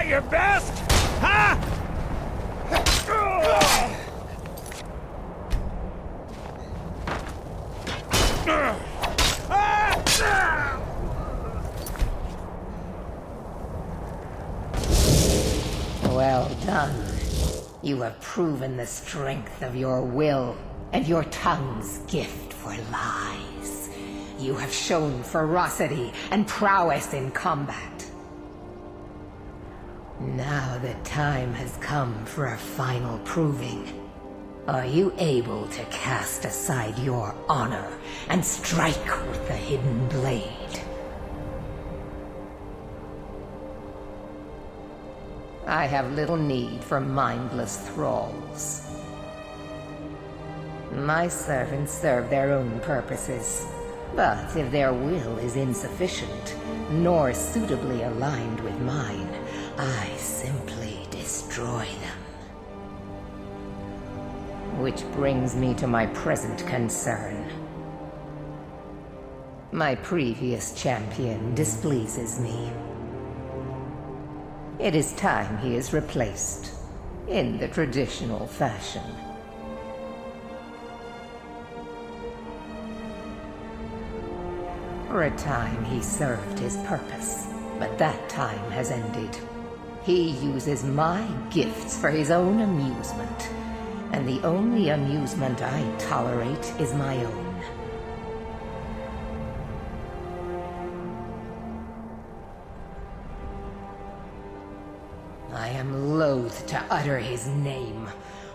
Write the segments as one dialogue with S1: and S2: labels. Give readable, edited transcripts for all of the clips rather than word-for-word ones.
S1: your best? Huh?
S2: Well done. You have proven the strength of your will and your tongue's gift for lies. You have shown ferocity and prowess in combat. Now the time has come for a final proving. Are you able to cast aside your honor and strike with the hidden blade? I have little need for mindless thralls. My servants serve their own purposes, but if their will is insufficient, nor suitably aligned with mine, I simply destroy them. Which brings me to my present concern. My previous champion displeases me. It is time he is replaced, in the traditional fashion. For a time he served his purpose, but that time has ended. He uses my gifts for his own amusement, and the only amusement I tolerate is my own. I am loath to utter his name.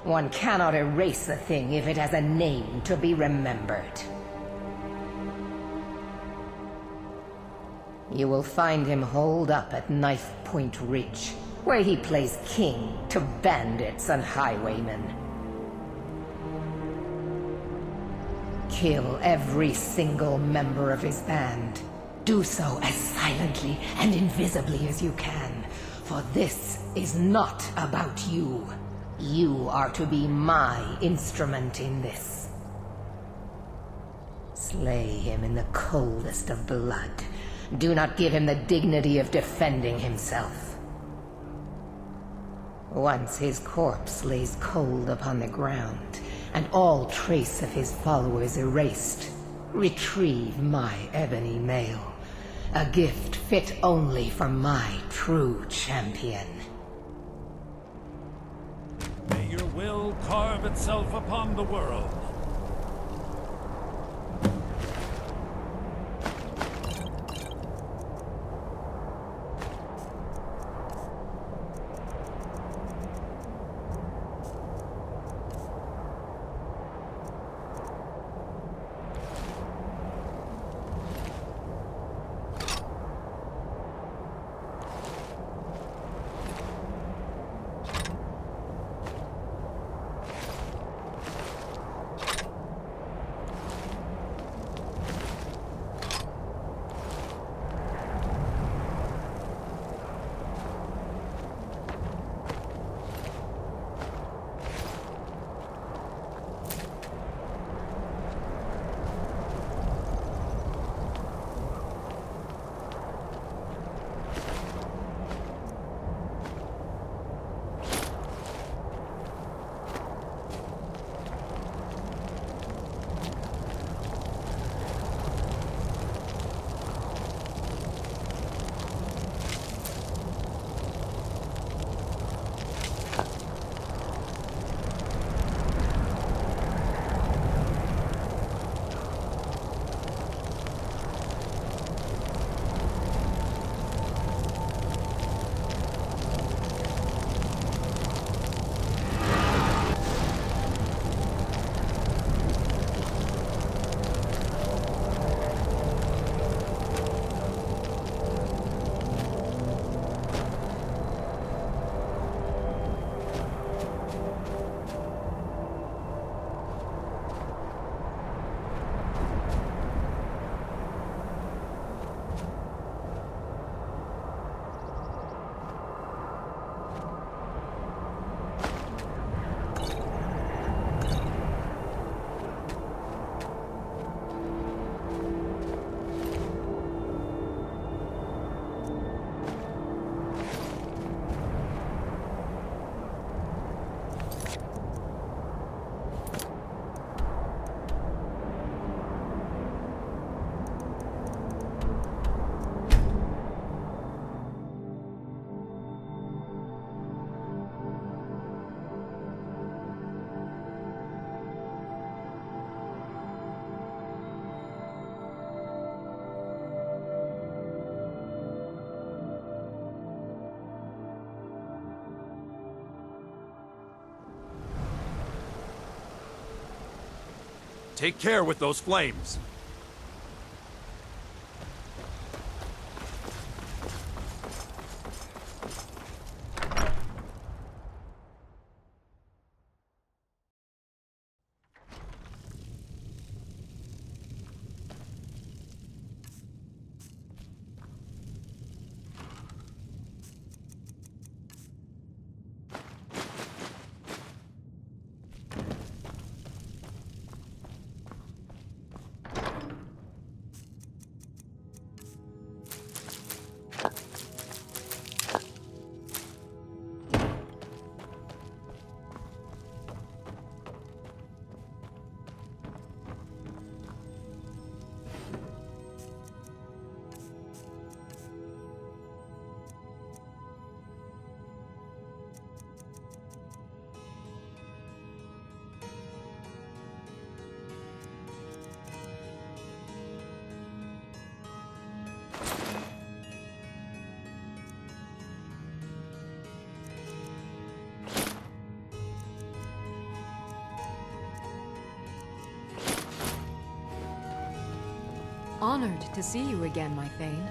S2: One cannot erase a thing if it has a name to be remembered. You will find him holed up at Knife Point Ridge, where he plays king to bandits and highwaymen. Kill every single member of his band. Do so as silently and invisibly as you can, for this is not about you. You are to be my instrument in this. Slay him in the coldest of blood. Do not give him the dignity of defending himself. Once his corpse lays cold upon the ground, and all trace of his followers erased, retrieve my ebony mail, a gift fit only for my true champion.
S1: May your will carve itself upon the world. Take care with those flames.
S3: Honored to see you again, my Thane.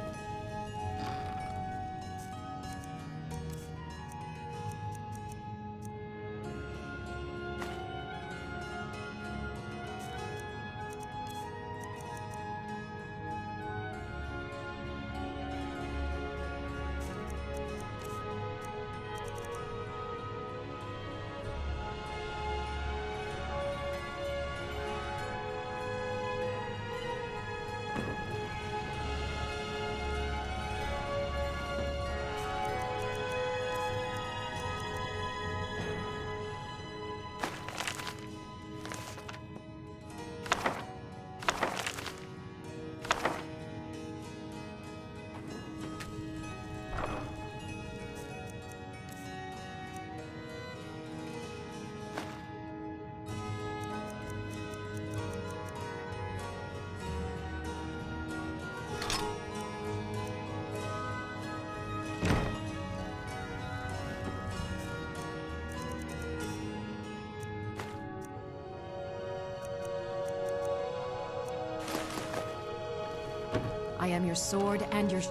S3: I am your sword and your...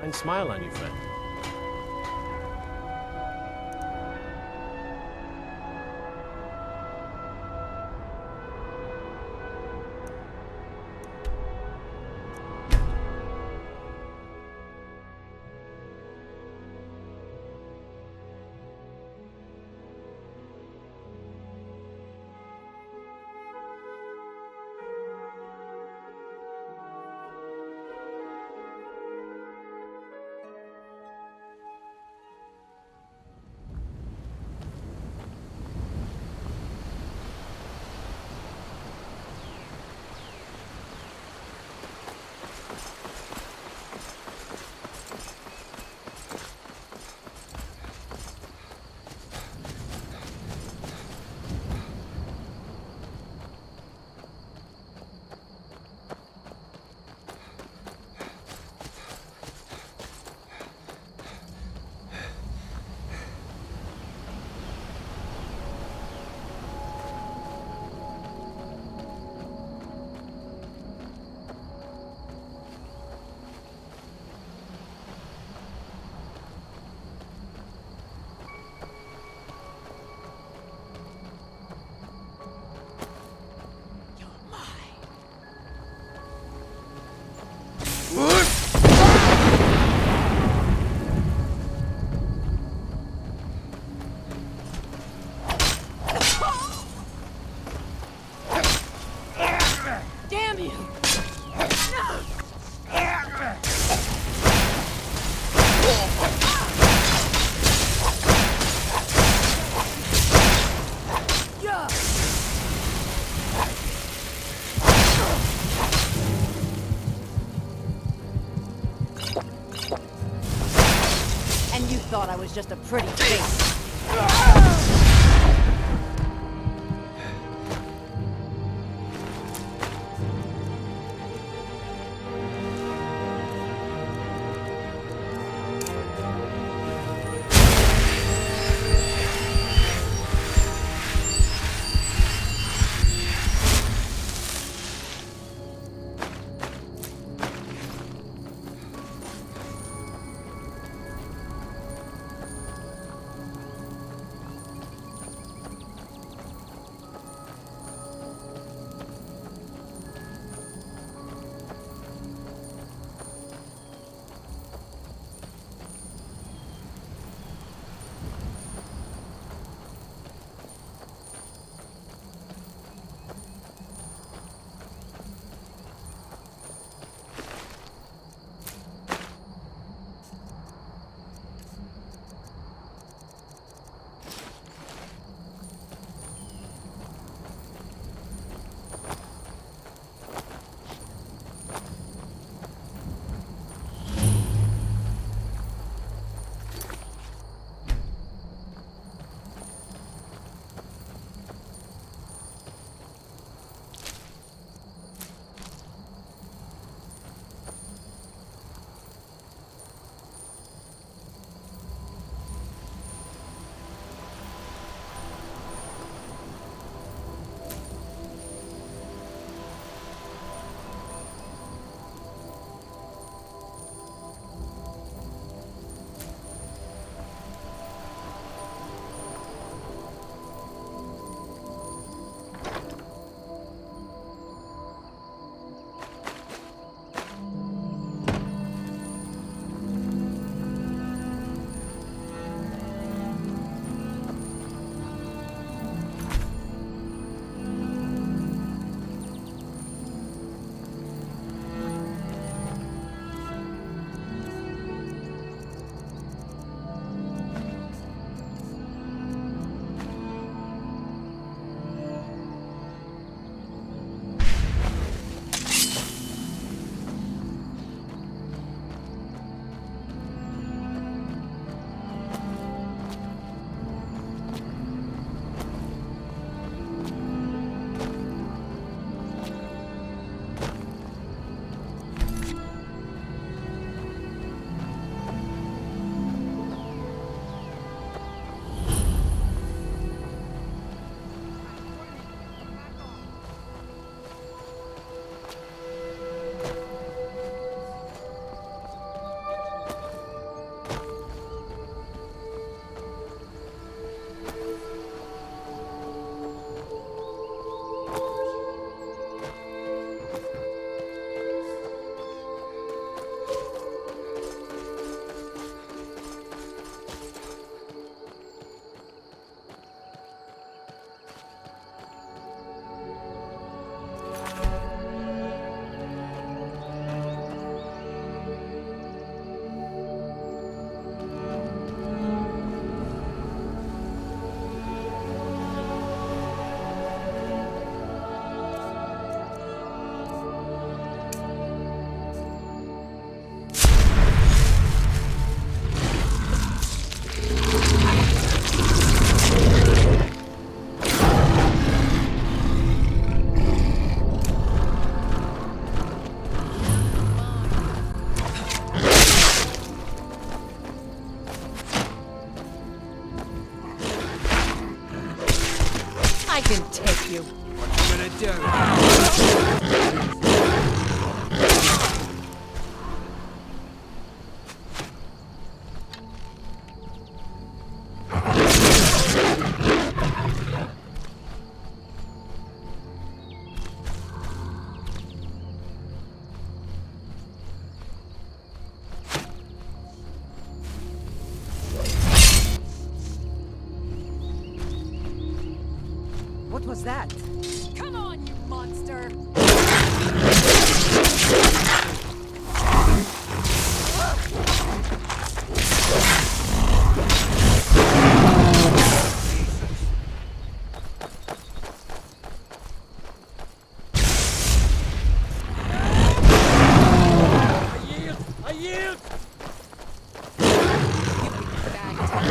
S4: And smile on you, friend.
S5: was just a pretty face. I can take you.
S6: What you gonna do?
S5: What was that?
S3: Come on, you monster!
S6: I yield!
S3: Back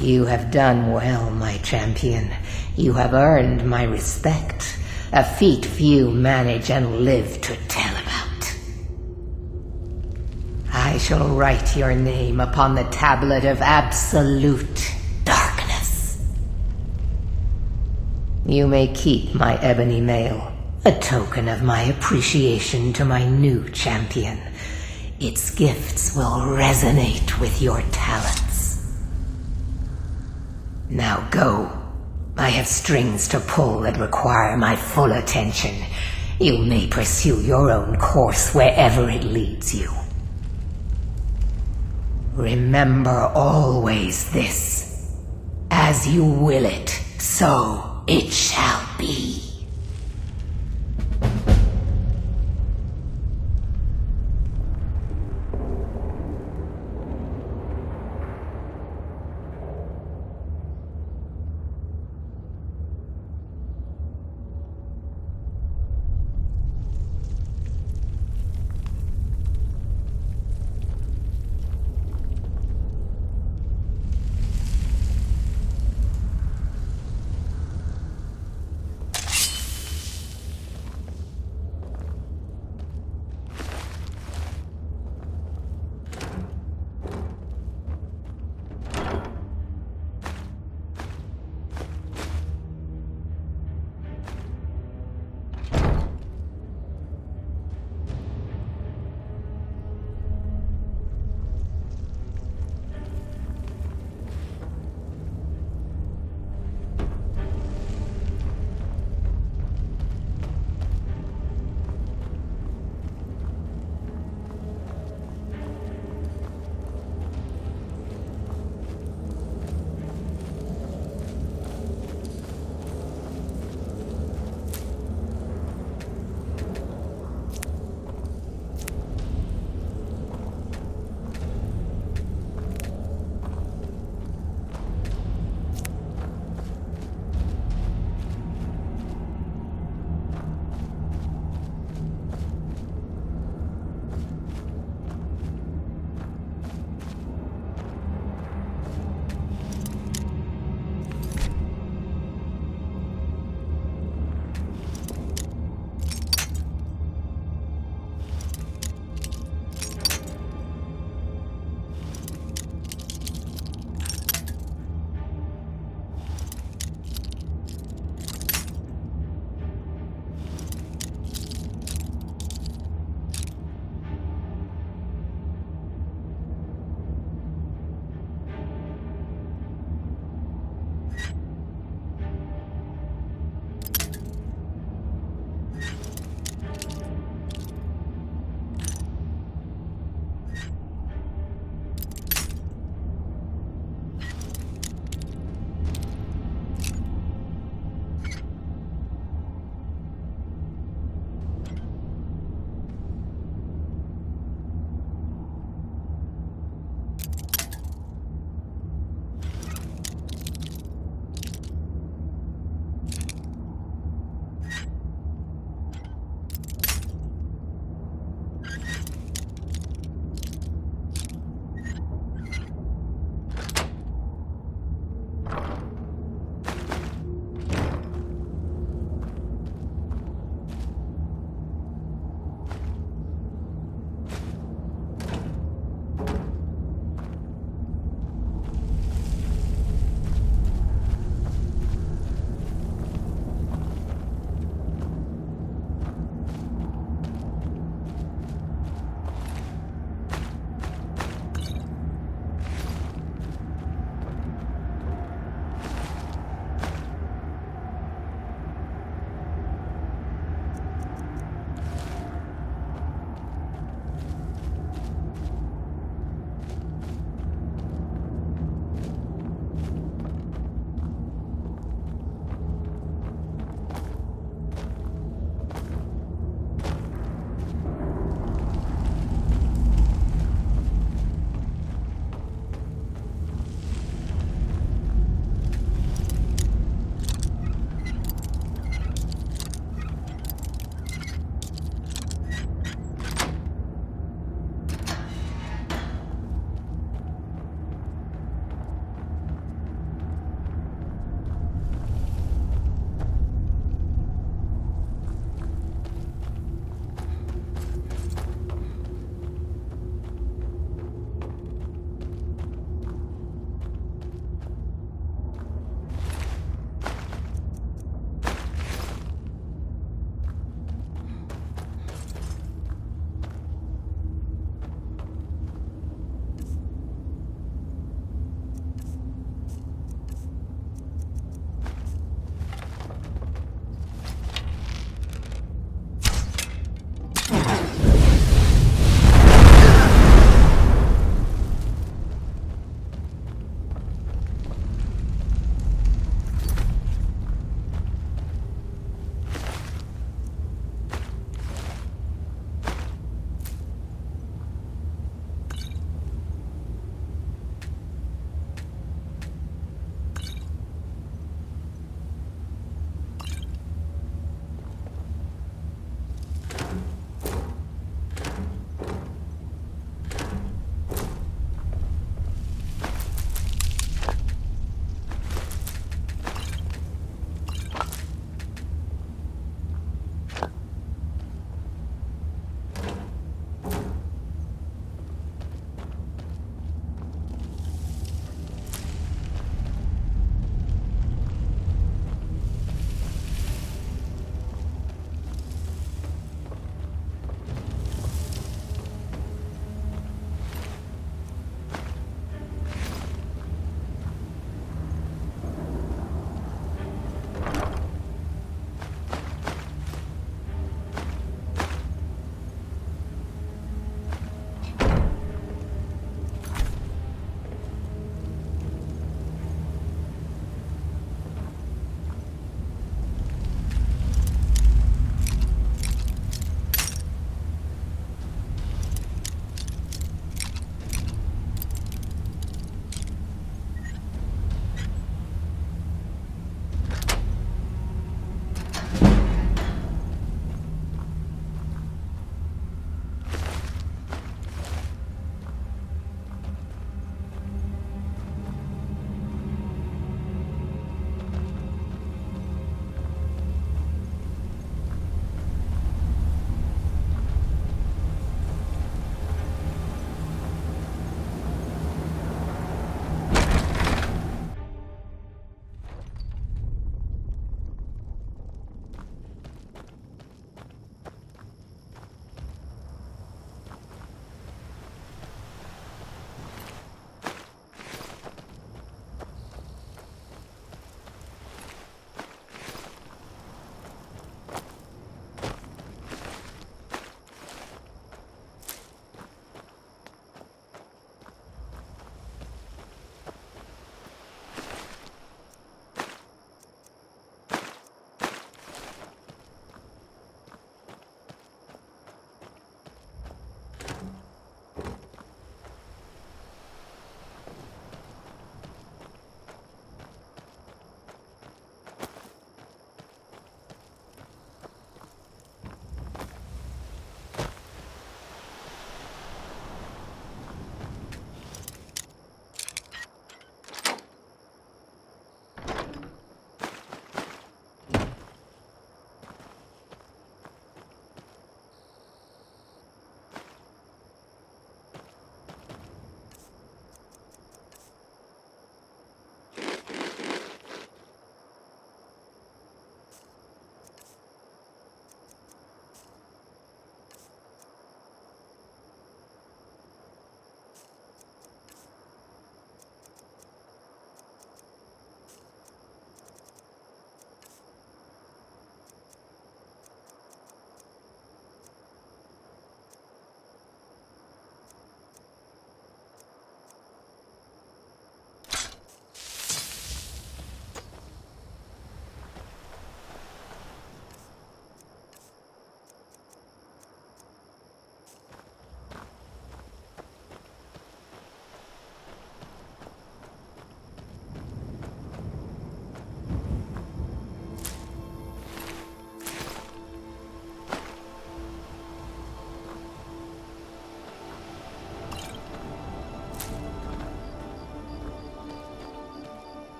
S2: You have done well, my champion. You have earned my respect, a feat few manage and live to tell about. I shall write your name upon the tablet of absolute darkness. You may keep my ebony mail, a token of my appreciation to my new champion. Its gifts will resonate with your talents. Now go. I have strings to pull that require my full attention. You may pursue your own course wherever it leads you. Remember always this. As you will it, so it shall be.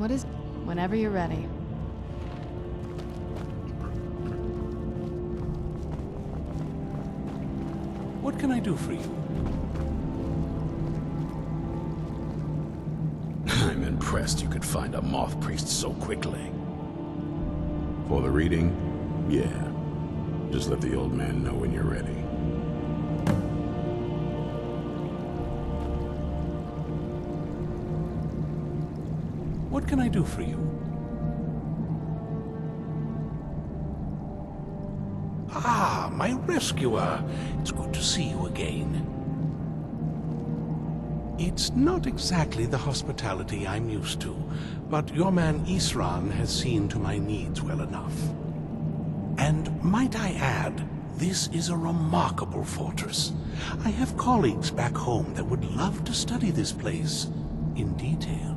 S7: What is... Whenever you're ready.
S1: What can I do for you?
S8: I'm impressed you could find a moth priest so quickly. For the reading? Yeah. Just let the old man know when you're ready.
S1: What can I do for you? Ah, my rescuer. It's good to see you again. It's not exactly the hospitality I'm used to, but your man Isran has seen to my needs well enough. And might I add, this is a remarkable fortress. I have colleagues back home that would love to study this place in detail.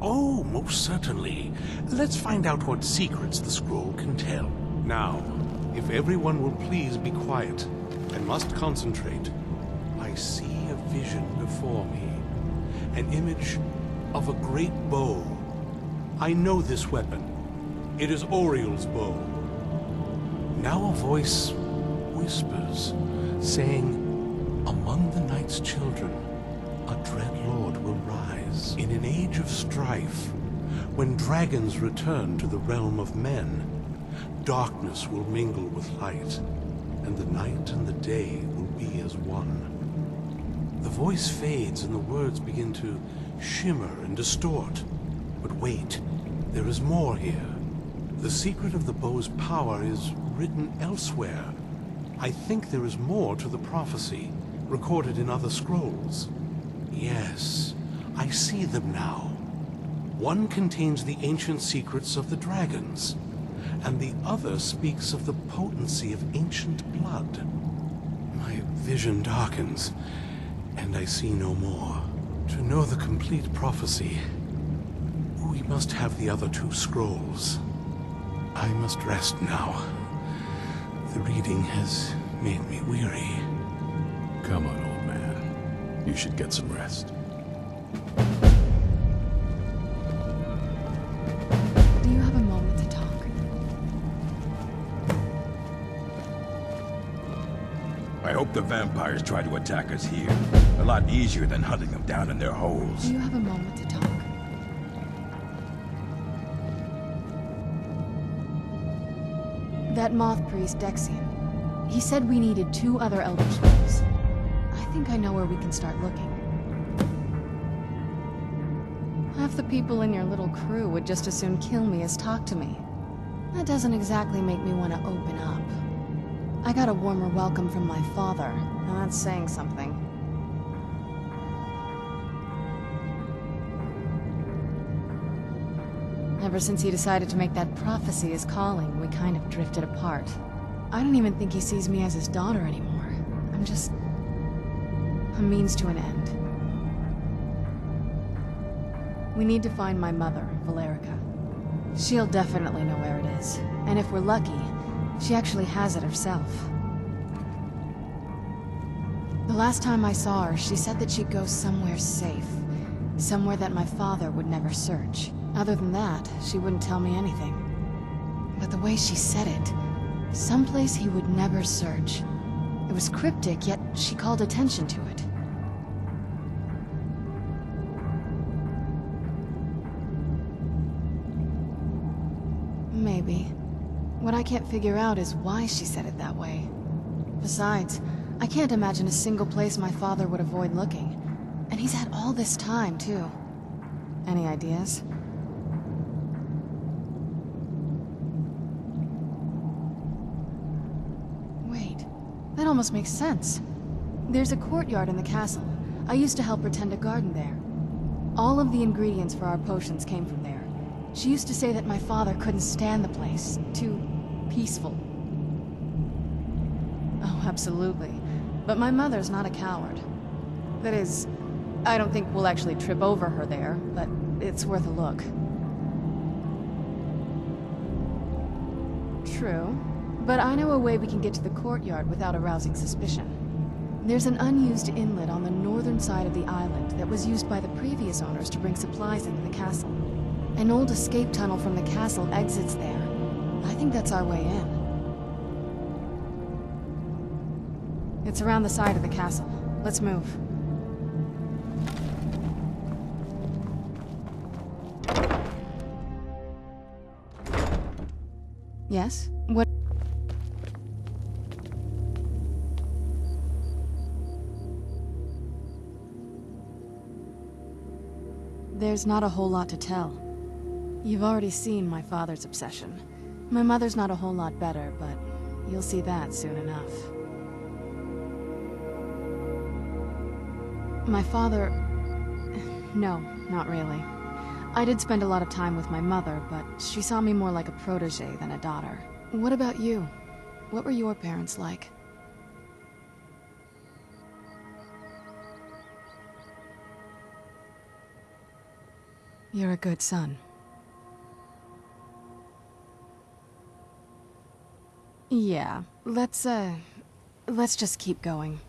S1: Oh, most certainly. Let's find out what secrets the scroll can tell. Now, if everyone will please be quiet, I must concentrate. I see a vision before me, an image of a great bow. I know this weapon. It is Oriel's bow. Now a voice whispers, saying, "Among the night's children, a dread lord will rise. In an age of strife, when dragons return to the realm of men, darkness will mingle with light, and the night and the day will be as one." The voice fades and the words begin to shimmer and distort. But wait, there is more here. The secret of the bow's power is written elsewhere. I think there is more to the prophecy, recorded in other scrolls. Yes, I see them now. One contains the ancient secrets of the dragons, and the other speaks of the potency of ancient blood. My vision darkens, and I see no more. To know the complete prophecy, we must have the other two scrolls. I must rest now. The reading has made me weary.
S8: Come on, old man. You should get some rest.
S7: Do you have a moment to talk?
S9: I hope the vampires try to attack us here. A lot easier than hunting them down in their holes.
S7: Do you have a moment to talk? That moth priest, Dexian. He said we needed 2 other Elder Scrolls. I think I know where we can start looking. Half the people in your little crew would just as soon kill me as talk to me. That doesn't exactly make me want to open up. I got a warmer welcome from my father, and that's saying something. Ever since he decided to make that prophecy his calling, we kind of drifted apart. I don't even think he sees me as his daughter anymore. I'm just a means to an end. We need to find my mother, Valerica. She'll definitely know where it is, and if we're lucky, she actually has it herself. The last time I saw her, she said that she'd go somewhere safe. Somewhere that my father would never search. Other than that, she wouldn't tell me anything. But the way she said it, someplace he would never search. It was cryptic, yet she called attention to it. Maybe. What I can't figure out is why she said it that way. Besides, I can't imagine a single place my father would avoid looking. And he's had all this time, too. Any ideas? Wait, that almost makes sense. There's a courtyard in the castle. I used to help her tend a garden there. All of the ingredients for our potions came from there. She used to say that my father couldn't stand the place. Too peaceful. Oh, absolutely. But my mother's not a coward. That is, I don't think we'll actually trip over her there, but it's worth a look. True. But I know a way we can get to the courtyard without arousing suspicion. There's an unused inlet on the northern side of the island that was used by the previous owners to bring supplies into the castle. An old escape tunnel from the castle exits there. I think that's our way in. It's around the side of the castle. Let's move. Yes? What? There's not a whole lot to tell. You've already seen my father's obsession. My mother's not a whole lot better, but you'll see that soon enough. My father... No, not really. I did spend a lot of time with my mother, but she saw me more like a protege than a daughter. What about you? What were your parents like? You're a good son. Yeah, let's just keep going.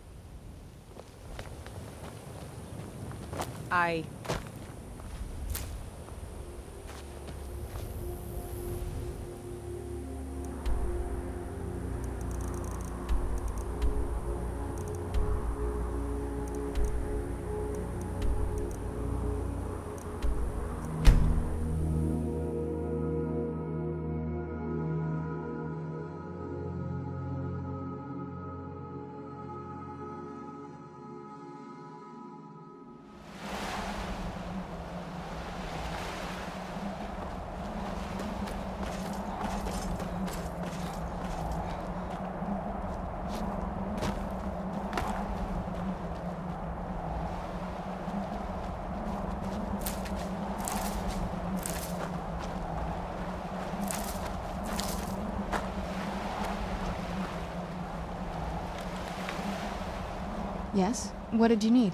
S7: Yes? What did you need?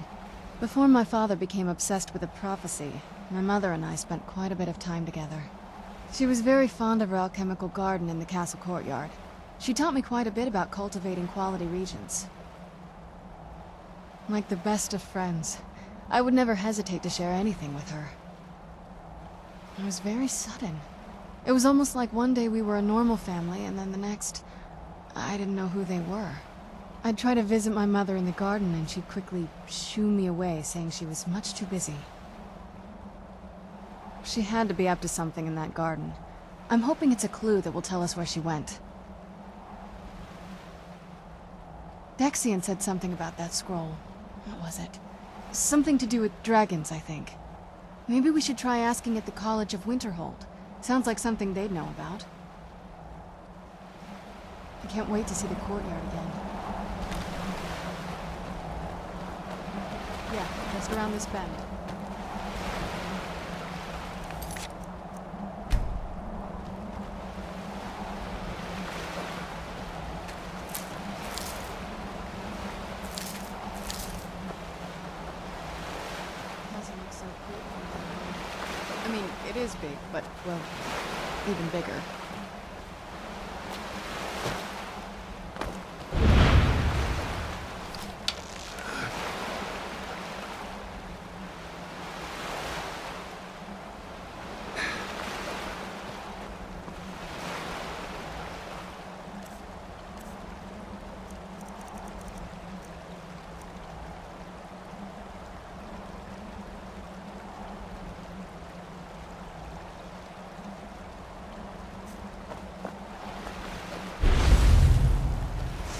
S7: Before my father became obsessed with a prophecy, my mother and I spent quite a bit of time together. She was very fond of our alchemical garden in the castle courtyard. She taught me quite a bit about cultivating quality regions. Like the best of friends, I would never hesitate to share anything with her. It was very sudden. It was almost like one day we were a normal family, and then the next, I didn't know who they were. I'd try to visit my mother in the garden, and she'd quickly shoo me away, saying she was much too busy. She had to be up to something in that garden. I'm hoping it's a clue that will tell us where she went. Dexian said something about that scroll. What was it? Something to do with dragons, I think. Maybe we should try asking at the College of Winterhold. Sounds like something they'd know about. I can't wait to see the courtyard again. Yeah, just around this bend. Doesn't look so big. I mean, it is big, but, well, even bigger.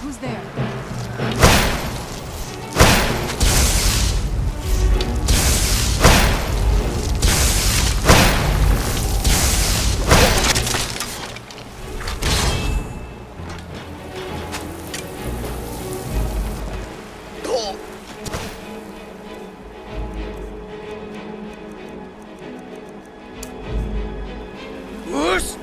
S7: Who's there?
S6: Whoosh!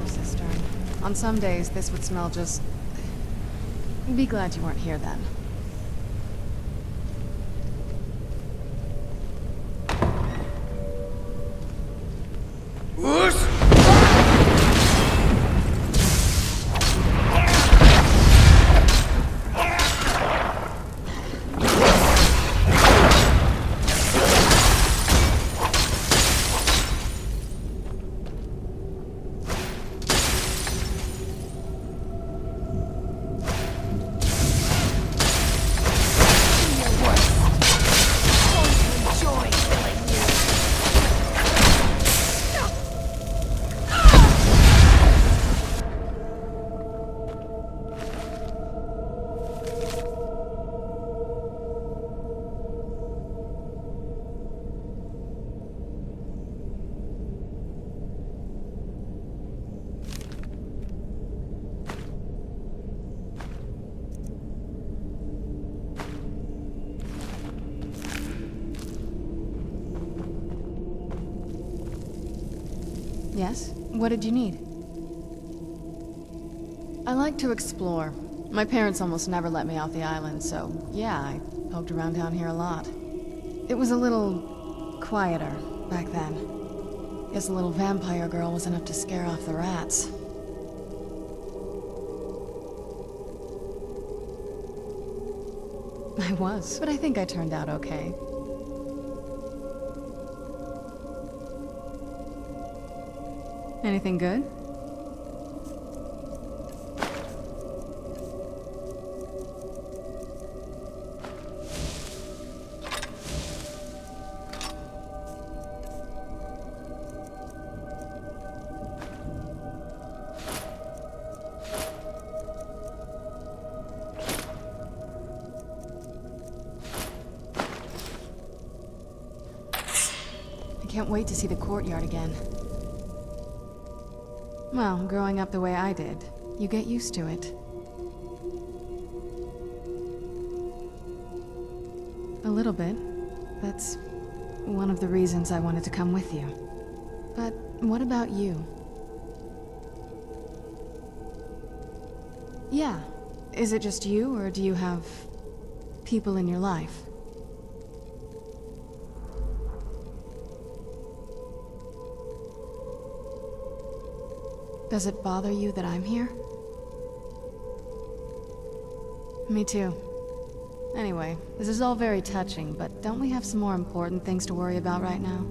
S7: water cistern. On some days, this would smell just... Be glad you weren't here then. Yes? What did you need? I like to explore. My parents almost never let me off the island, so yeah, I poked around down here a lot. It was a little quieter back then. Guess a little vampire girl was enough to scare off the rats. I was, but I think I turned out okay. Anything good? I can't wait to see the courtyard again. Well, growing up the way I did, you get used to it. A little bit. That's one of the reasons I wanted to come with you. But what about you? Yeah. Is it just you, or do you have people in your life? Does it bother you that I'm here? Me too. Anyway, this is all very touching, but don't we have some more important things to worry about right now?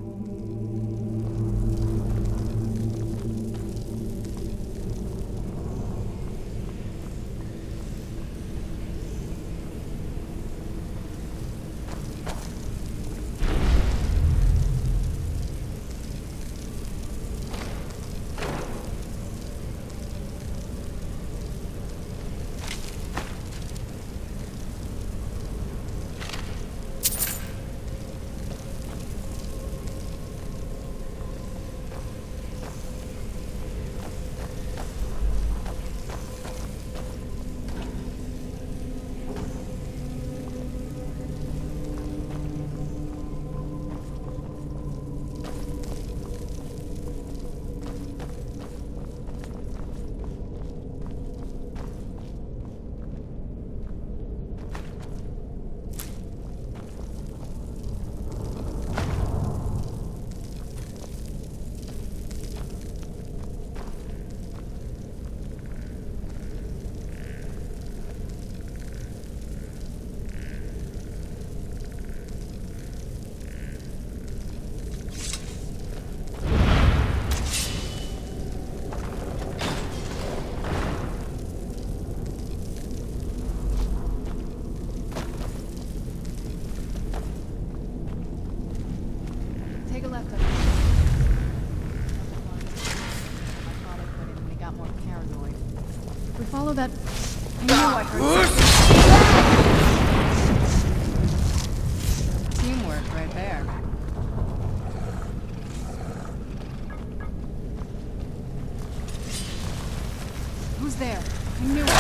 S7: Take a left up. My father put in when he got more paranoid. We follow that... I knew I heard something. Teamwork right there. Who's there? I knew it.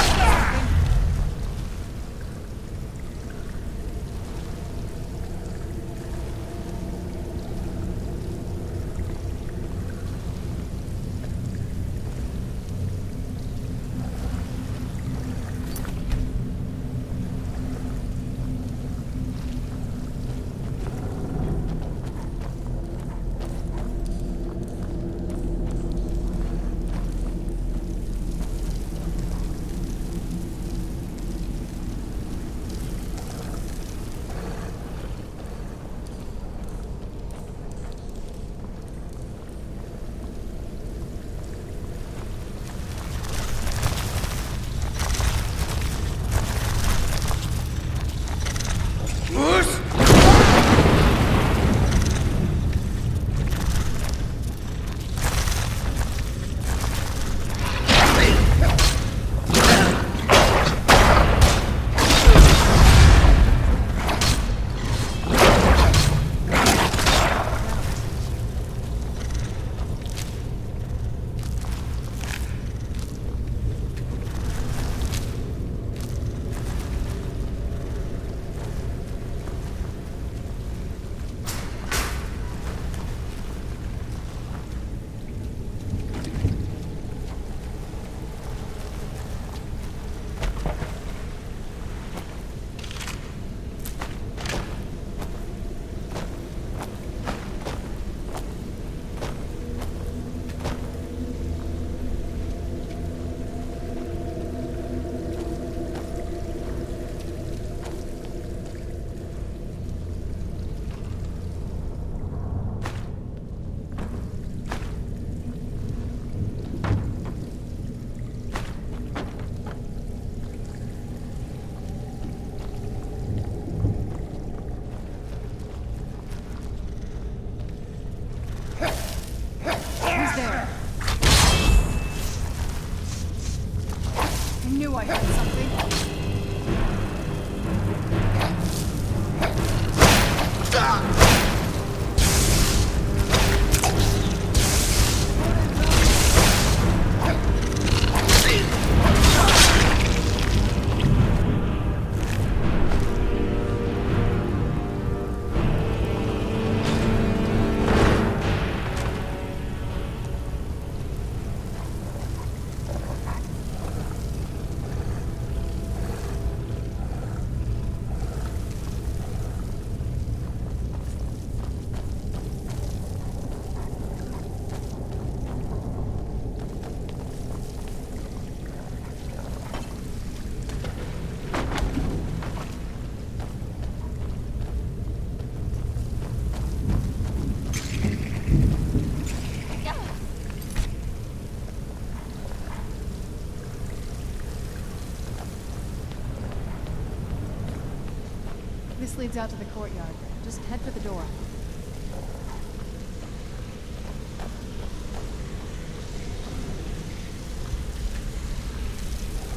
S7: This leads out to the courtyard. Just head for the door.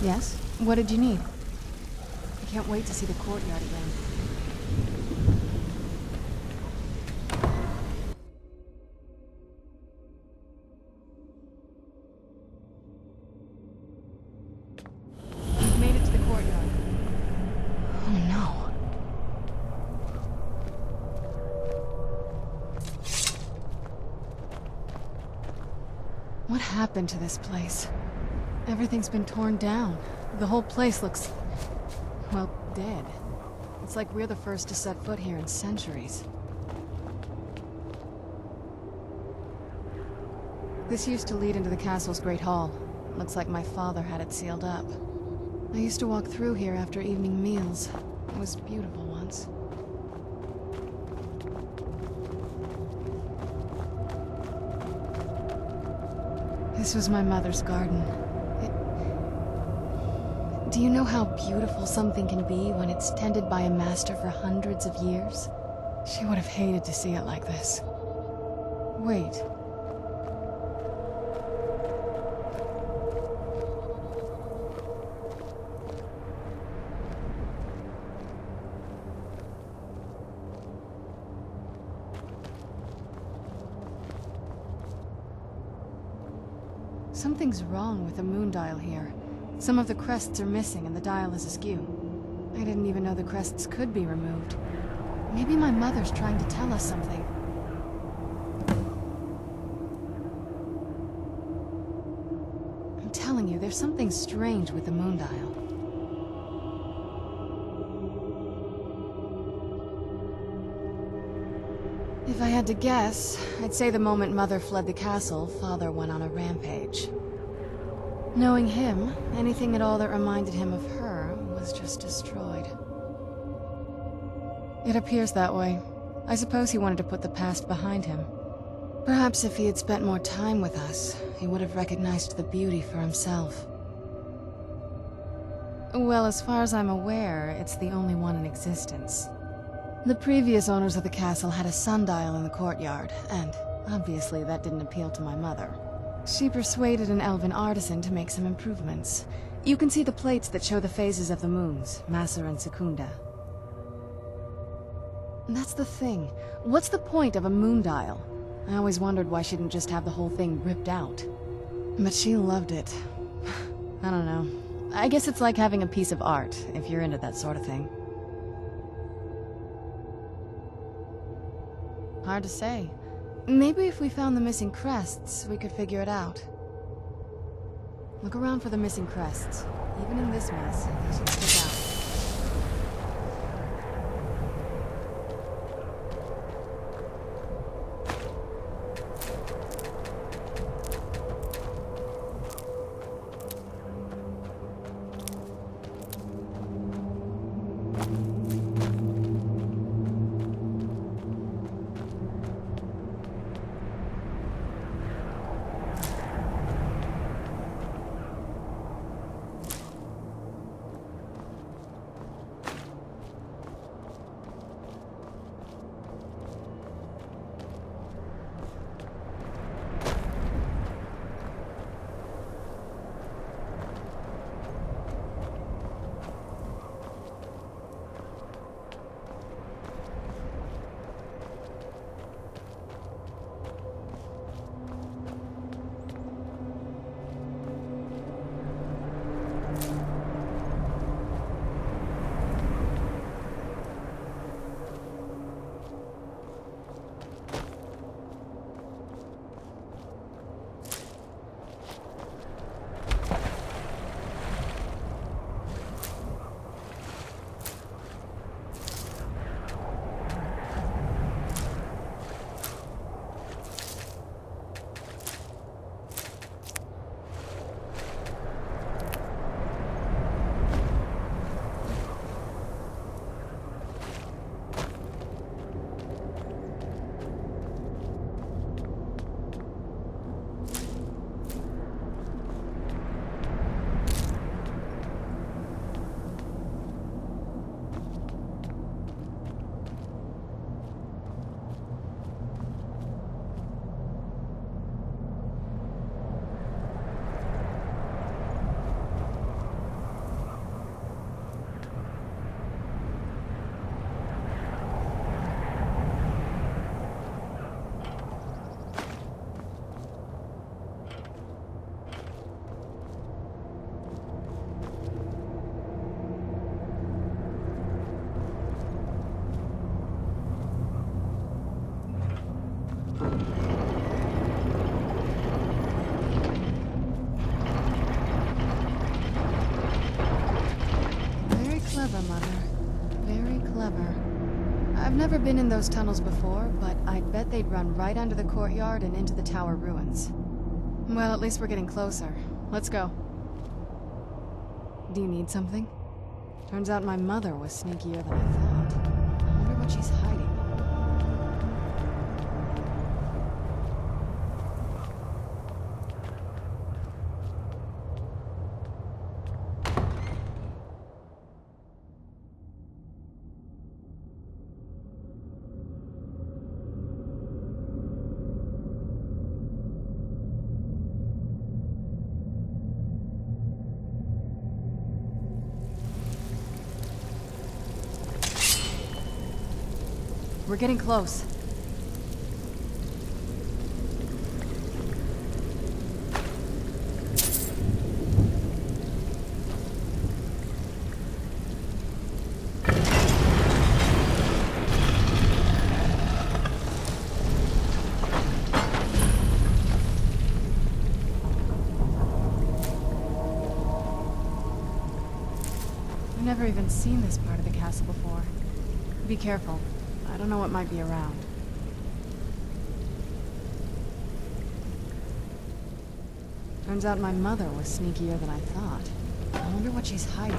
S7: Yes? What did you need? I can't wait to see the courtyard again. We've made it to the courtyard. Oh no. What happened to this place? Everything's been torn down. The whole place looks, well, dead. It's like we're the first to set foot here in centuries. This used to lead into the castle's great hall. Looks like my father had it sealed up. I used to walk through here after evening meals. It was beautiful once. This was my mother's garden. Do you know how beautiful something can be when it's tended by a master for hundreds of years? She would have hated to see it like this. Wait. Something's wrong with the moon dial here. Some of the crests are missing and the dial is askew. I didn't even know the crests could be removed. Maybe my mother's trying to tell us something. I'm telling you, there's something strange with the moon dial. If I had to guess, I'd say the moment Mother fled the castle, Father went on a rampage. Knowing him, anything at all that reminded him of her was just destroyed. It appears that way. I suppose he wanted to put the past behind him. Perhaps if he had spent more time with us, he would have recognized the beauty for himself. Well, as far as I'm aware, it's the only one in existence. The previous owners of the castle had a sundial in the courtyard, and obviously that didn't appeal to my mother. She persuaded an elven artisan to make some improvements. You can see the plates that show the phases of the moons, Maser and Secunda. That's the thing. What's the point of a moon dial? I always wondered why she didn't just have the whole thing ripped out. But she loved it. I don't know. I guess it's like having a piece of art, if you're into that sort of thing. Hard to say. Maybe if we found the missing crests, we could figure it out. Look around for the missing crests. Even in this mess, they should stick out. clever, Mother. Very clever. I've never been in those tunnels before, but I'd bet they'd run right under the courtyard and into the tower ruins. Well, at least we're getting closer. Let's go. Do you need something? Turns out my mother was sneakier than I thought. I wonder what she's hiding. We're getting close. I've never even seen this part of the castle before. Be careful. I don't know what might be around. Turns out my mother was sneakier than I thought. I wonder what she's hiding.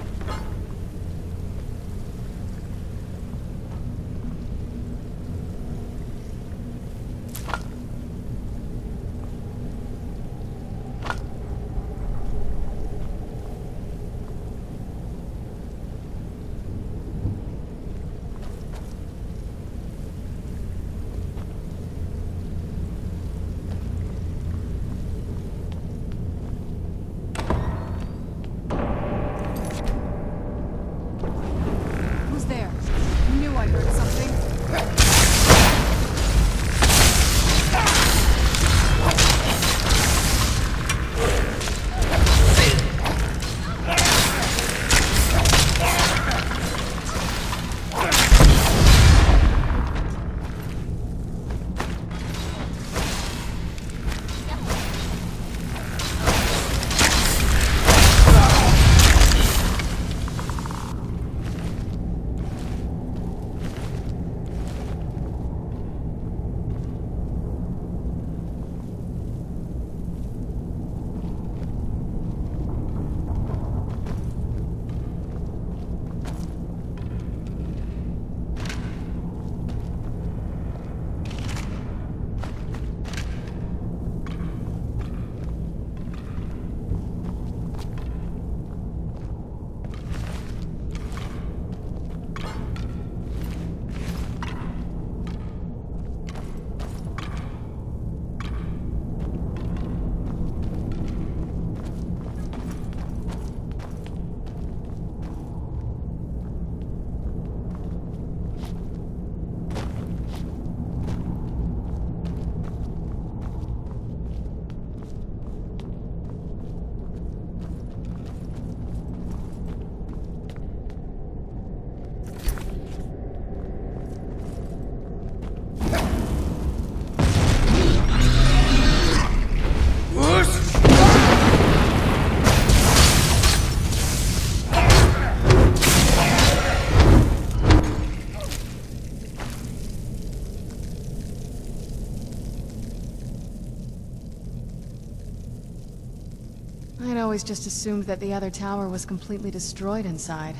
S7: I'd always just assumed that the other tower was completely destroyed inside.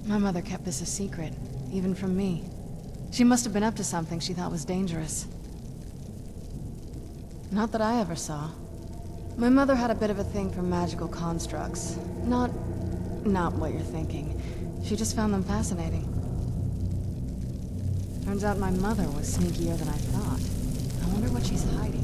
S7: My mother kept this a secret, even from me. She must have been up to something she thought was dangerous. Not that I ever saw. My mother had a bit of a thing for magical constructs. Not what you're thinking. She just found them fascinating. Turns out my mother was sneakier than I thought. I wonder what she's hiding.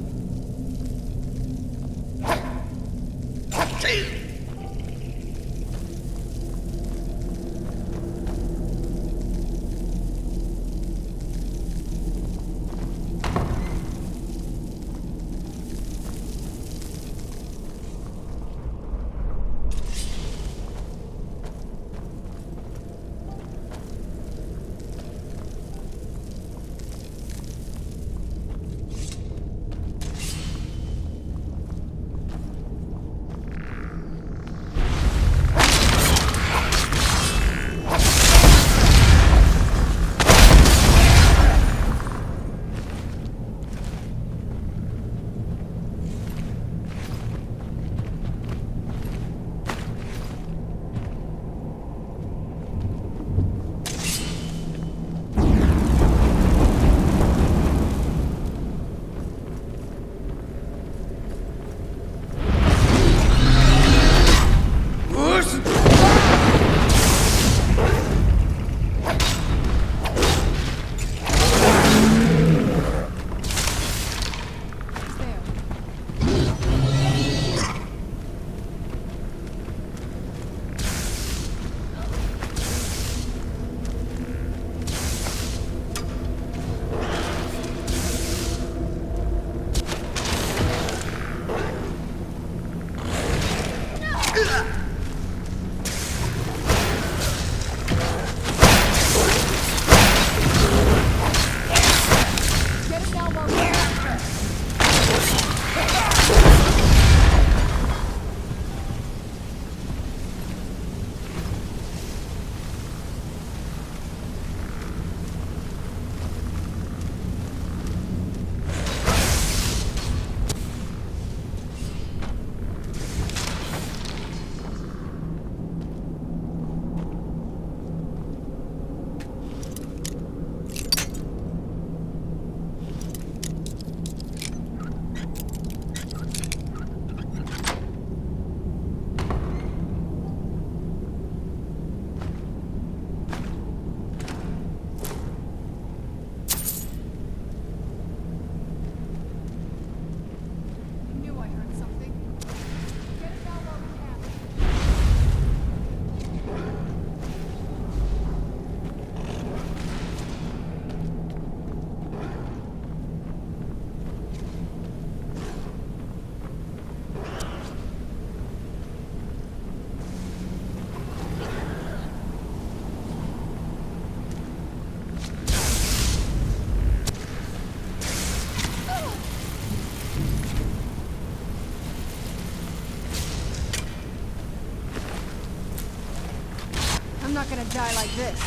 S5: not gonna die like this.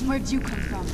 S5: Where'd you come from?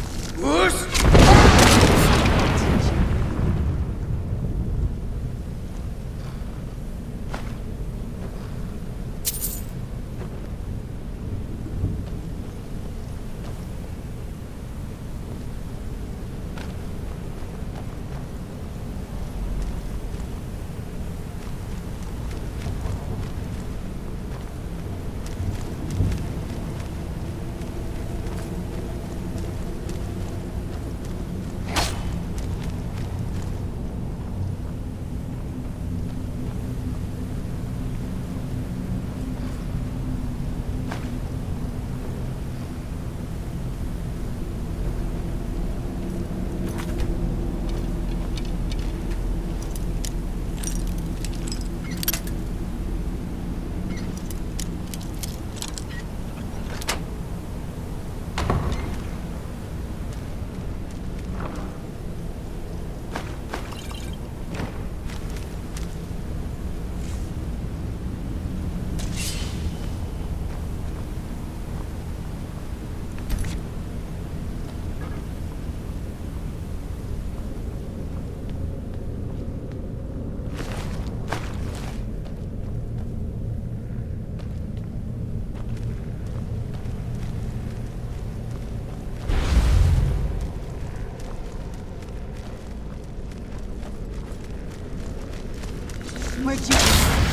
S5: Where'd you come from?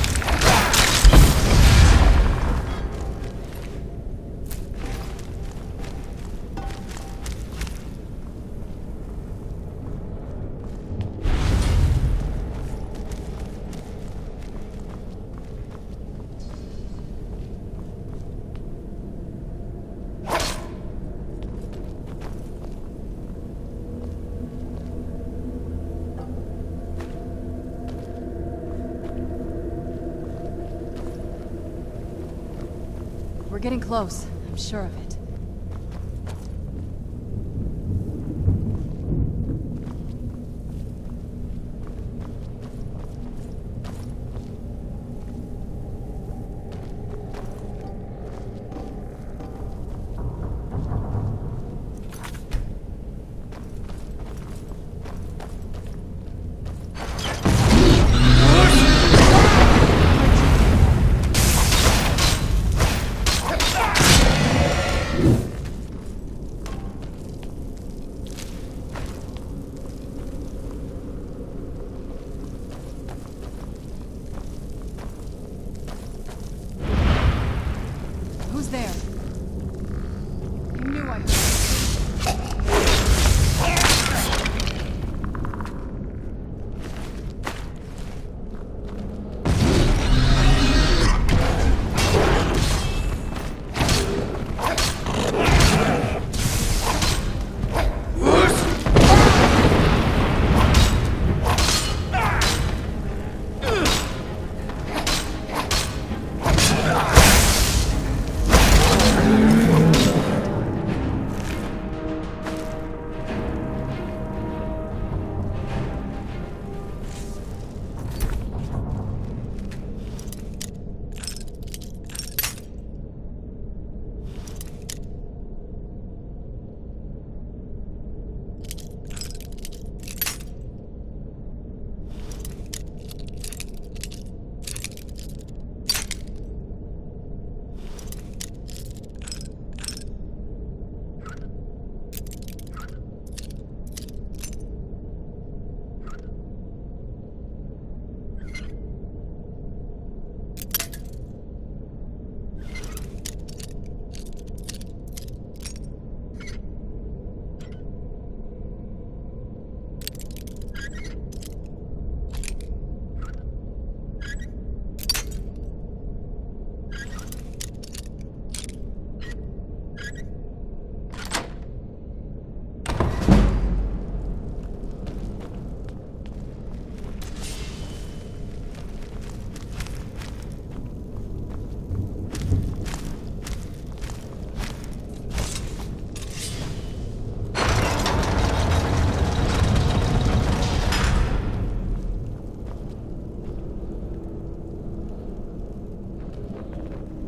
S5: We're getting close. I'm sure of it.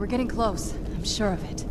S5: We're getting close. I'm sure of it.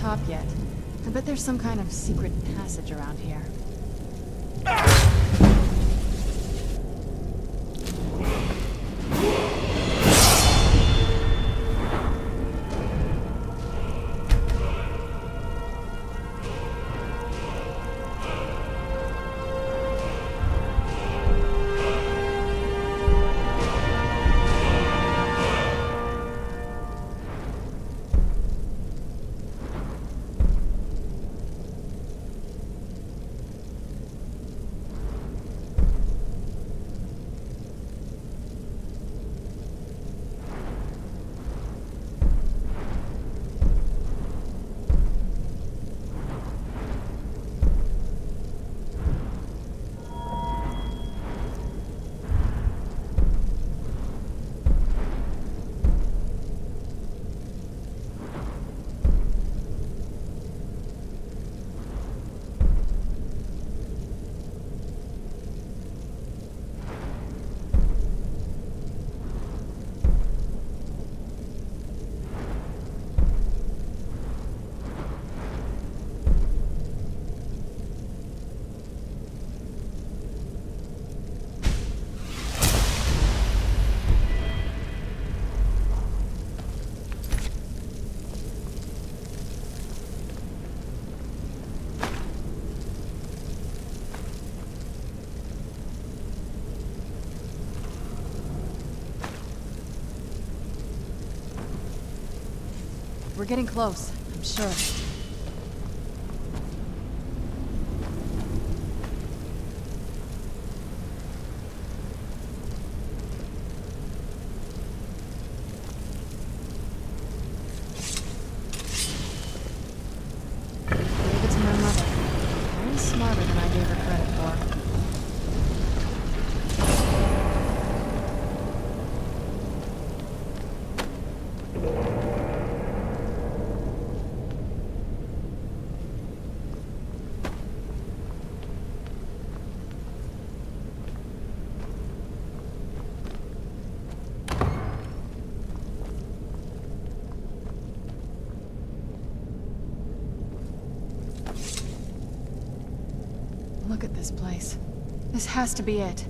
S7: top yet. I bet there's some kind of secret passage around here. getting close. I'm sure of it. Gave it to my mother. Very smarter than I gave her credit for. Look at this place. This has to be it.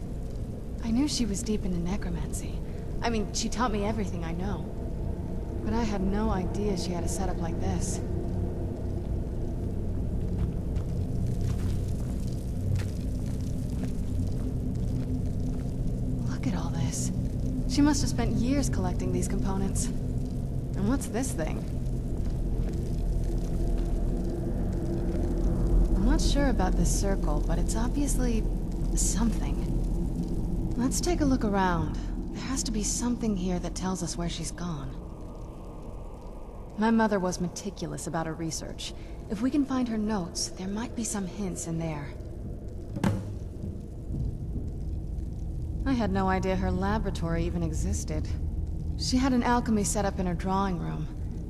S7: I knew she was deep into necromancy. I mean, she taught me everything I know. But I had no idea she had a setup like this. Look at all this. She must have spent years collecting these components. And what's this thing? I'm not sure about this circle, but it's obviously something. Let's take a look around. There has to be something here that tells us where she's gone. My mother was meticulous about her research. If we can find her notes, there might be some hints in there. I had no idea her laboratory even existed. She had an alchemy set up in her drawing room,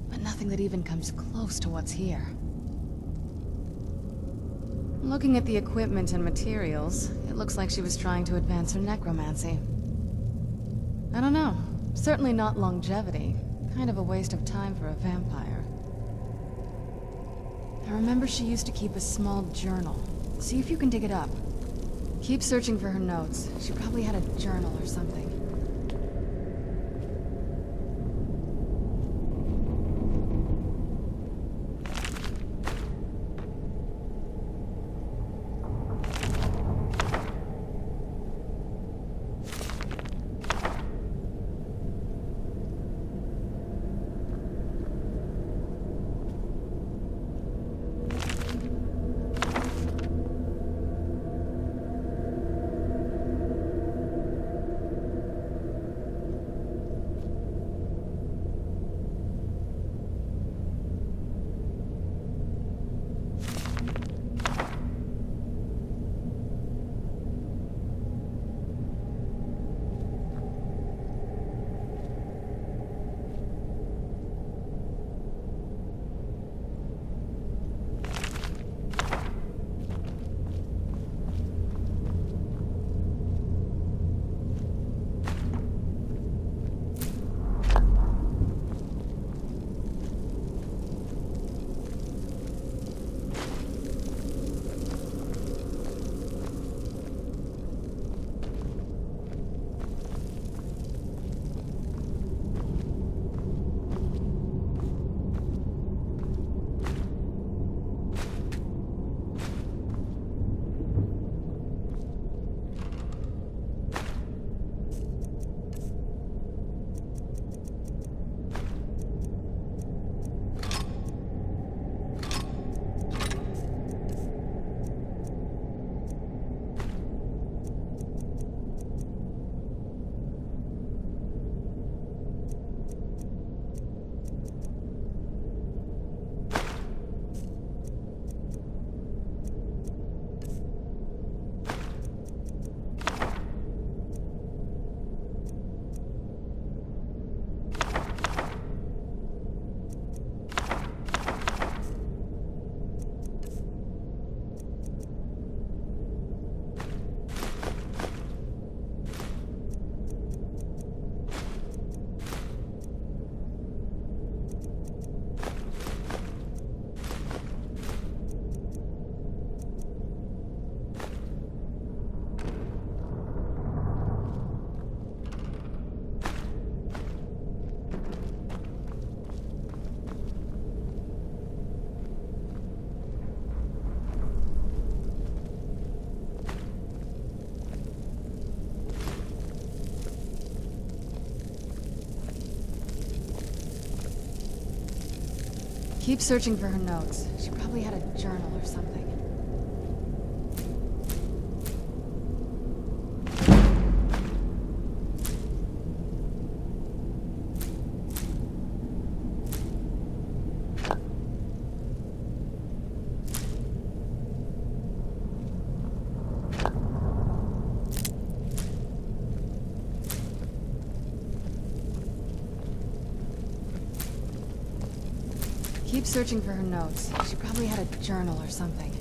S7: but nothing that even comes close to what's here. Looking at the equipment and materials, it looks like she was trying to advance her necromancy. I don't know. Certainly not longevity. Kind of a waste of time for a vampire. I remember she used to keep a small journal. See if you can dig it up. Keep searching for her notes. She probably had a journal or something. Keep searching for her notes. She probably had a journal or something. Keep searching for her notes. She probably had a journal or something.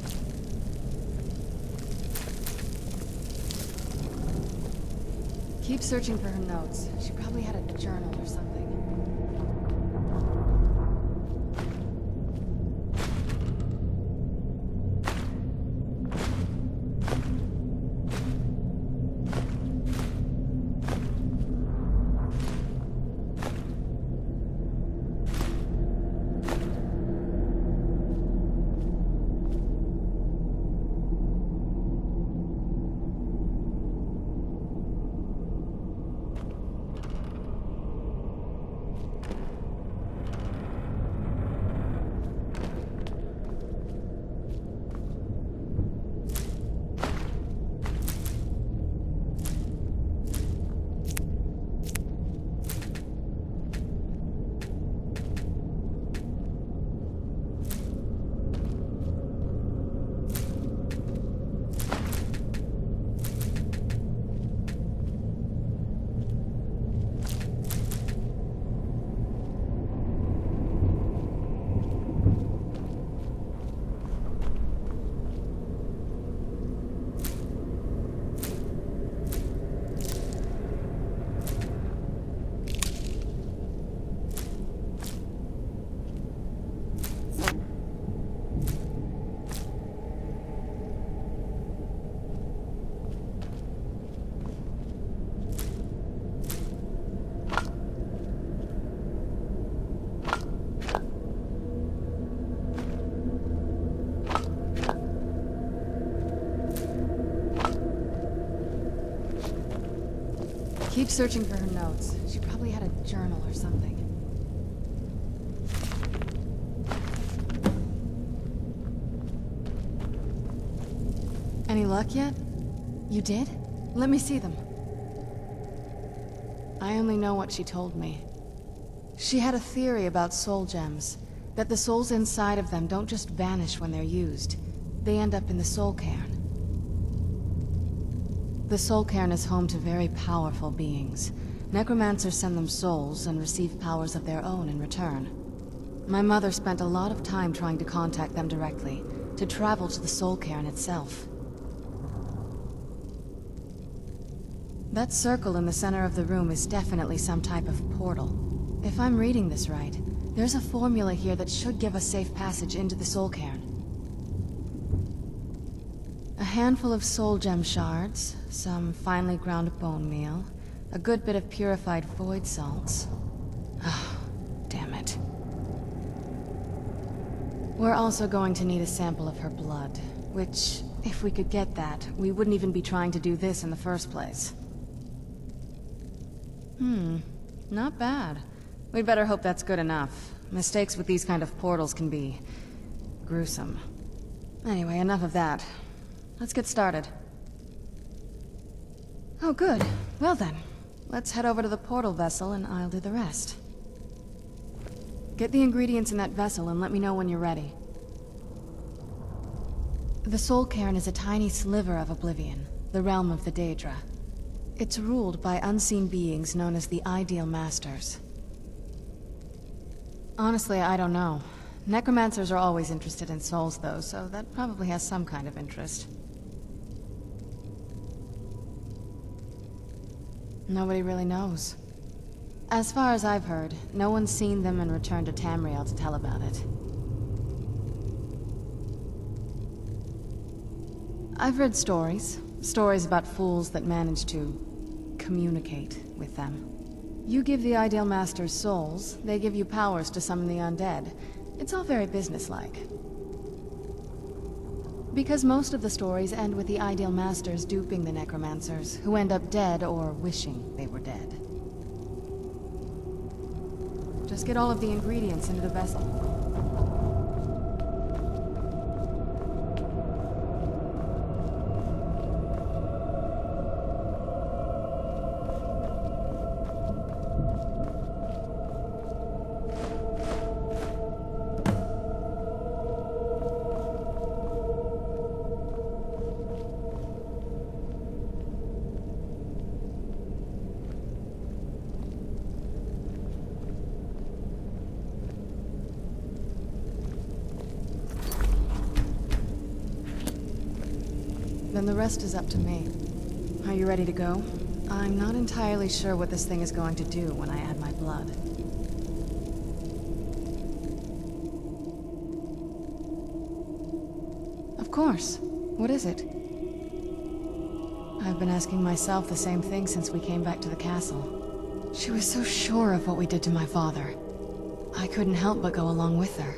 S7: Keep searching for her notes. She probably had a journal or something. Keep searching for her notes. She probably had a journal or something. Any luck yet? You did? Let me see them. I only know what she told me. She had a theory about soul gems, that the souls inside of them don't just vanish when they're used. They end up in the Soul Cairn. The Soul Cairn is home to very powerful beings. Necromancers send them souls and receive powers of their own in return. My mother spent a lot of time trying to contact them directly, to travel to the Soul Cairn itself. That circle in the center of the room is definitely some type of portal. If I'm reading this right, there's a formula here that should give us safe passage into the Soul Cairn. A handful of soul gem shards, some finely ground bone meal, a good bit of purified void salts. Oh, damn it. We're also going to need a sample of her blood, which, if we could get that, we wouldn't even be trying to do this in the first place. Not bad. We'd better hope that's good enough. Mistakes with these kind of portals can be gruesome. Anyway, enough of that. Let's get started. Oh, good. Well then, let's head over to the portal vessel and I'll do the rest. Get the ingredients in that vessel and let me know when you're ready. The Soul Cairn is a tiny sliver of Oblivion, the realm of the Daedra. It's ruled by unseen beings known as the Ideal Masters. Honestly, I don't know. Necromancers are always interested in souls, though, so that probably has some kind of interest. Nobody really knows. As far as I've heard, no one's seen them and returned to Tamriel to tell about it. I've read stories. Stories about fools that manage to communicate with them. You give the Ideal Masters souls, they give you powers to summon the undead. It's all very businesslike. Because most of the stories end with the Ideal Masters duping the Necromancers, who end up dead or wishing they were dead. Just get all of the ingredients into the vessel. Then the rest is up to me. Are you ready to go? I'm not entirely sure what this thing is going to do when I add my blood. Of course. What is it? I've been asking myself the same thing since we came back to the castle. She was so sure of what we did to my father. I couldn't help but go along with her.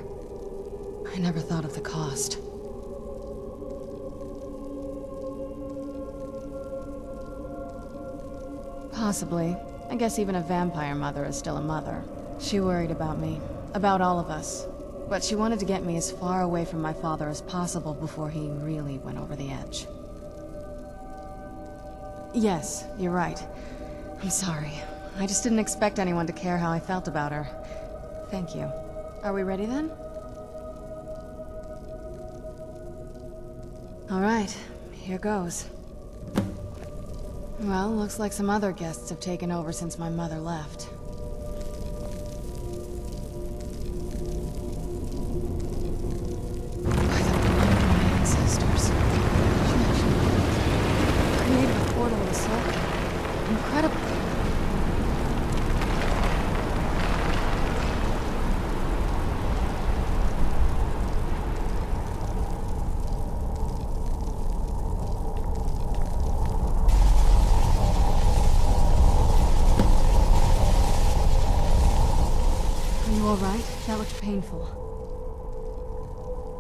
S7: I never thought of the cost. Possibly. I guess even a vampire mother is still a mother. She worried about me. About all of us. But she wanted to get me as far away from my father as possible before he really went over the edge. Yes, you're right. I'm sorry. I just didn't expect anyone to care how I felt about her. Thank you. Are we ready then? All right, here goes. Well, looks like some other guests have taken over since my mother left. By the blood of my ancestors. She actually created a portal with a soul cairn. Incredible. All right, that looked painful.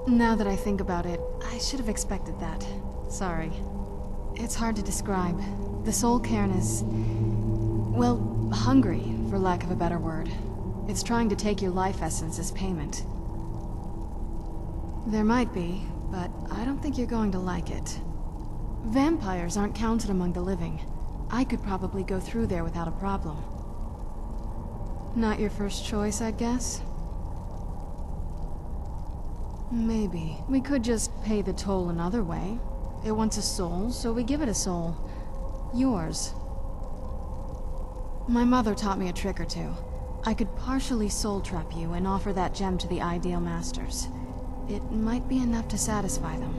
S7: Now that I think about it, I should have expected that. Sorry. It's hard to describe. The Soul Cairn is... well, hungry, for lack of a better word. It's trying to take your life essence as payment. There might be, but I don't think you're going to like it. Vampires aren't counted among the living. I could probably go through there without a problem. Not your first choice, I guess? Maybe. We could just pay the toll another way. It wants a soul, so we give it a soul. Yours. My mother taught me a trick or two. I could partially soul trap you and offer that gem to the Ideal Masters. It might be enough to satisfy them.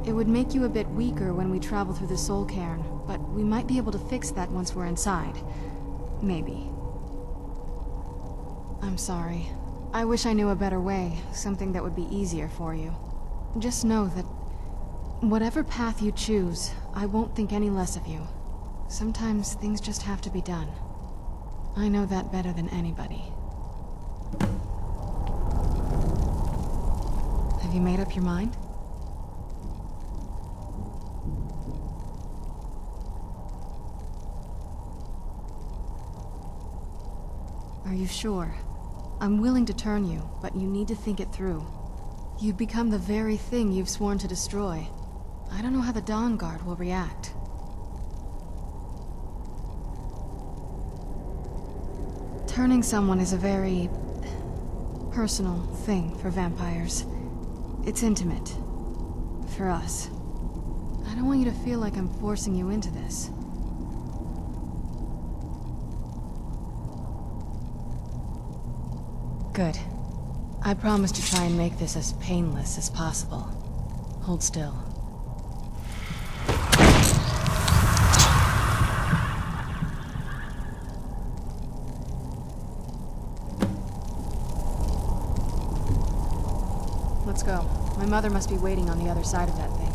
S7: It would make you a bit weaker when we travel through the Soul Cairn, but we might be able to fix that once we're inside. Maybe. I'm sorry. I wish I knew a better way, something that would be easier for you. Just know that whatever path you choose, I won't think any less of you. Sometimes things just have to be done. I know that better than anybody. Have you made up your mind? Are you sure? I'm willing to turn you, but you need to think it through. You've become the very thing you've sworn to destroy. I don't know how the Dawn Guard will react. Turning someone is a very... personal thing for vampires. It's intimate. For us. I don't want you to feel like I'm forcing you into this. Good. I promise to try and make this as painless as possible. Hold still. Let's go. My mother must be waiting on the other side of that thing.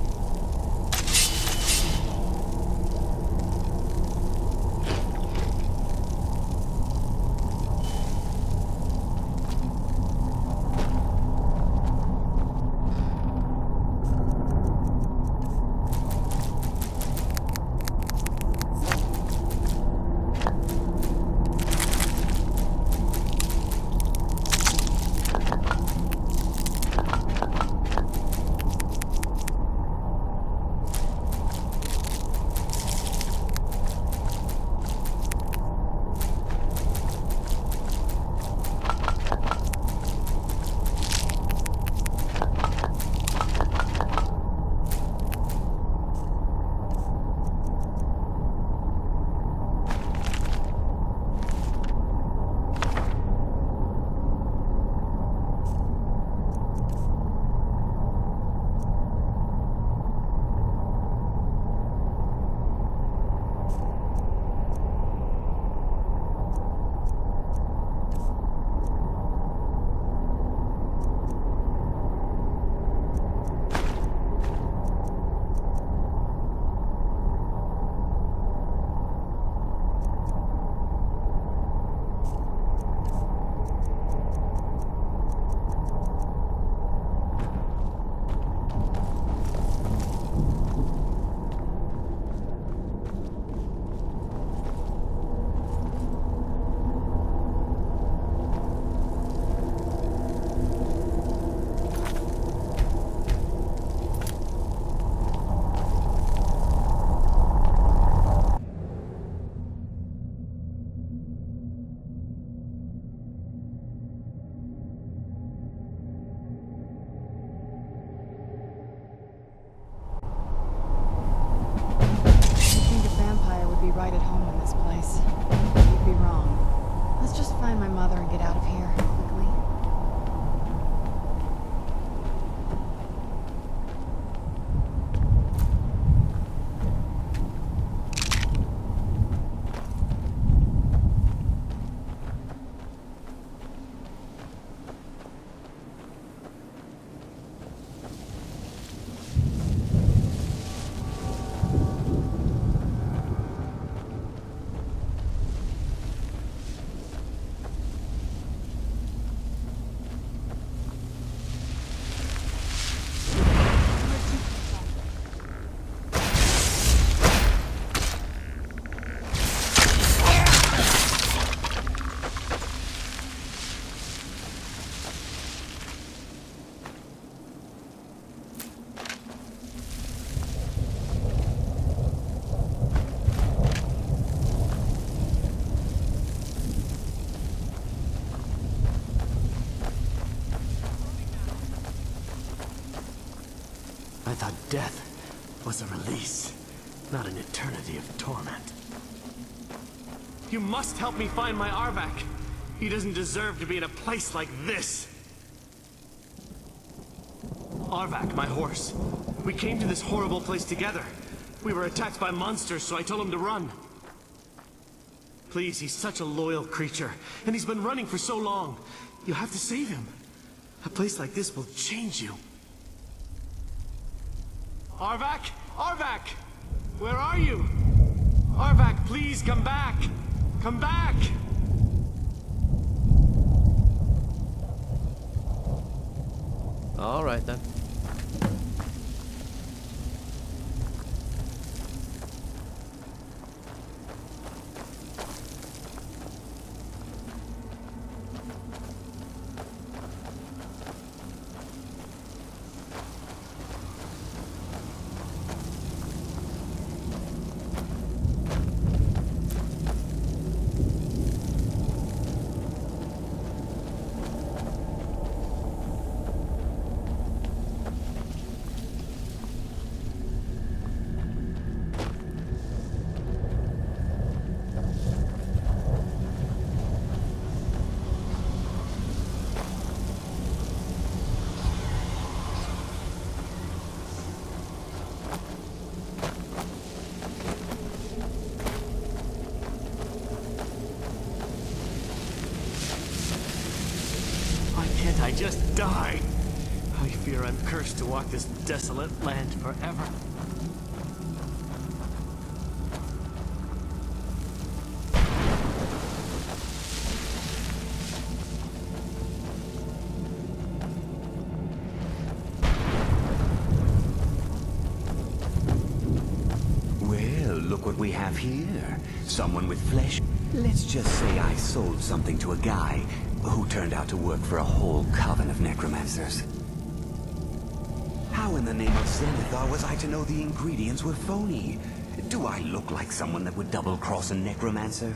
S7: right at home in this place. You'd be wrong. Let's just find my mother and get out of here, quickly.
S4: I thought death was a release, not an eternity of torment. You must help me find my Arvak. He doesn't deserve to be in a place like this. Arvak, my horse. We came to this horrible place together. We were attacked by monsters, so I told him to run. Please, he's such a loyal creature, and he's been running for so long. You have to save him. A place like this will change you. Arvak? Arvak! Where are you? Arvak, please come back! Come back! All right, then. I just die. I fear I'm cursed to walk this desolate land forever.
S10: Well, look what we have here. Someone with flesh. Let's just say I sold something to a guy who turned out to work for a whole coven of necromancers. How in the name of Zenithar was I to know the ingredients were phony? Do I look like someone that would double-cross a necromancer?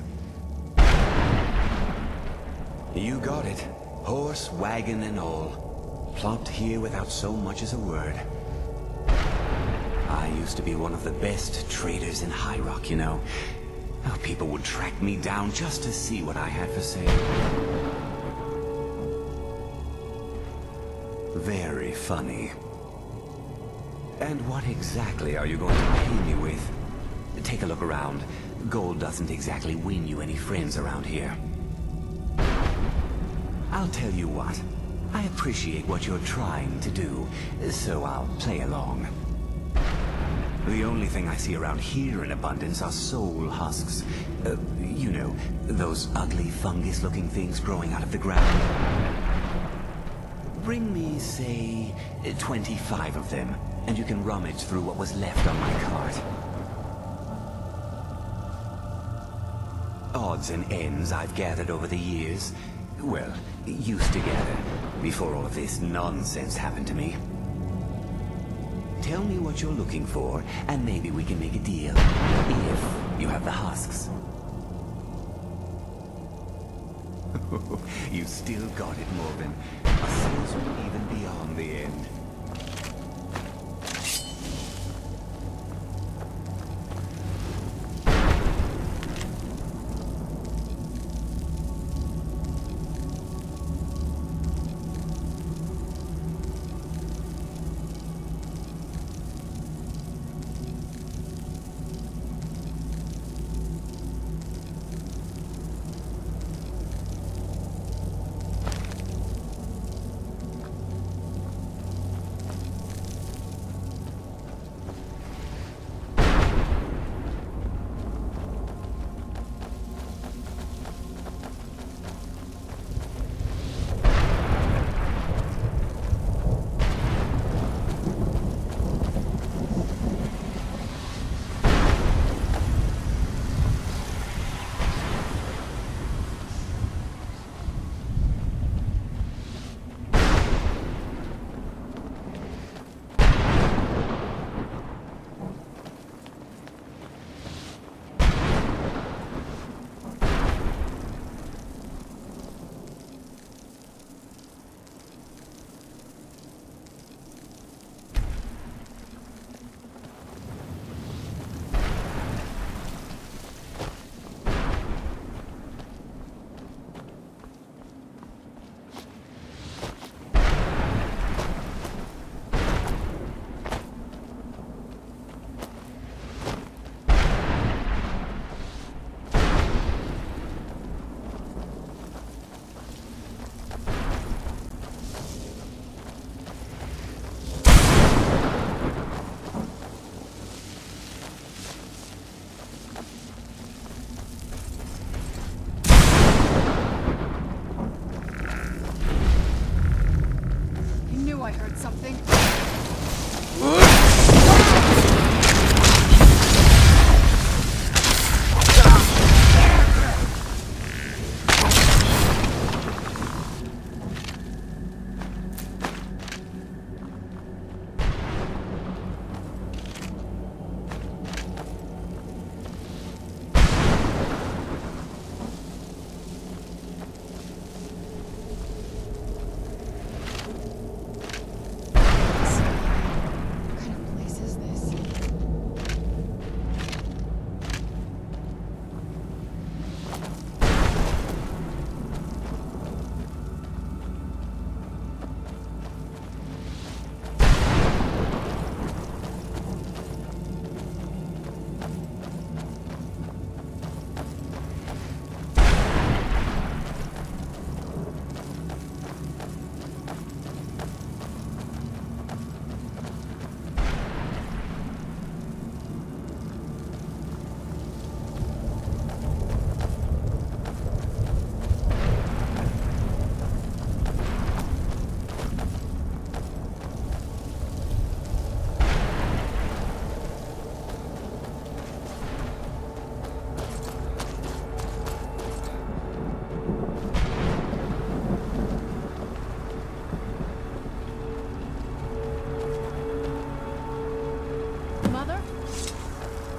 S10: You got it. Horse, wagon, and all. Plopped here without so much as a word. I used to be one of the best traders in High Rock, you know. Oh, people would track me down just to see what I had for sale. Very funny. And what exactly are you going to pay me with? Take a look around. Gold doesn't exactly win you any friends around here. I'll tell you what. I appreciate what you're trying to do, so I'll play along. The only thing I see around here in abundance are soul husks. You know, those ugly fungus-looking things growing out of the ground. Bring me, say, 25 of them, and you can rummage through what was left on my cart. Odds and ends I've gathered over the years. Well, used to gather, before all of this nonsense happened to me. Tell me what you're looking for, and maybe we can make a deal. If you have the husks. You still got it, Morgan. A salesman even beyond the end.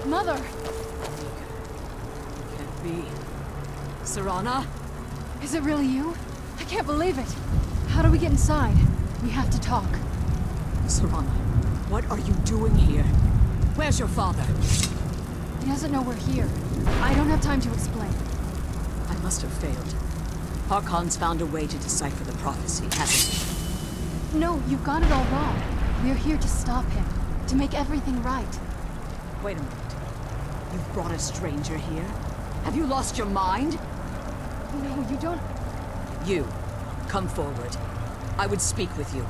S7: Mother!
S3: Can't be. Serana?
S7: Is it really you? I can't believe it. How do we get inside? We have to talk.
S3: Serana, what are you doing here? Where's your father?
S7: He doesn't know we're here. I don't have time to explain.
S3: I must have failed. Harkon's found a way to decipher the prophecy, hasn't he?
S7: No, you got it all wrong. We're here to stop him. To make everything right.
S3: Wait a minute. You've brought a stranger here? Have you lost your mind?
S7: No, you don't...
S3: You, come forward. I would speak with you.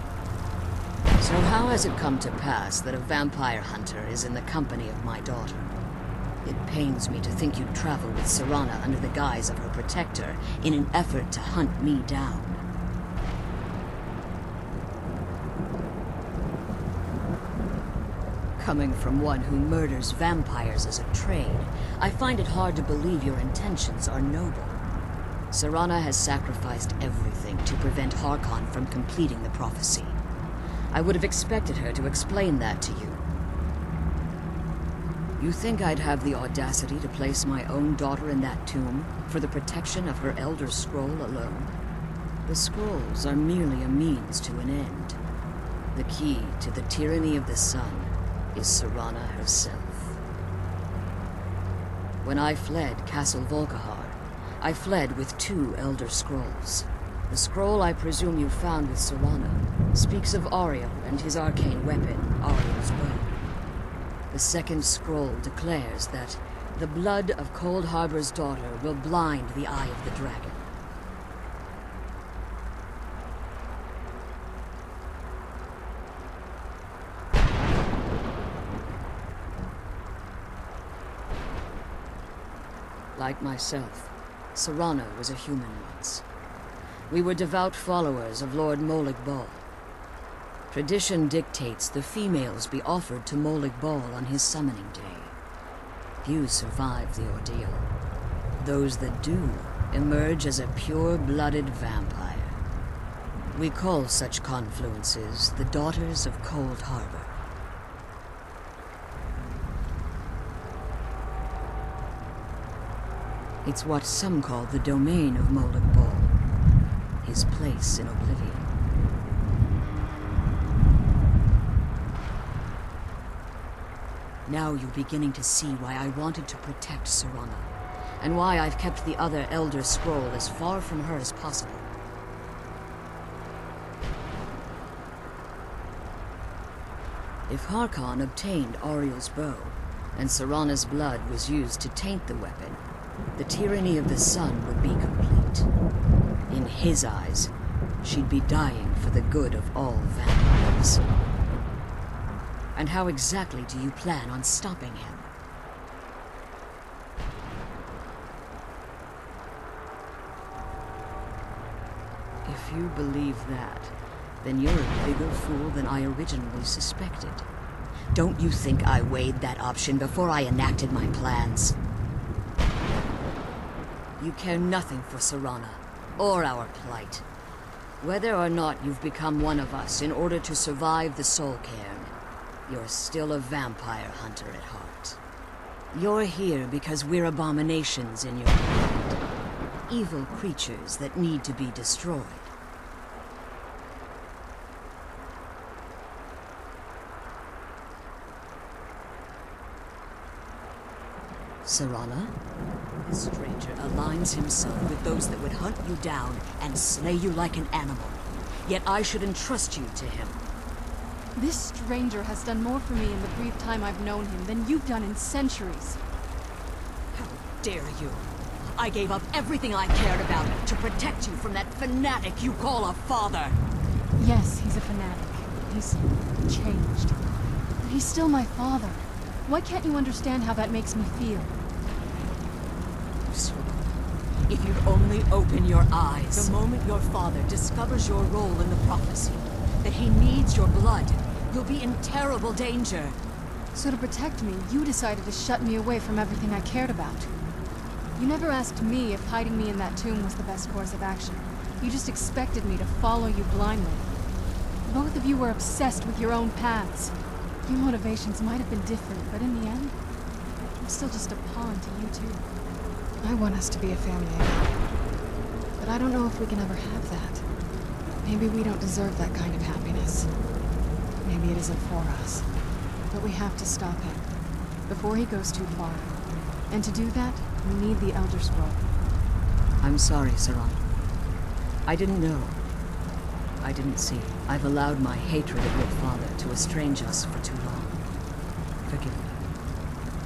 S3: So how has it come to pass that a vampire hunter is in the company of my daughter? It pains me to think you'd travel with Serana under the guise of her protector in an effort to hunt me down. Coming from one who murders vampires as a trade, I find it hard to believe your intentions are noble. Serana has sacrificed everything to prevent Harkon from completing the prophecy. I would have expected her to explain that to you. You think I'd have the audacity to place my own daughter in that tomb for the protection of her Elder Scroll alone? The scrolls are merely a means to an end. The key to the tyranny of the sun is Serana herself. When I fled Castle Volkihar, I fled with 2 Elder Scrolls. The scroll I presume you found with Serana speaks of Ariel and his arcane weapon, Ariel's bow. The second scroll declares that the blood of Cold Harbor's daughter will blind the eye of the dragon. Like myself, Serana was a human once. We were devout followers of Lord Molig Bal. Tradition dictates the females be offered to Molig Bal on his summoning day. Few survive the ordeal. Those that do emerge as a pure-blooded vampire. We call such confluences the Daughters of Cold Harbor. It's what some call the domain of Molig Bal, his place in oblivion. Now you're beginning to see why I wanted to protect Serana, and why I've kept the other Elder Scroll as far from her as possible. If Harkon obtained Ariel's bow, and Serana's blood was used to taint the weapon, the tyranny of the sun would be complete. In his eyes, she'd be dying for the good of all vampires. And how exactly do you plan on stopping him? If you believe that, then you're a bigger fool than I originally suspected. Don't you think I weighed that option before I enacted my plans? You care nothing for Serana, or our plight. Whether or not you've become one of us in order to survive the Soul Cairn, you're still a vampire hunter at heart. You're here because we're abominations in your mind. Evil creatures that need to be destroyed. Serana? This stranger aligns himself with those that would hunt you down and slay you like an animal. Yet I should entrust you to him.
S7: This stranger has done more for me in the brief time I've known him than you've done in centuries.
S3: How dare you? I gave up everything I cared about to protect you from that fanatic you call a father.
S7: Yes, he's a fanatic. He's changed. But he's still my father. Why can't you understand how that makes me feel?
S3: If you'd only open your eyes. The moment your father discovers your role in the prophecy, that he needs your blood, you'll be in terrible danger.
S7: So to protect me, you decided to shut me away from everything I cared about. You never asked me if hiding me in that tomb was the best course of action. You just expected me to follow you blindly. Both of you were obsessed with your own paths. Your motivations might have been different, but in the end,
S5: I'm still just a pawn to you two.
S7: I want us to be a family again. But I don't know if we can ever have that. Maybe we don't deserve that kind of happiness. Maybe it isn't for us. But we have to stop him, before he goes too far. And to do that, we need the Elder Scroll.
S3: I'm sorry, Serana. I didn't know. I didn't see. I've allowed my hatred of your father to estrange us for too long. Forgive me.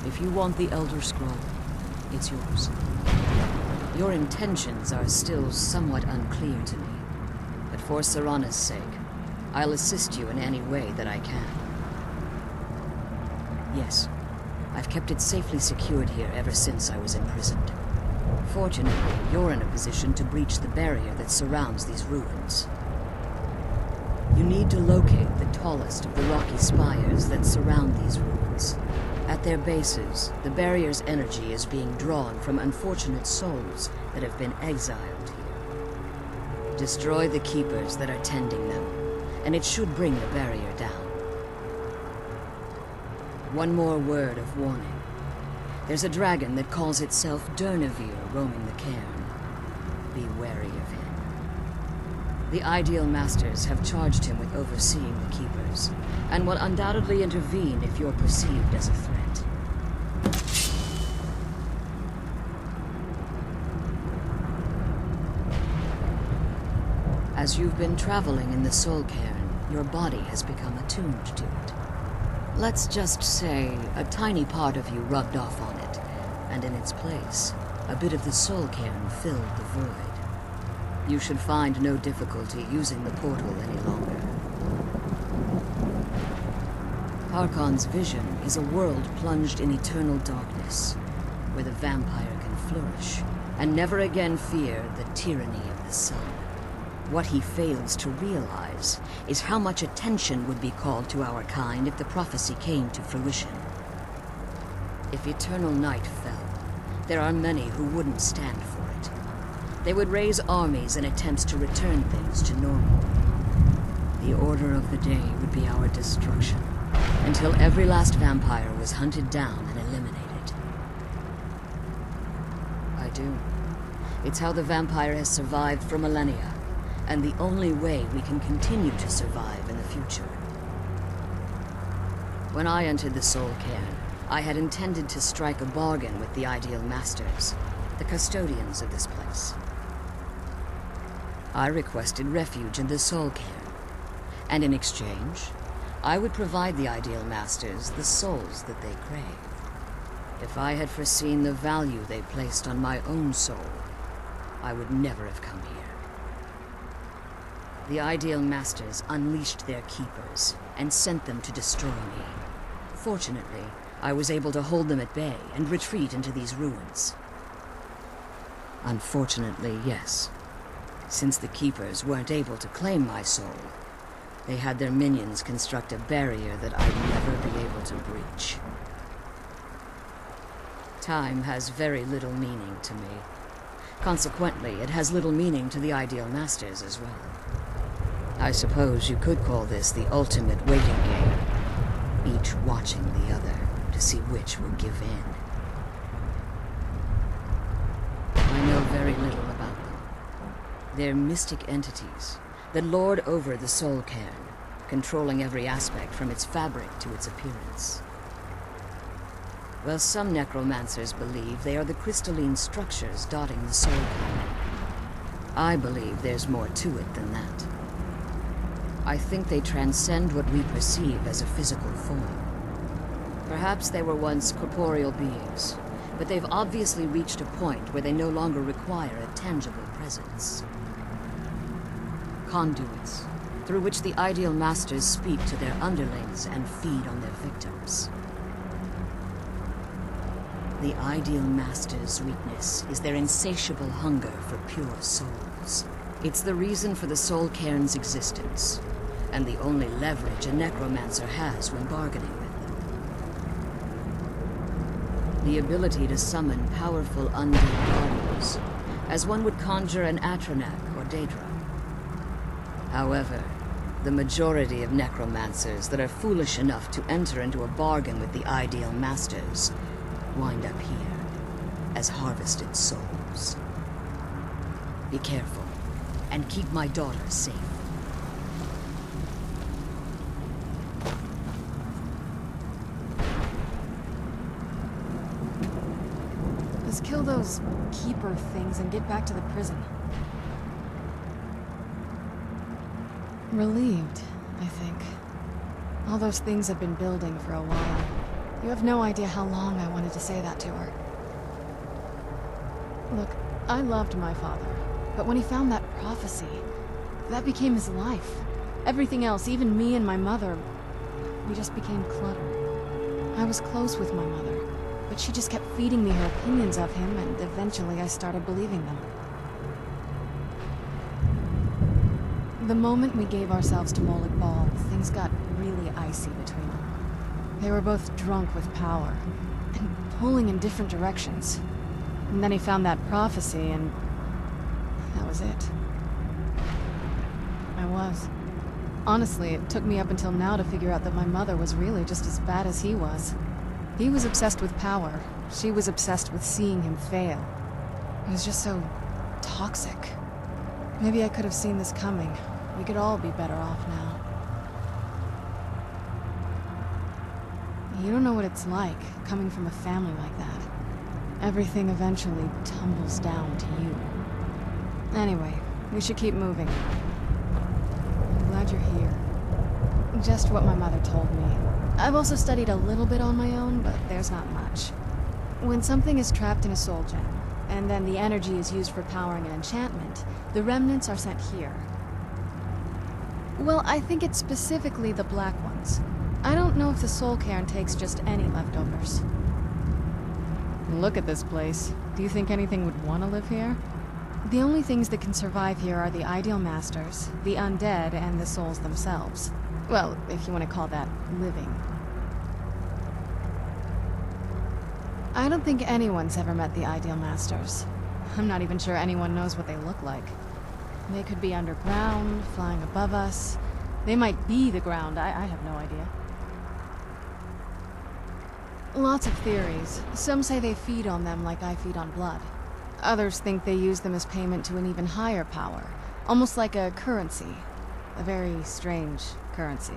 S3: If you want the Elder Scroll, it's yours. Your intentions are still somewhat unclear to me, but for Serana's sake, I'll assist you in any way that I can. Yes, I've kept it safely secured here ever since I was imprisoned. Fortunately, you're in a position to breach the barrier that surrounds these ruins. You need to locate the tallest of the rocky spires that surround these ruins. At their bases, the barrier's energy is being drawn from unfortunate souls that have been exiled here. Destroy the keepers that are tending them, and it should bring the barrier down. One more word of warning. There's a dragon that calls itself Durnevere roaming the cairn. Be wary of him. The Ideal Masters have charged him with overseeing the Keepers, and will undoubtedly intervene if you're perceived as a threat. As you've been traveling in the Soul Cairn, your body has become attuned to it. Let's just say a tiny part of you rubbed off on it, and in its place, a bit of the Soul Cairn filled the void. You should find no difficulty using the portal any longer. Harkon's vision is a world plunged in eternal darkness, where the vampire can flourish, and never again fear the tyranny of the sun. What he fails to realize is how much attention would be called to our kind if the prophecy came to fruition. If eternal night fell, there are many who wouldn't stand for it. They would raise armies in attempts to return things to normal. The order of the day would be our destruction, until every last vampire was hunted down and eliminated. I do. It's how the vampire has survived for millennia, and the only way we can continue to survive in the future. When I entered the Soul Cairn, I had intended to strike a bargain with the Ideal Masters, the custodians of this place. I requested refuge in the Soul Cairn, and in exchange, I would provide the Ideal Masters the souls that they crave. If I had foreseen the value they placed on my own soul, I would never have come here. The Ideal Masters unleashed their keepers and sent them to destroy me. Fortunately, I was able to hold them at bay and retreat into these ruins. Unfortunately, yes. Since the keepers weren't able to claim my soul, they had their minions construct a barrier that I'd never be able to breach. Time has very little meaning to me. Consequently, it has little meaning to the Ideal Masters as well. I suppose you could call this the ultimate waiting game, each watching the other to see which will give in. I know very little about them. They're mystic entities that lord over the Soul Cairn, controlling every aspect from its fabric to its appearance. Well, some necromancers believe they are the crystalline structures dotting the Soul Cairn. I believe there's more to it than that. I think they transcend what we perceive as a physical form. Perhaps they were once corporeal beings, but they've obviously reached a point where they no longer require a tangible presence. Conduits, through which the Ideal Masters speak to their underlings and feed on their victims. The Ideal Masters' weakness is their insatiable hunger for pure souls. It's the reason for the Soul Cairn's existence, and the only leverage a necromancer has when bargaining with them. The ability to summon powerful undead guardians, as one would conjure an Atronak or Daedra. However, the majority of necromancers that are foolish enough to enter into a bargain with the Ideal Masters wind up here, as harvested souls. Be careful, and keep my daughter safe.
S7: Let's kill those keeper things and get back to the prison. Relieved, I think. All those things have been building for a while. You have no idea how long I wanted to say that to her. Look, I loved my father, but when he found that prophecy, that became his life. Everything else, even me and my mother, we just became clutter. I was close with my mother, but she just kept feeding me her opinions of him, and eventually I started believing them. The moment we gave ourselves to Molig Bal, things got really icy between them. They were both drunk with power, and pulling in different directions. And then he found that prophecy, and that was it. I was. Honestly, it took me up until now to figure out that my mother was really just as bad as he was. He was obsessed with power. She was obsessed with seeing him fail. It was just so toxic. Maybe I could have seen this coming. We could all be better off now. You don't know what it's like, coming from a family like that. Everything eventually tumbles down to you. Anyway, we should keep moving. I'm glad you're here. Just what my mother told me. I've also studied a little bit on my own, but there's not much. When something is trapped in a soul gem, and then the energy is used for powering an enchantment, the remnants are sent here. Well, I think it's specifically the black ones. I don't know if the Soul Cairn takes just any leftovers. Look at this place. Do you think anything would want to live here? The only things that can survive here are the Ideal Masters, the undead, and the souls themselves. Well, if you want to call that living. I don't think anyone's ever met the Ideal Masters. I'm not even sure anyone knows what they look like. They could be underground, flying above us. They might be the ground, I have no idea. Lots of theories. Some say they feed on them like I feed on blood. Others think they use them as payment to an even higher power, almost like a currency. A very strange currency.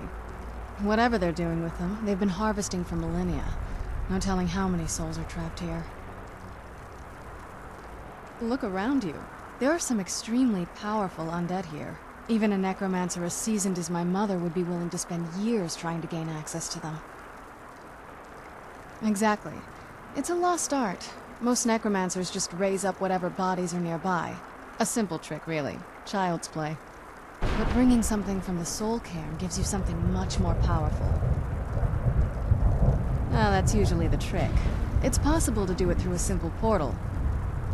S7: Whatever they're doing with them, they've been harvesting for millennia. No telling how many souls are trapped here. Look around you. There are some extremely powerful undead here. Even a necromancer as seasoned as my mother would be willing to spend years trying to gain access to them. Exactly. It's a lost art. Most necromancers just raise up whatever bodies are nearby. A simple trick, really. Child's play. But bringing something from the Soul Cairn gives you something much more powerful. Ah, that's usually the trick. It's possible to do it through a simple portal.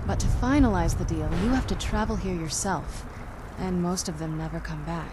S7: But to finalize the deal, you have to travel here yourself. And most of them never come back.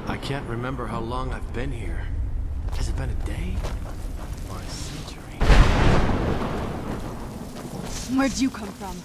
S4: I can't remember how long I've been here. Has it been a day? Or a century?
S7: Where'd you come from?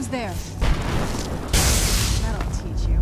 S7: Who's there? That'll teach you.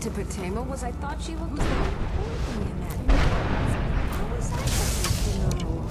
S11: To Boethiah was I thought she looked horribly in that. How was I supposed to know?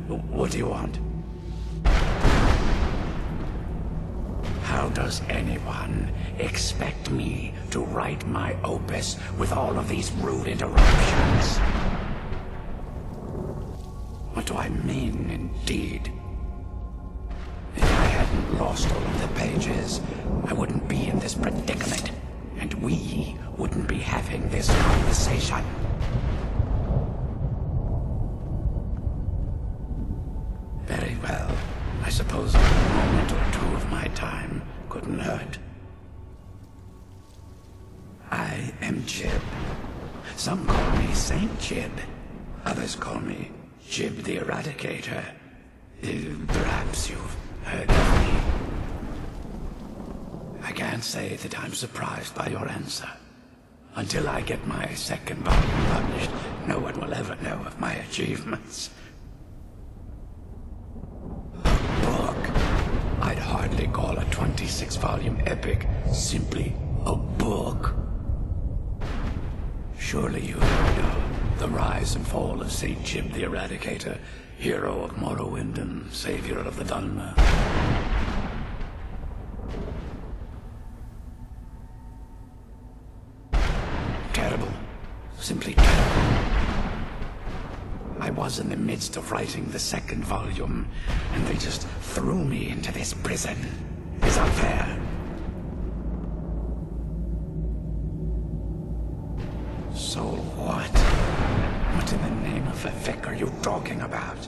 S12: What do you want? How does anyone expect me to write my opus with all of these rude interruptions? What do I mean, indeed? If I hadn't lost all of the pages, I wouldn't be in this predicament, and we wouldn't be having this conversation. Very well. I suppose a moment or two of my time couldn't hurt. I am Jib. Some call me Saint Jib. Others call me Jib the Eradicator. Perhaps you've heard of me. I can't say that I'm surprised by your answer. Until I get my second volume published, no one will ever know of my achievements. I'd hardly call a 26-volume epic simply a book. Surely you heard of the rise and fall of St. Jib the Eradicator, hero of Morrowind and savior of the Dhalma. Terrible. Simply terrible. I was in the midst of writing the second volume, and they just threw me into this prison. It's unfair. So what? What in the name of the Vic are you talking about?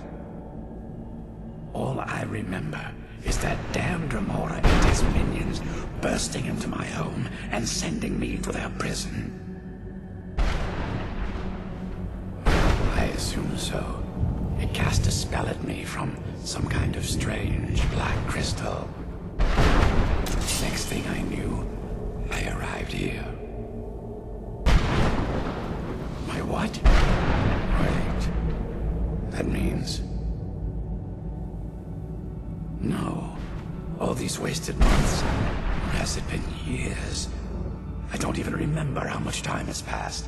S12: All I remember is that damned Remora and his minions bursting into my home and sending me to their prison. I assume so. It cast a spell at me from some kind of strange black crystal. Next thing I knew, I arrived here. My what? Wait. That means... No. All these wasted months. Or has it been years? I don't even remember how much time has passed.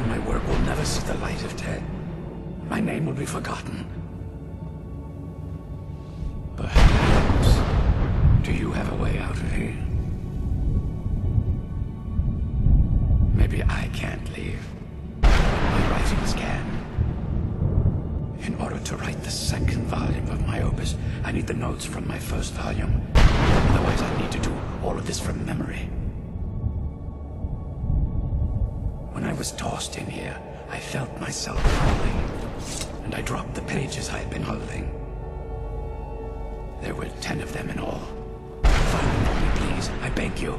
S12: My work will never see the light of day. My name will be forgotten. Perhaps. Do you have a way out of here? Maybe I can't leave. But my writings can. In order to write the second volume of my opus, I need the notes from my first volume. Otherwise, I need to do all of this from memory. When I was tossed in here, I felt myself falling, and I dropped the pages I had been holding. There were 10 of them in all. Find them for me, please. I beg you.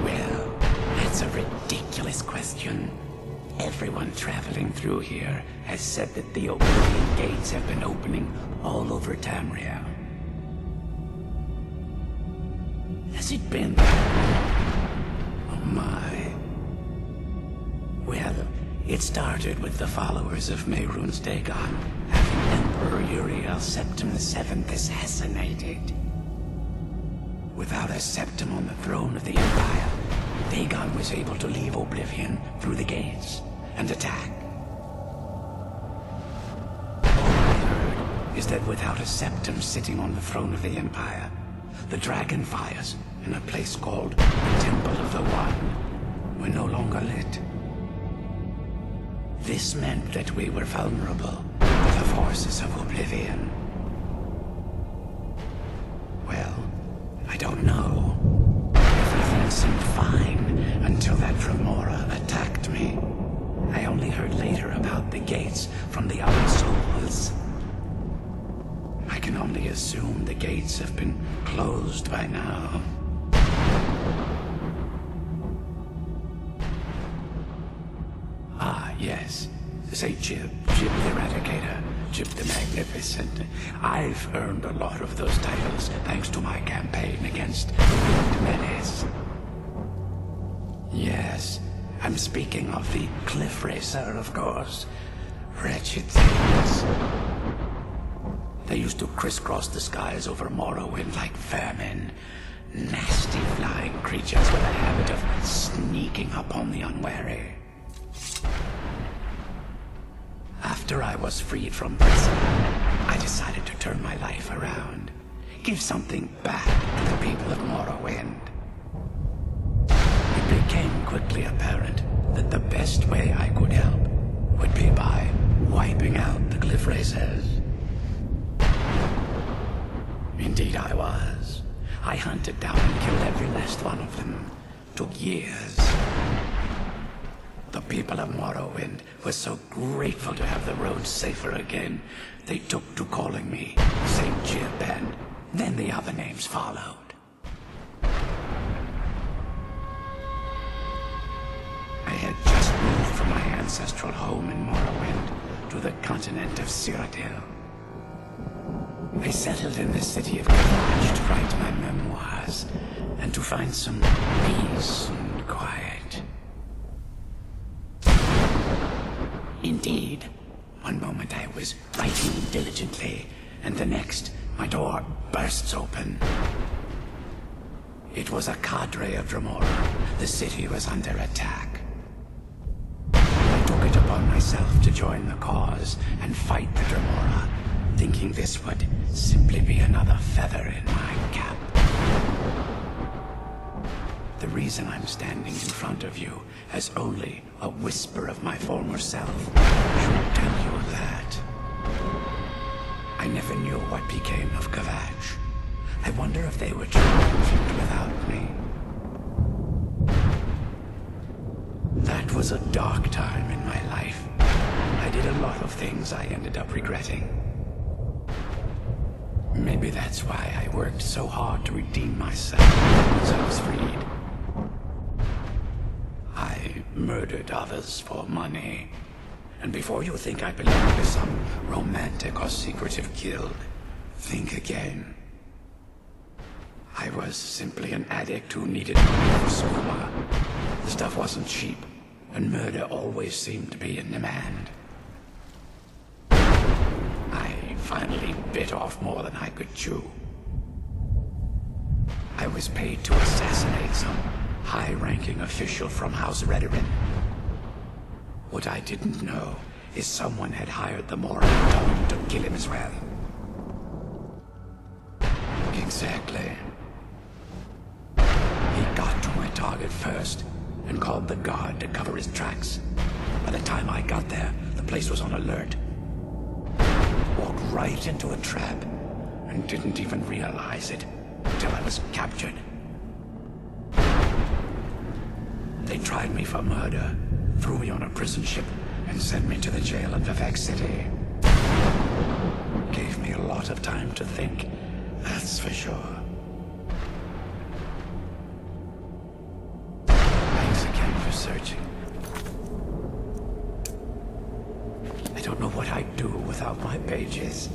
S12: Well, that's a ridiculous question. Everyone traveling through here has said that the Oblivion gates have been opening all over Tamriel. Has it been that? Oh my. Well, it started with the followers of Mehrunes Dagon having Emperor Uriel Septim VII assassinated. Without a Septim on the throne of the Empire, Dagon was able to leave Oblivion through the gates and attack. All I heard is that without a Septim sitting on the throne of the Empire, the dragon fires in a place called the Temple of the One were no longer lit. This meant that we were vulnerable to the forces of Oblivion. Well, I don't know. Everything seemed fine until that Remora attacked me. I only heard later about the gates from the other souls. I can only assume the gates have been closed by now. Ah, yes. Say Jib the Eradicator, Jib the Magnificent. I've earned a lot of those titles thanks to my campaign against the Winged Menace. Yes, I'm speaking of the Cliff Racer, of course. Wretched things. They used to crisscross the skies over Morrowind like vermin. Nasty flying creatures with a habit of sneaking up on the unwary. After I was freed from prison, I decided to turn my life around. Give something back to the people of Morrowind. It became quickly apparent that the best way I could help would be by wiping out the Cliff Racers. Indeed I was. I hunted down and killed every last one of them. Took years. The people of Morrowind were so grateful to have the roads safer again, they took to calling me St. Jib, and then the other names followed. I had just moved from my ancestral home in Morrowind to the continent of Cyrodiil. I settled in the city of Kavach to write my memoirs and to find some peace and quiet. Indeed, one moment I was writing diligently, and the next, my door bursts open. It was a cadre of Dremora. The city was under attack. I took it upon myself to join the cause and fight the Dremora, thinking this would simply be another feather in my cap. The reason I'm standing in front of you as only a whisper of my former self should tell you that. I never knew what became of Kavach. I wonder if they were triumphant without me. That was a dark time in my life. I did a lot of things I ended up regretting. Maybe that's why I worked so hard to redeem myself once I was freed. I murdered others for money. And before you think I belong to some romantic or secretive guild, think again. I was simply an addict who needed money for skooma. The stuff wasn't cheap, and murder always seemed to be in demand. I finally bit off more than I could chew. I was paid to assassinate some high-ranking official from House Redorin. What I didn't know is someone had hired the Morrowind Dome to kill him as well. Exactly. He got to my target first and called the guard to cover his tracks. By the time I got there, the place was on alert. Walked right into a trap and didn't even realize it until I was captured. They tried me for murder, threw me on a prison ship, and sent me to the jail in Vivek City. Gave me a lot of time to think, that's for sure. Thanks again for searching. I don't know what I'd do without my pages.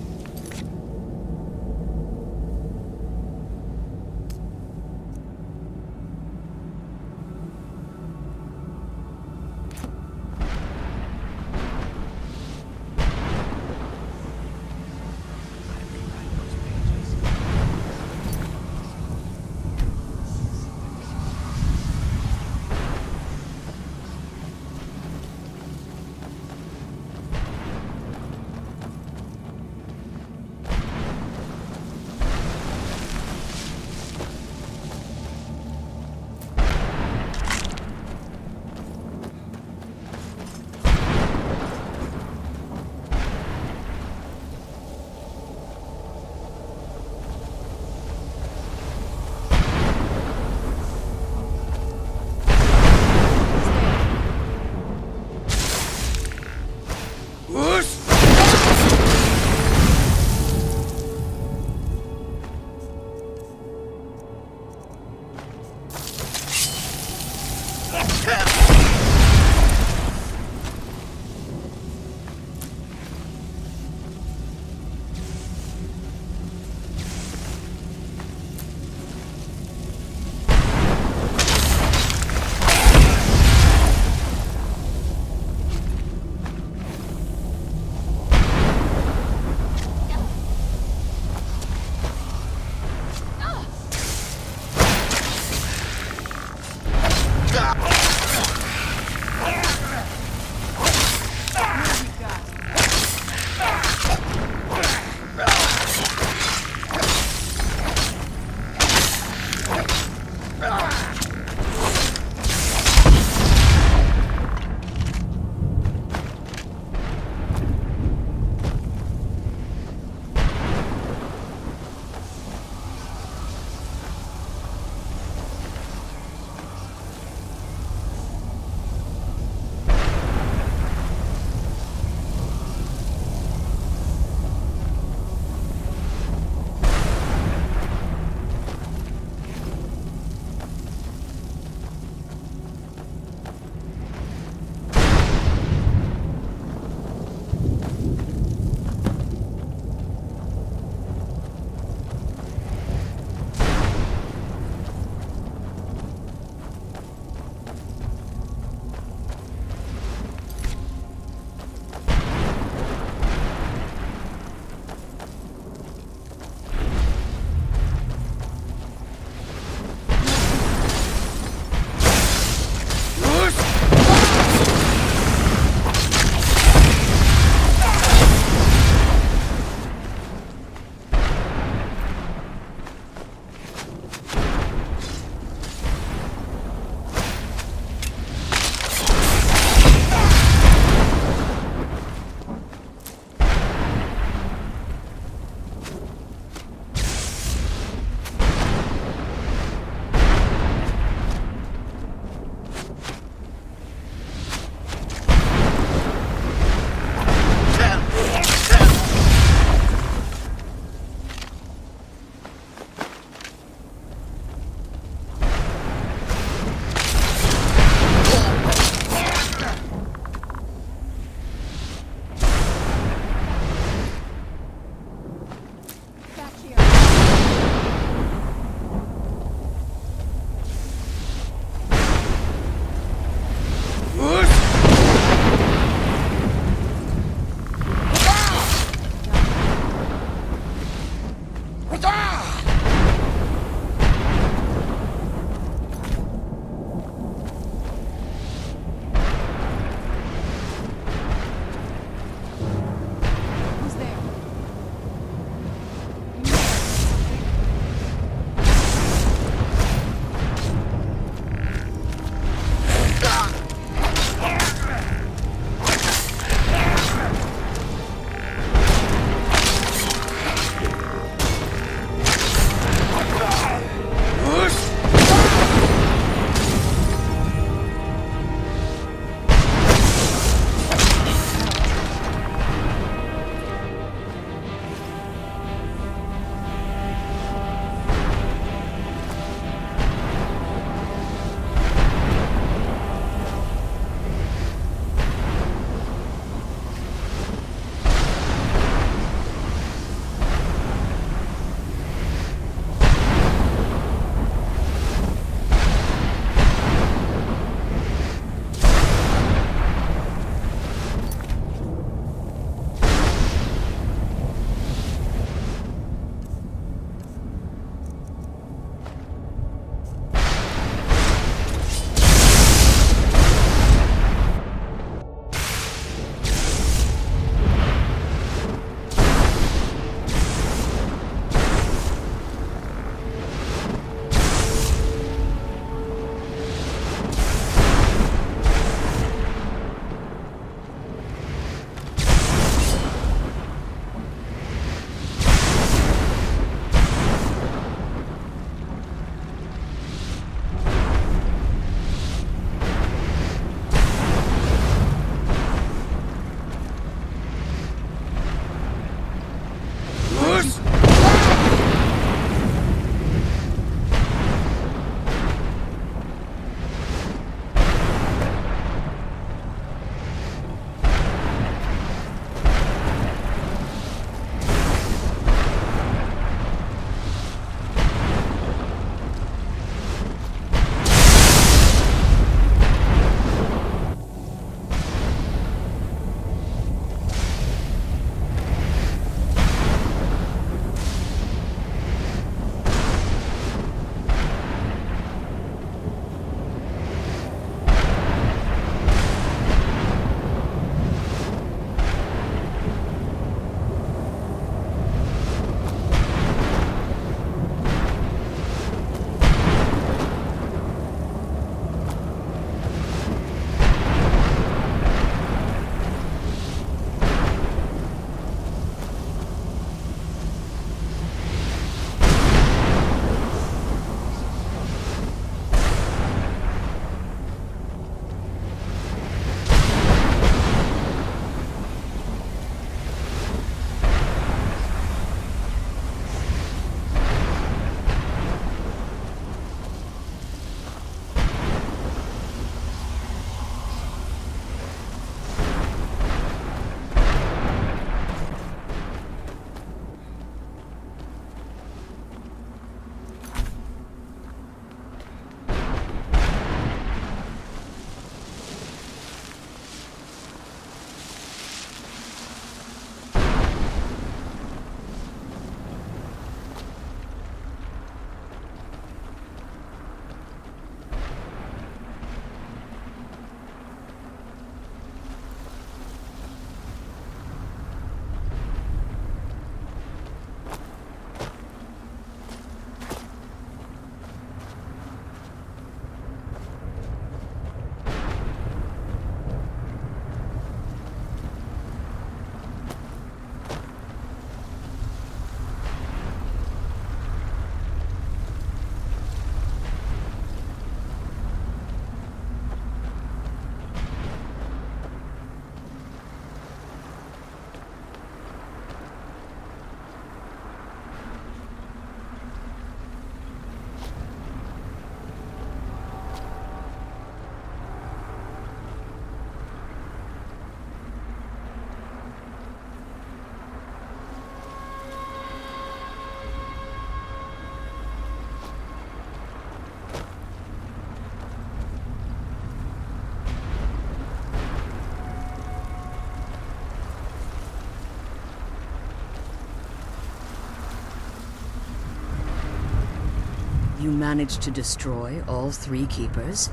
S3: You managed to destroy all 3 keepers?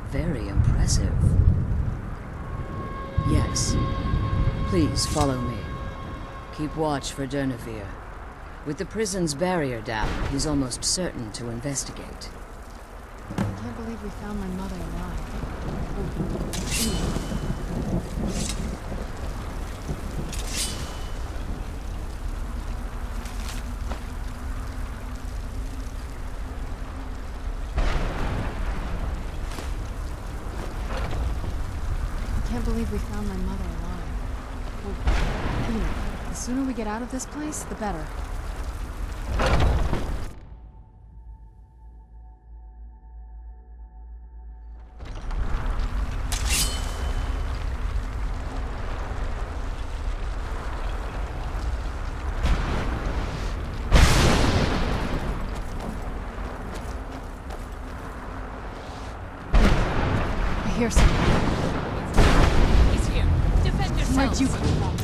S3: Very impressive. Yes. Please follow me. Keep watch for Durnevere. With the prison's barrier down, he's almost certain to investigate.
S7: I can't believe we found my mother alive. I can't believe we found my mother alive. Well, anyway, the sooner we get out of this place, the better. I hear something.
S11: He's here. Defend yourself.
S7: Where'd you come from?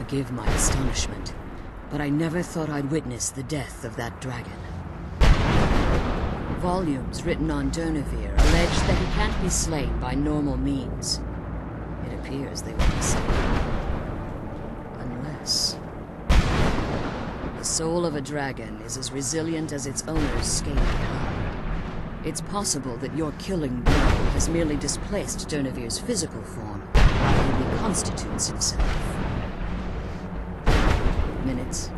S3: forgive my astonishment, but I never thought I'd witness the death of that dragon. Volumes written on Durnevere allege that he can't be slain by normal means. It appears they were mistaken. Unless... the soul of a dragon is as resilient as its owner's scaly hide. It's possible that your killing blow has merely displaced Durnevere's physical form, while he reconstitutes himself. Minutes,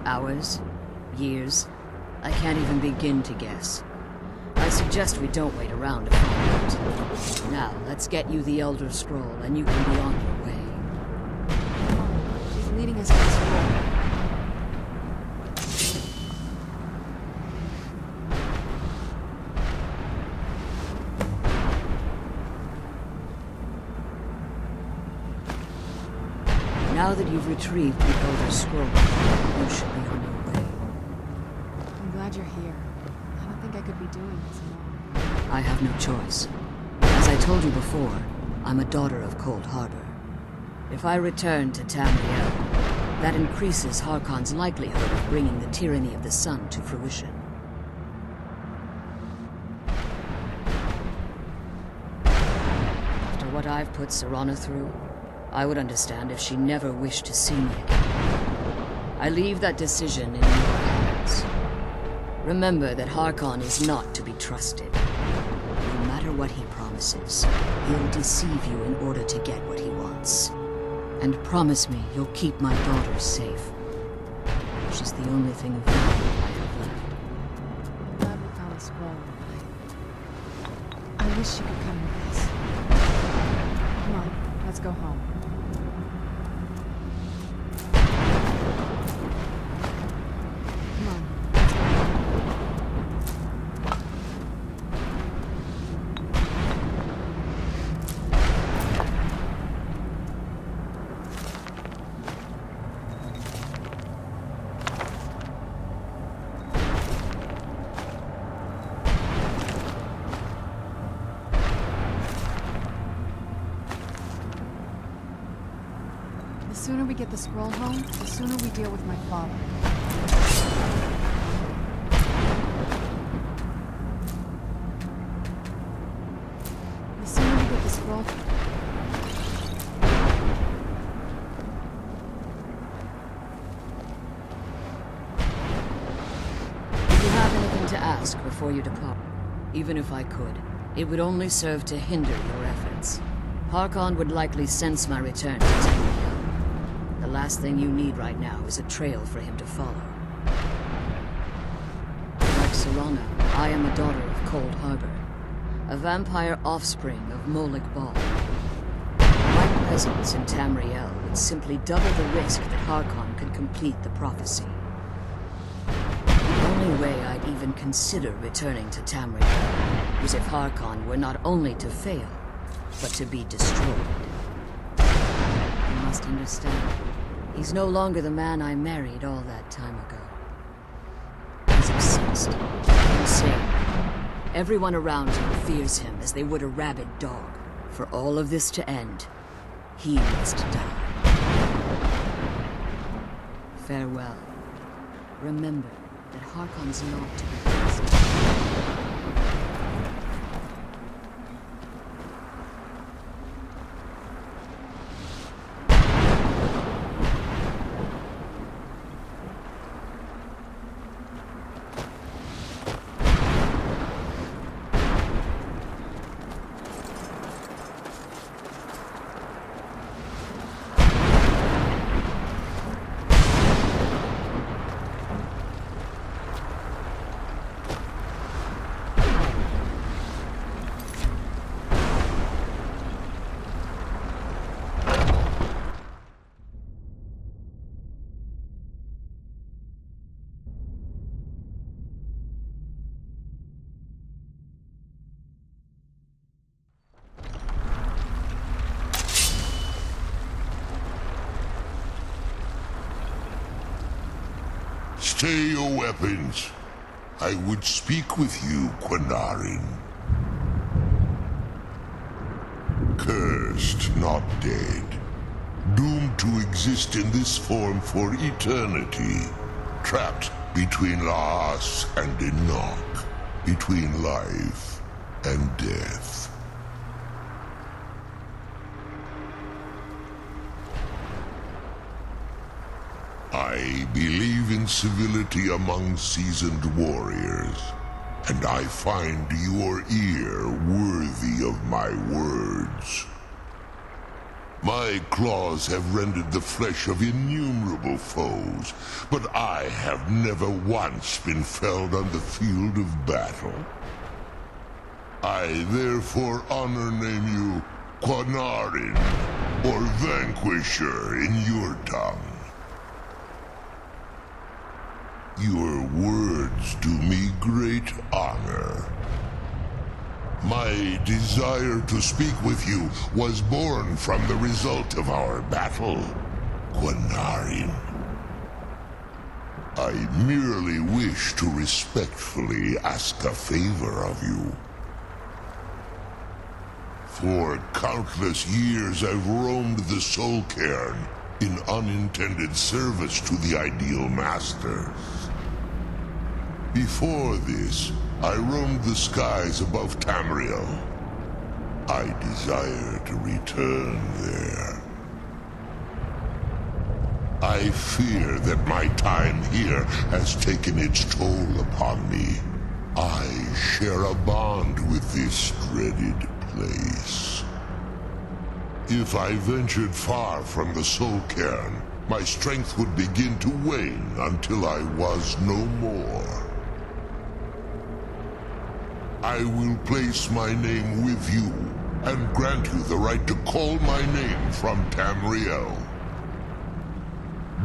S3: hours, years, I can't even begin to guess. I suggest we don't wait around to find out. Now, let's get you the Elder Scroll, and you can be on your way.
S7: She's leading us to the scroll.
S3: Now that you've retrieved the Elder Scroll, you should be on your way.
S7: I'm glad you're here. I don't think I could be doing this alone.
S3: I have no choice. As I told you before, I'm a daughter of Cold Harbor. If I return to Tamriel, that increases Harkon's likelihood of bringing the tyranny of the sun to fruition. After what I've put Serana through, I would understand if she never wished to see me again. I leave that decision in your hands. Remember that Harkon is not to be trusted. No matter what he promises, he'll deceive you in order to get what he wants. And promise me you'll keep my daughter safe. She's the only thing of value I have left.
S7: I'm glad we found the scroll. I wish you could come with us. Come on, let's go home. Come on, let's go home. The sooner we get the scroll home, the sooner we deal with my father. The sooner we get the scroll...
S3: If you have anything to ask before you depart, even if I could, it would only serve to hinder your efforts. Harkon would likely sense my return to Tamriel. The last thing you need right now is a trail for him to follow. Like Serana, I am a daughter of Cold Harbor, a vampire offspring of Molig Bal. My presence in Tamriel would simply double the risk that Harkon could complete the prophecy. The only way I'd even consider returning to Tamriel was if Harkon were not only to fail, but to be destroyed. You must understand, he's no longer the man I married all that time ago. He's obsessed, insane. Everyone around him fears him as they would a rabid dog. For all of this to end, he must die. Farewell. Remember that Harkon's not to be trusted.
S13: Stay your weapons. I would speak with you, Quinarin. Cursed, not dead. doomed to exist in this form for eternity, trapped between Laas and Enoch, between life and death. I believe in civility among seasoned warriors, and I find your ear worthy of my words. My claws have rendered the flesh of innumerable foes, but I have never once been felled on the field of battle. I therefore honor name you Quanarin, or Vanquisher in your tongue. Your words do me great honor. My desire to speak with you was born from the result of our battle, Quanarin. I merely wish to respectfully ask a favor of you. For countless years I've roamed the Soul Cairn in unintended service to the Ideal Masters. Before this, I roamed the skies above Tamriel. I desire to return there. I fear that my time here has taken its toll upon me. I share a bond with this dreaded place. If I ventured far from the Soul Cairn, my strength would begin to wane until I was no more. I will place my name with you, and grant you the right to call my name from Tamriel.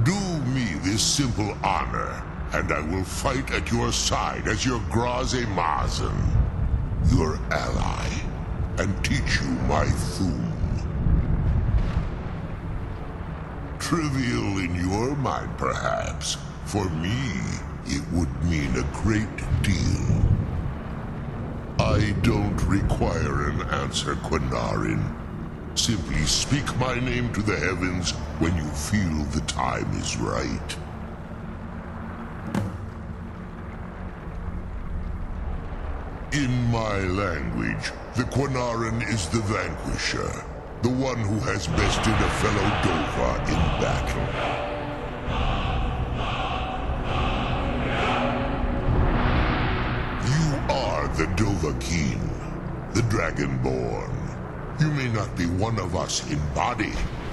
S13: Do me this simple honor, and I will fight at your side as your Graze Mazen, your ally, and teach you my Thum. Trivial in your mind, perhaps. For me, it would mean a great deal. I don't require an answer, Quanarin. Simply speak my name to the heavens when you feel the time is right. In my language, the Quanarin is the Vanquisher, the one who has bested a fellow Dova in battle. The Dovahkiin, the Dragonborn. You may not be one of us in body,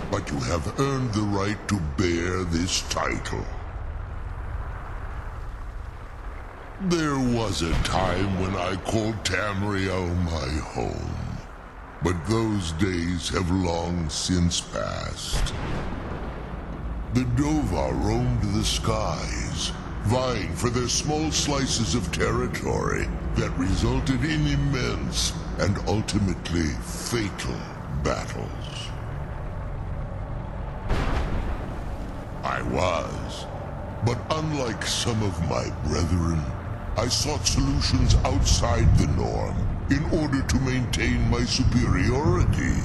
S13: but you have earned the right to bear this title. There was a time when I called Tamriel my home, but those days have long since passed. The Dova roamed the skies, vying for their small slices of territory that resulted in immense and ultimately fatal battles. I was, but unlike some of my brethren, I sought solutions outside the norm in order to maintain my superiority.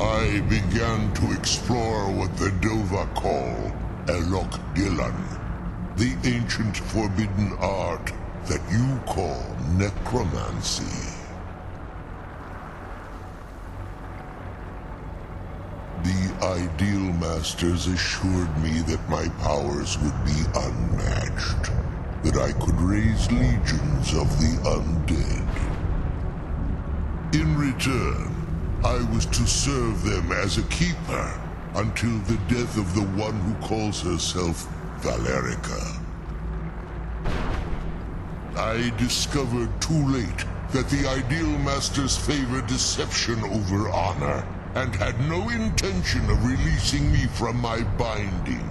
S13: I began to explore what the Dova call Elok Dylan, the ancient forbidden art that you call necromancy. The Ideal Masters assured me that my powers would be unmatched, that I could raise legions of the undead. In return, I was to serve them as a keeper until the death of the one who calls herself Valerica. I discovered too late that the Ideal Masters favor deception over honor, and had no intention of releasing me from my binding.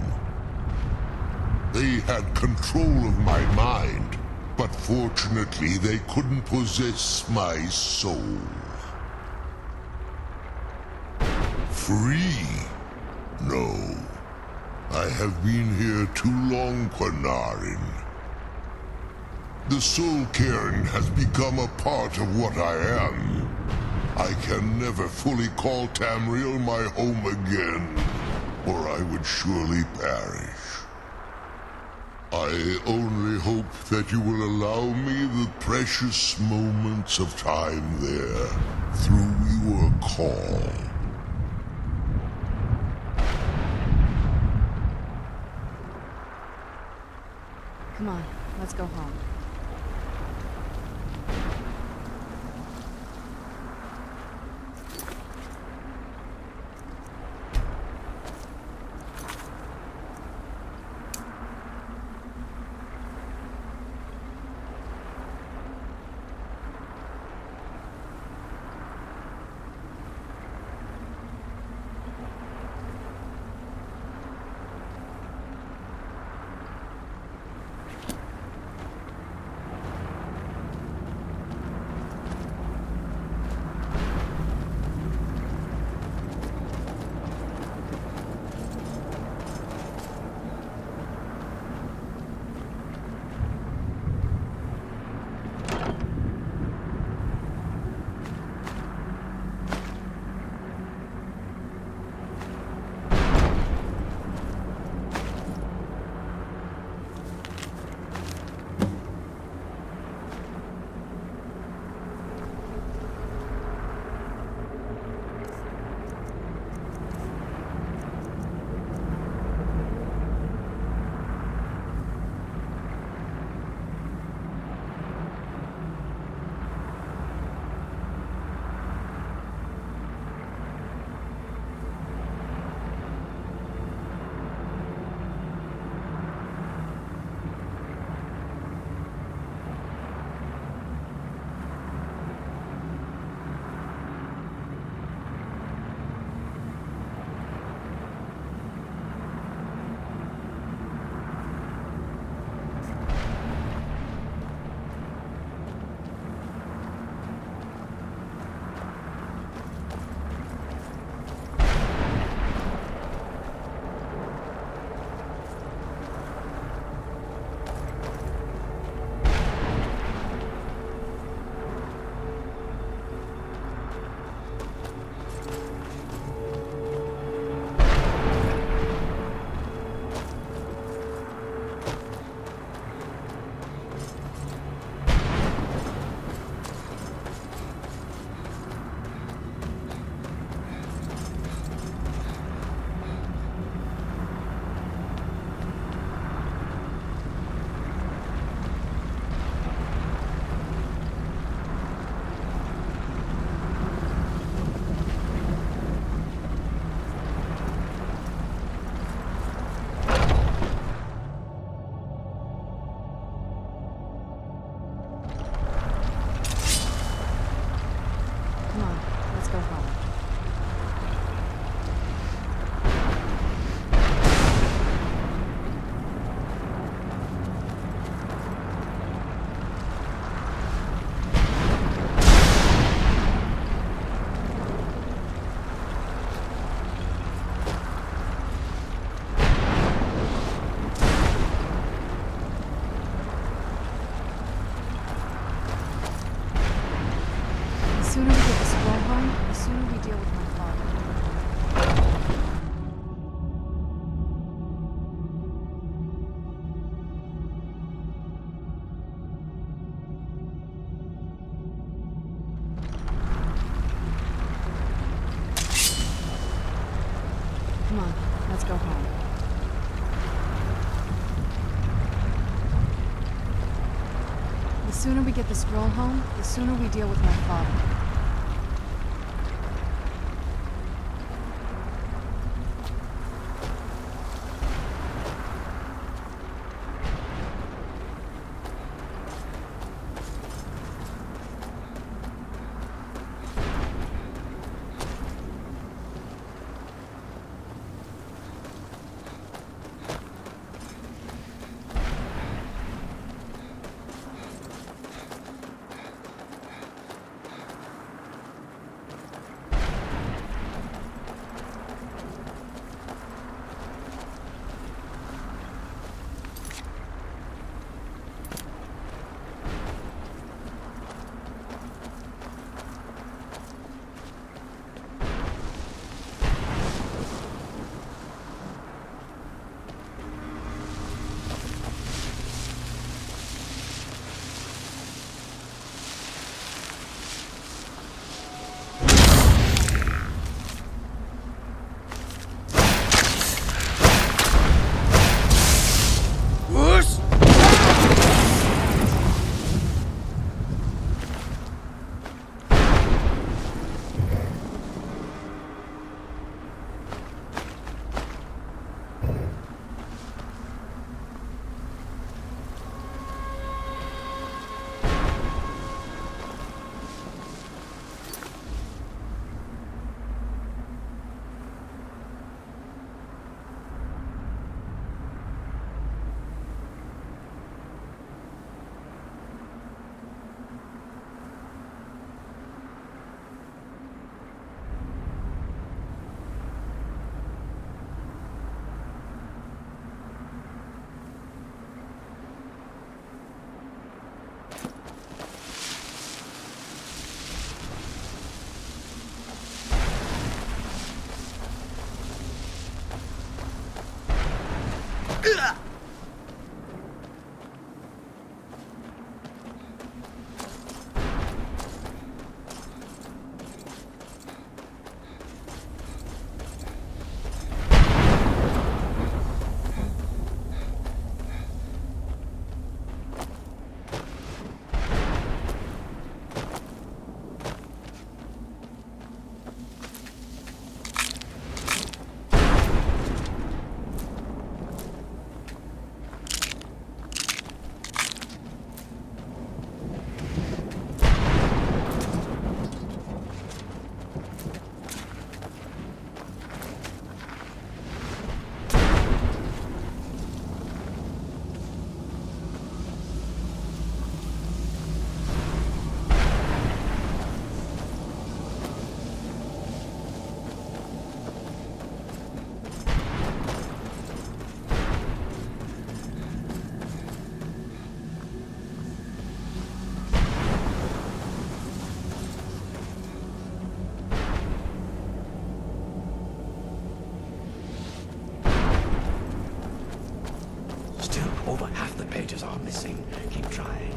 S13: They had control of my mind, but fortunately they couldn't possess my soul. Free? No. I have been here too long, Quanarin. The Soul Cairn has become a part of what I am. I can never fully call Tamriel my home again, or I would surely perish. I only hope that you will allow me the precious moments of time there through your call.
S7: Come on, let's go home. Come on, let's go home. The sooner we get the scroll home, the sooner we deal with my father.
S12: but half the pages are missing. Keep trying.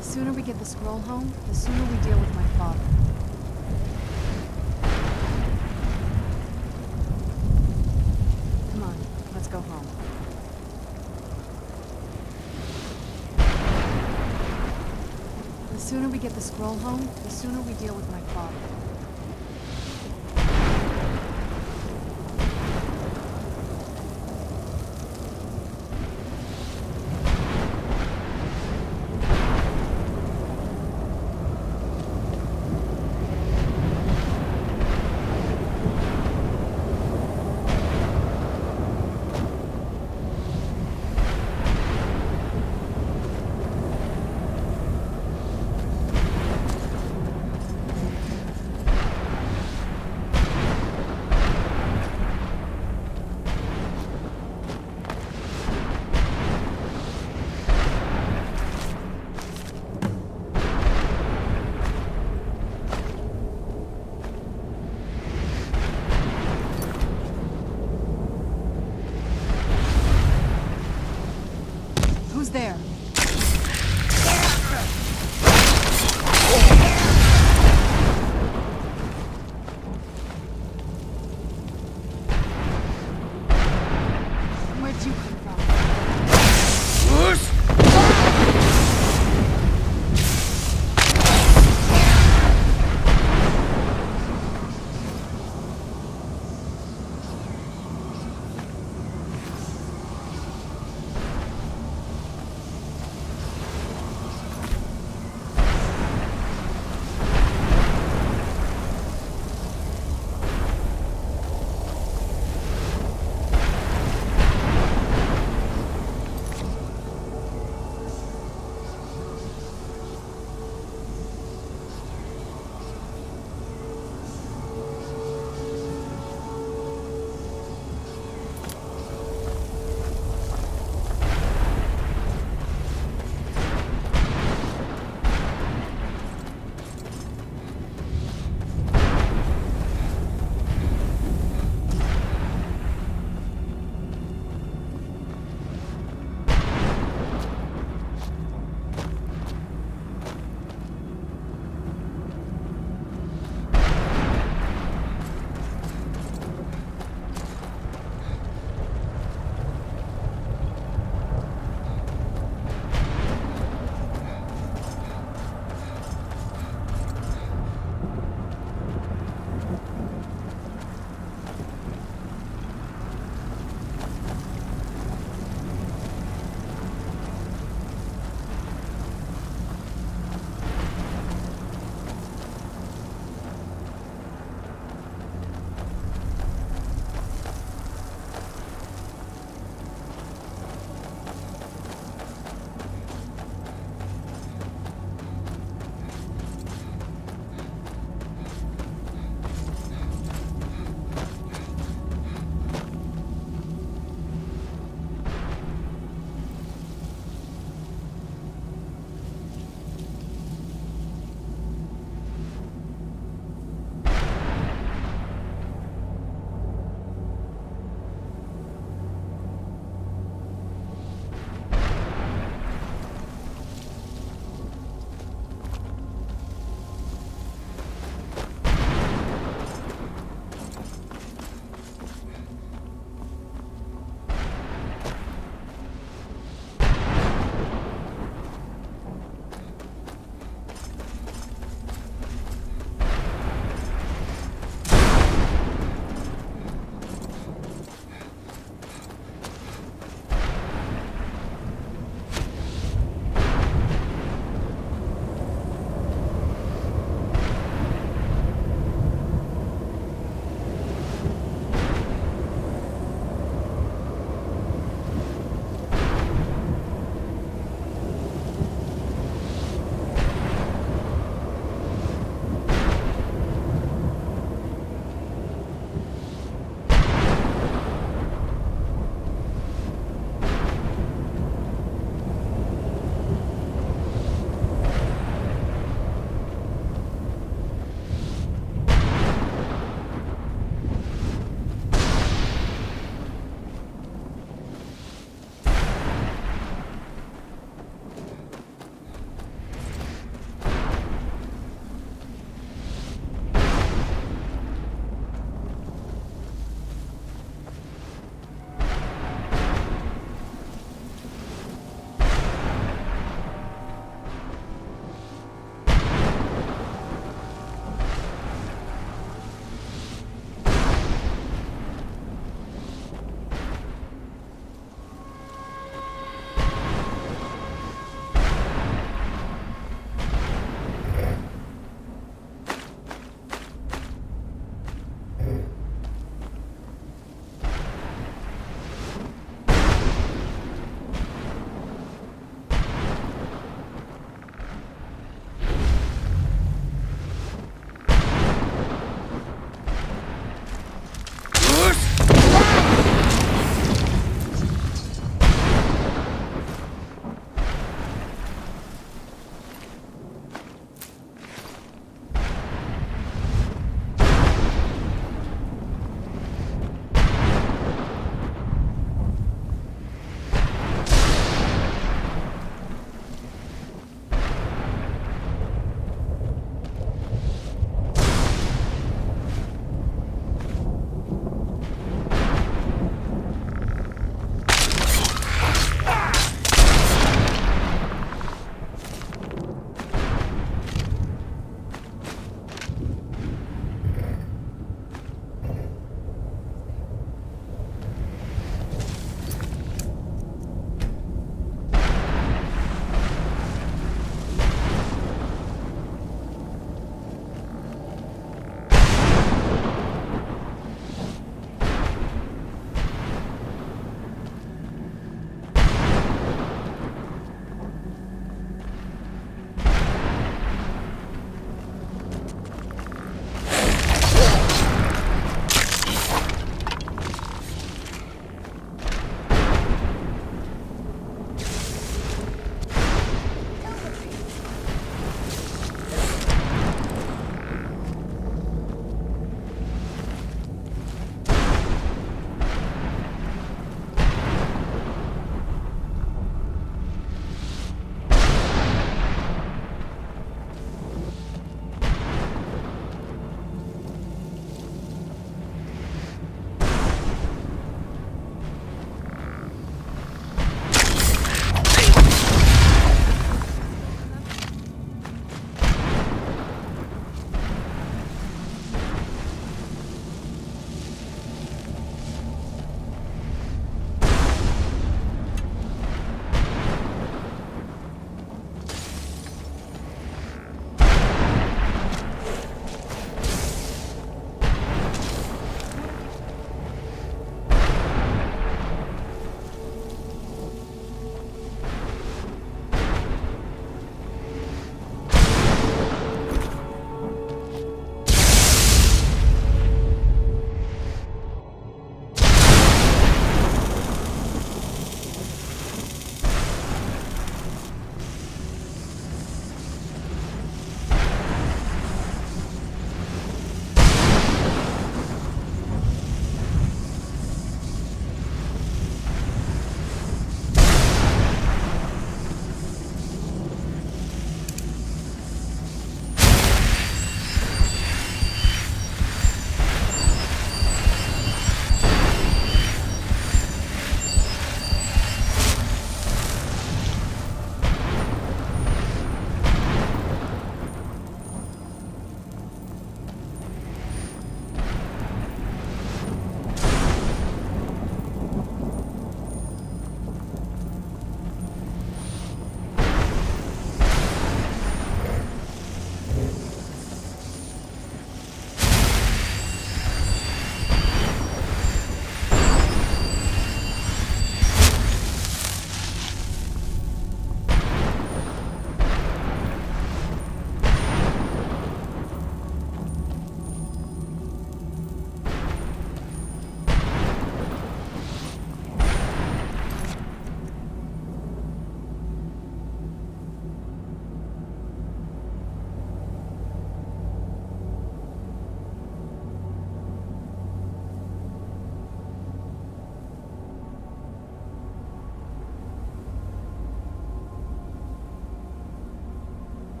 S7: The sooner we get the scroll home, the sooner we deal with my father. Come on, let's go home. The sooner we get the scroll home, the sooner we deal with my father.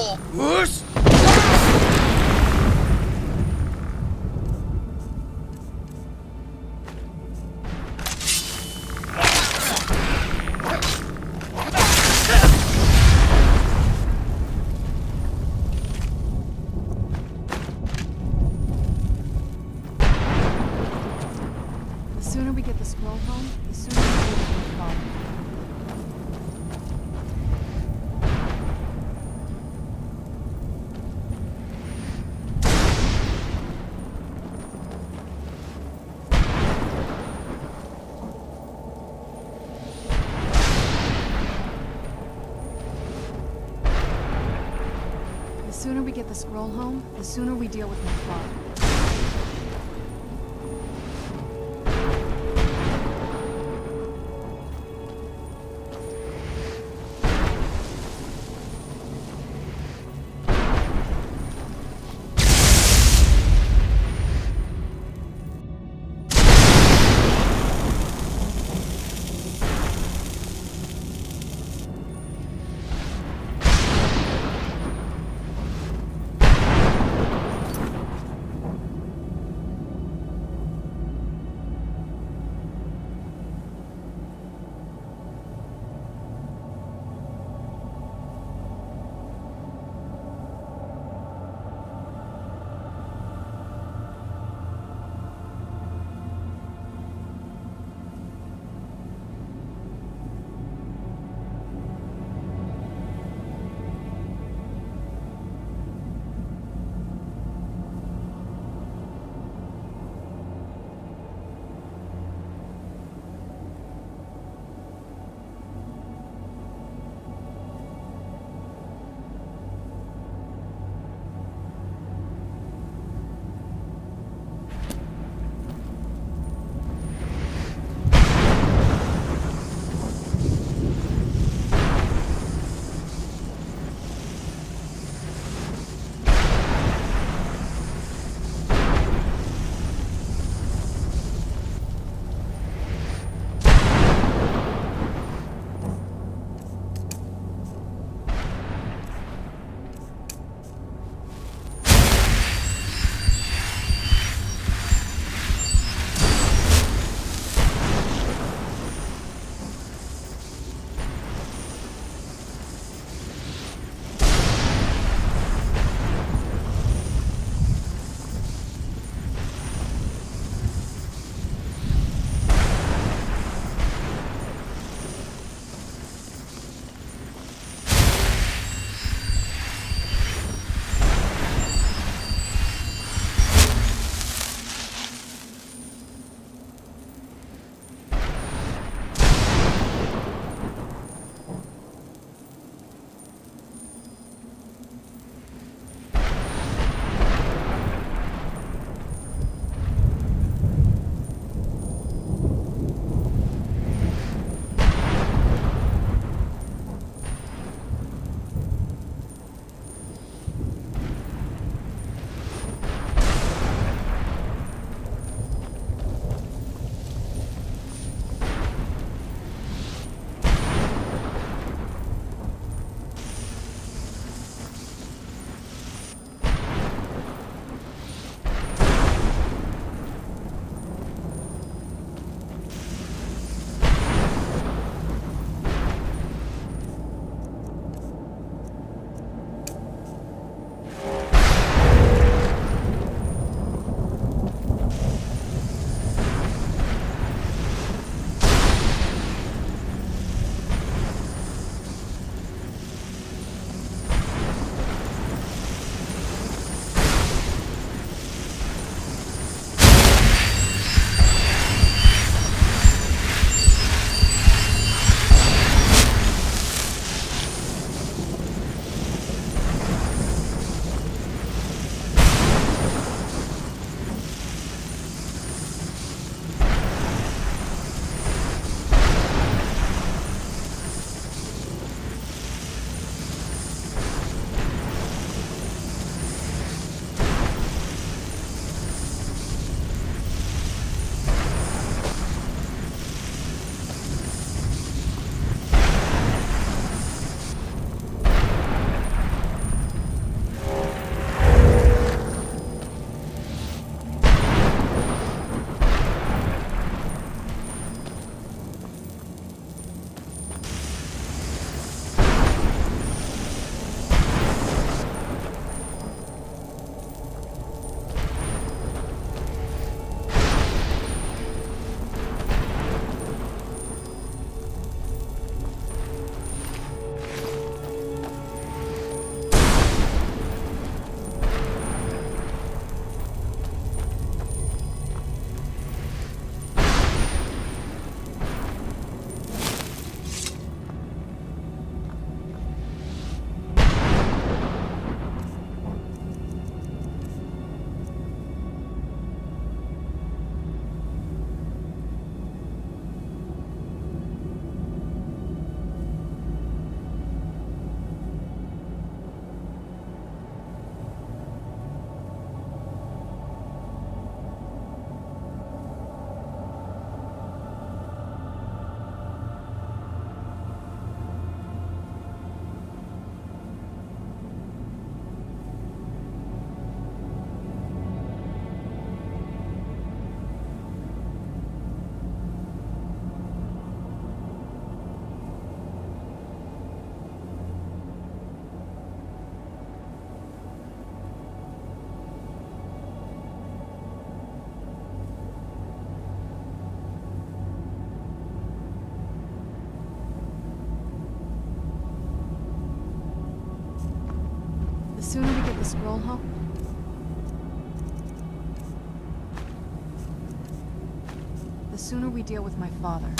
S6: Whoosh!
S7: The sooner we get the scroll home, the sooner we deal with my father. The sooner we get the scroll home, the sooner we deal with my father. sooner we get the scroll home... the sooner we deal with my father.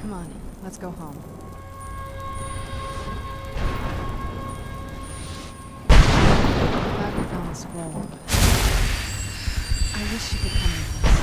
S7: Come on, let's go home. Glad we found the scroll. I wish you could come with us.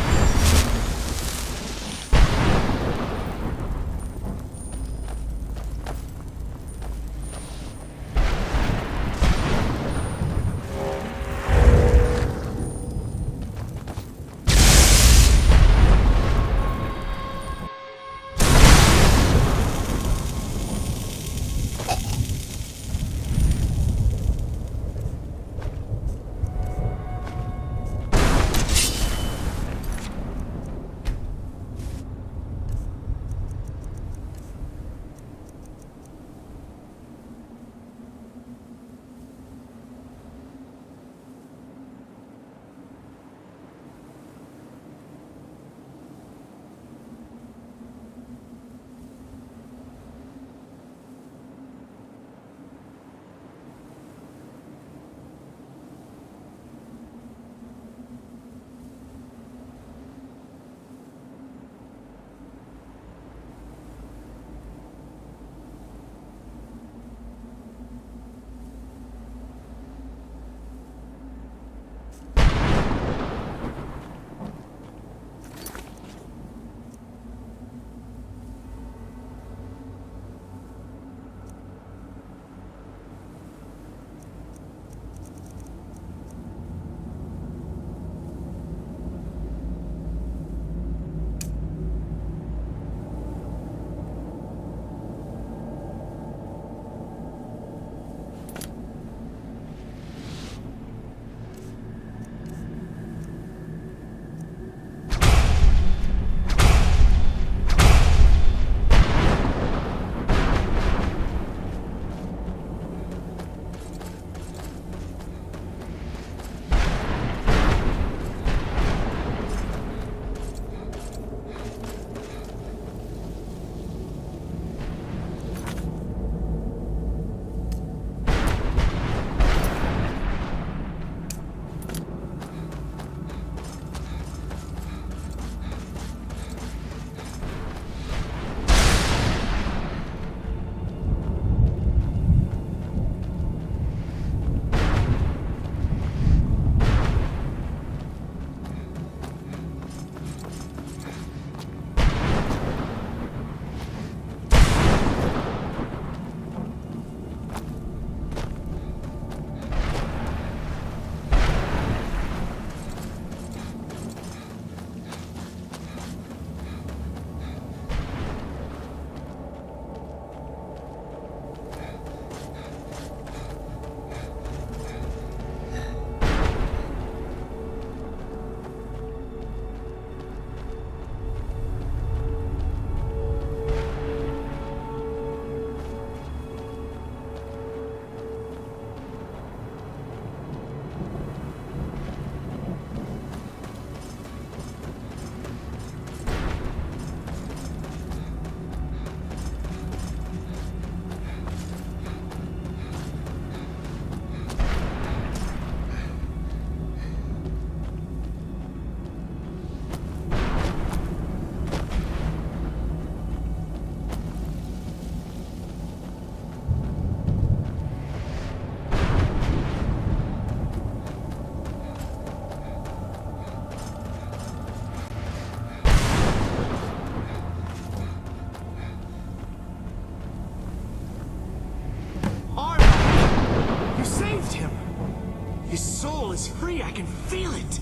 S4: His soul is free, I can feel it!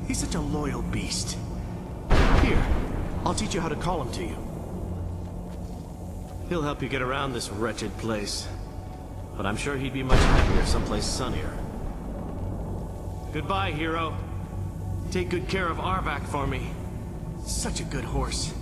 S4: He's such a loyal beast. Here, I'll teach you how to call him to you. He'll help you get around this wretched place. But I'm sure he'd be much happier someplace sunnier. Goodbye, hero. Take good care of Arvak for me. Such a good horse.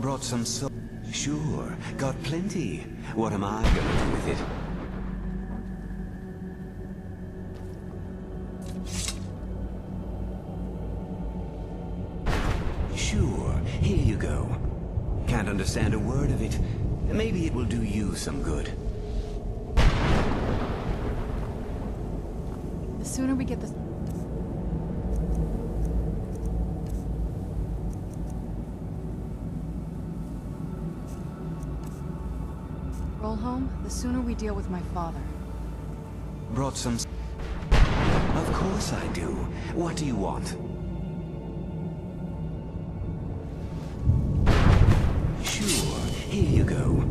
S10: Brought some soul. Sure, got plenty. What am I gonna do with it? Sure, here you go. Can't understand a word of it. Maybe it will do you some good.
S7: The sooner we get this... Roll home, the sooner we deal with my father.
S10: Brought some... Of course I do. What do you want? Sure, here you go.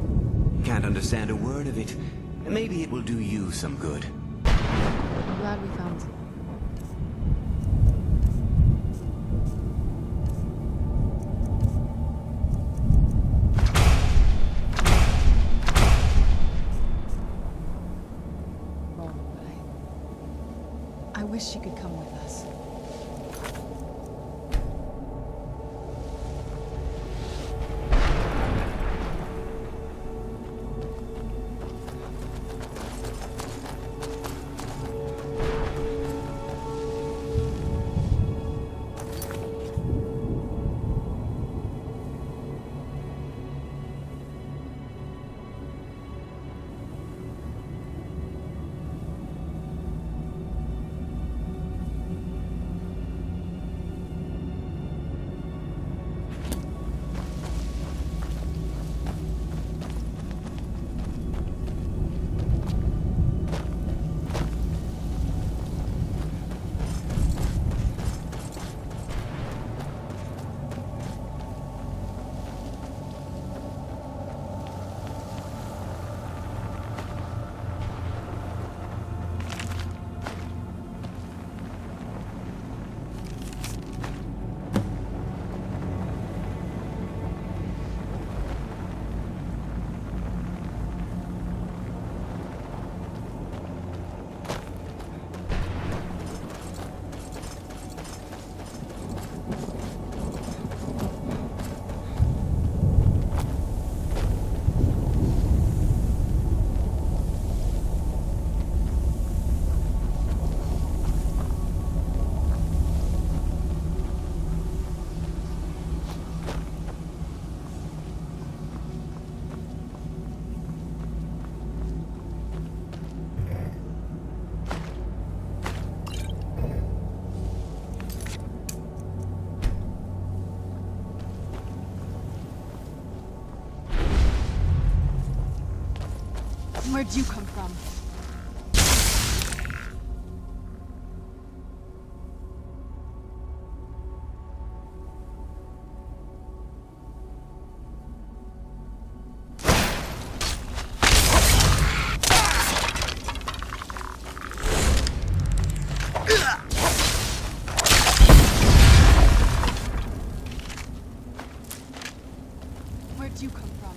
S10: Can't understand a word of it. Maybe it will do you some good.
S7: I'm glad we found some. I wish she could come with us. Where'd you come from? Where'd you come from?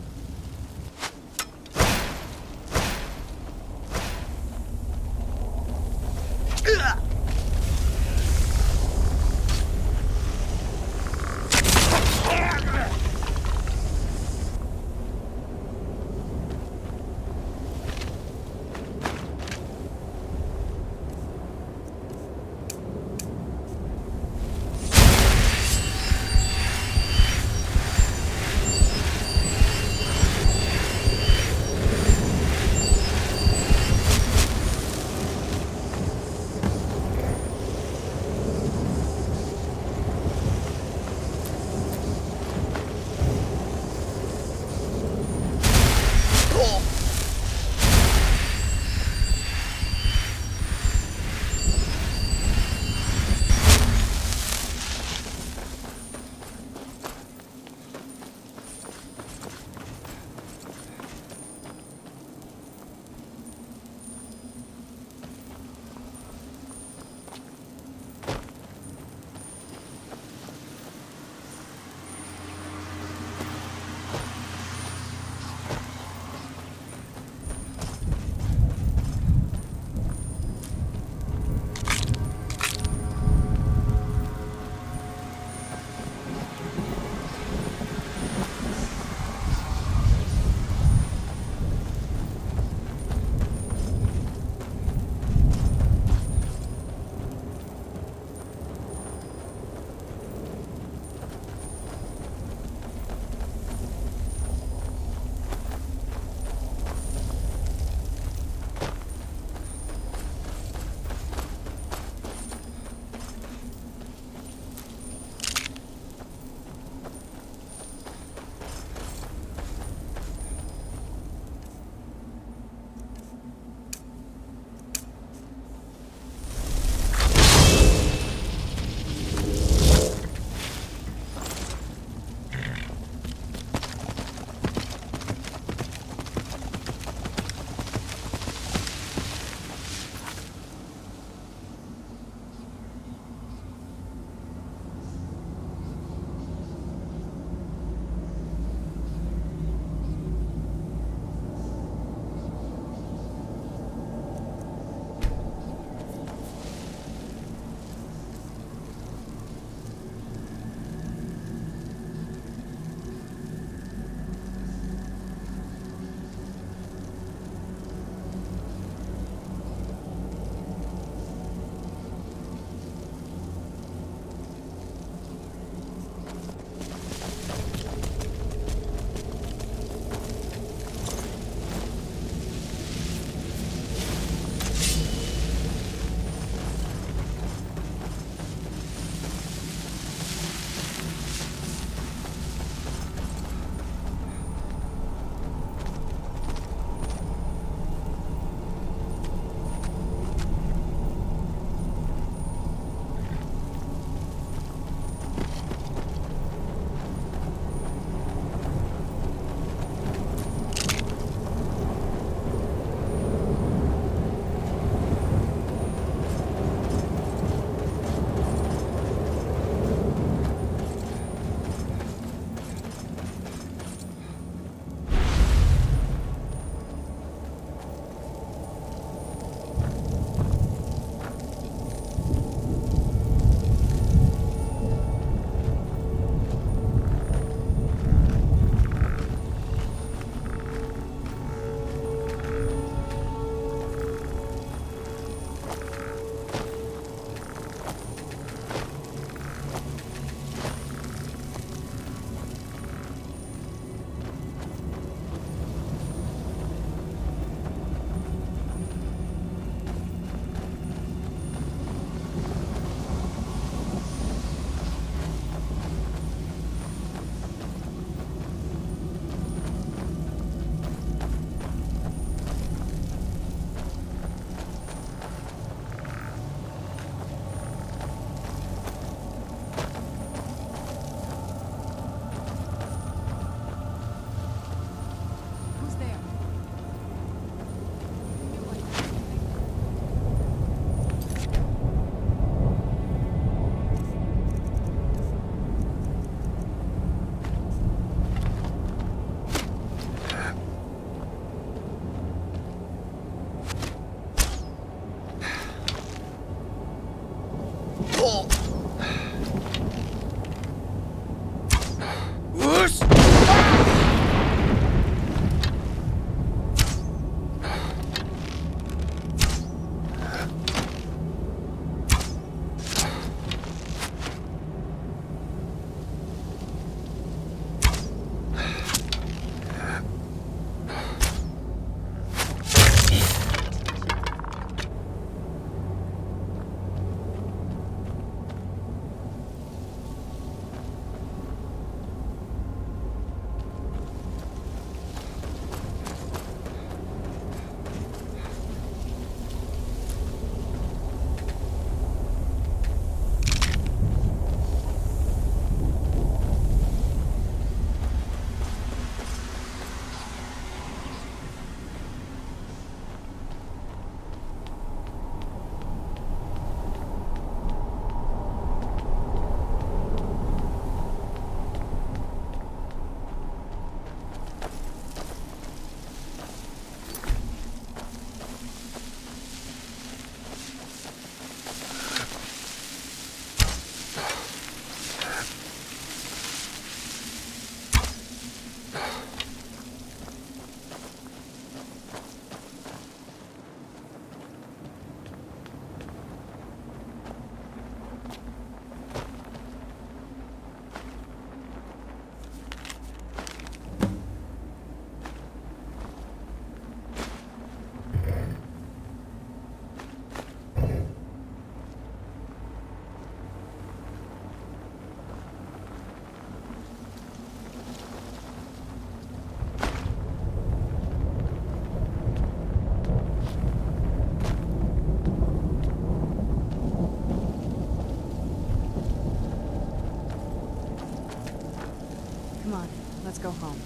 S7: Let's go home.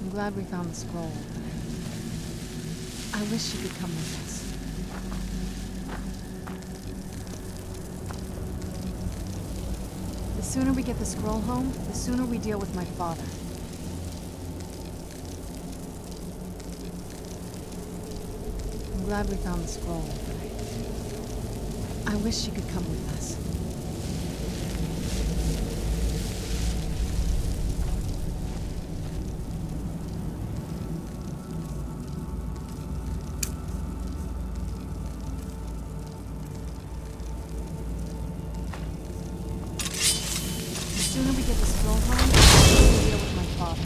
S7: I'm glad we found the scroll. I wish you could come with us. The sooner we get the scroll home, the sooner we deal with my father. I'm glad we found the scroll, but I wish you could come with us. The sooner we get the scroll home, the sooner we deal with my father.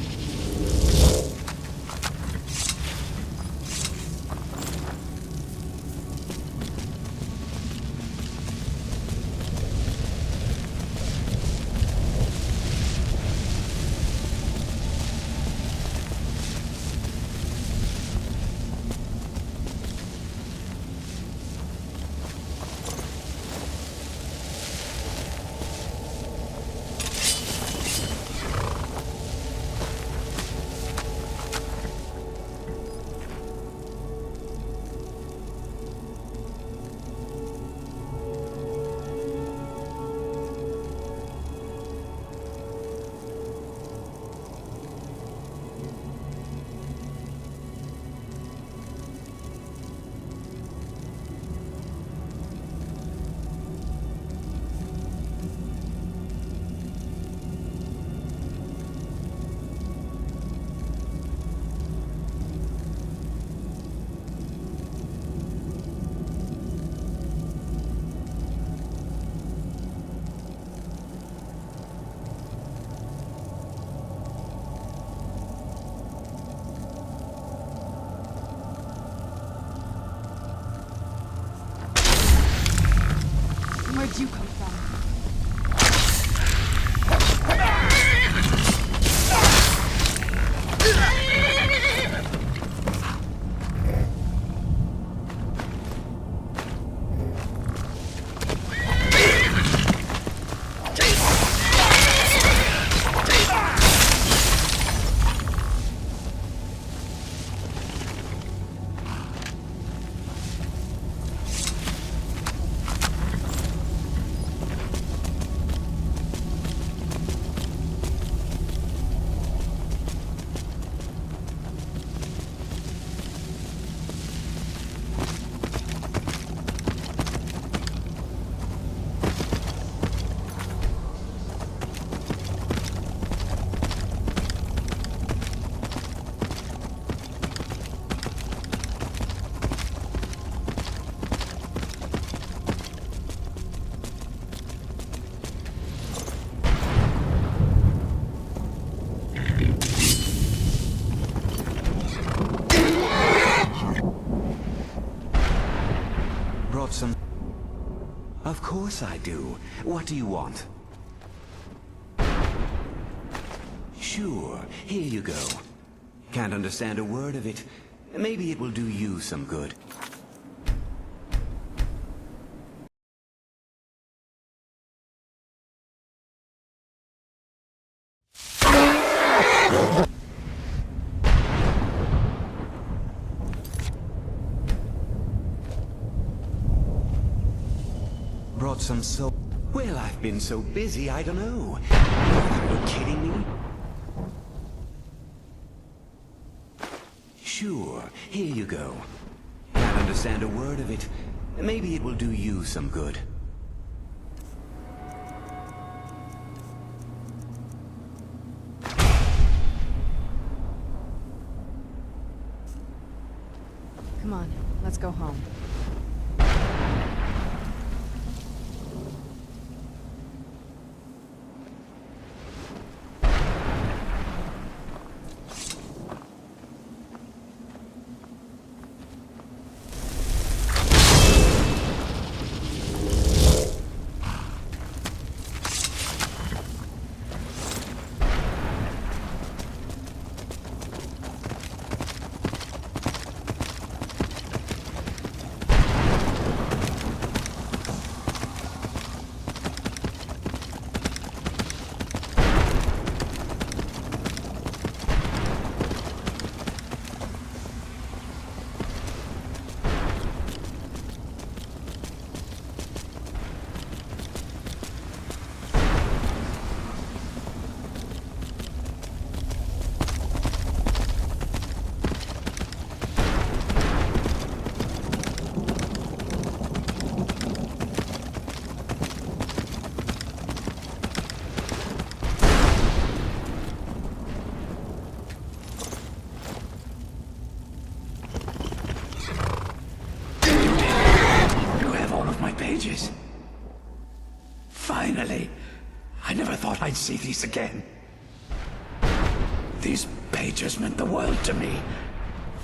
S7: Where'd you come from?
S10: Of course I do. What do you want? Sure, here you go. Can't understand a word of it. Maybe it will do you some good. Brought some soul. Well, I've been so busy, I don't know. Are you kidding me? Sure, here you go. Can't understand a word of it. Maybe it will do you some good.
S7: Come on, let's go home.
S12: Pages. Finally! I never thought I'd see these again. These pages meant the world to me.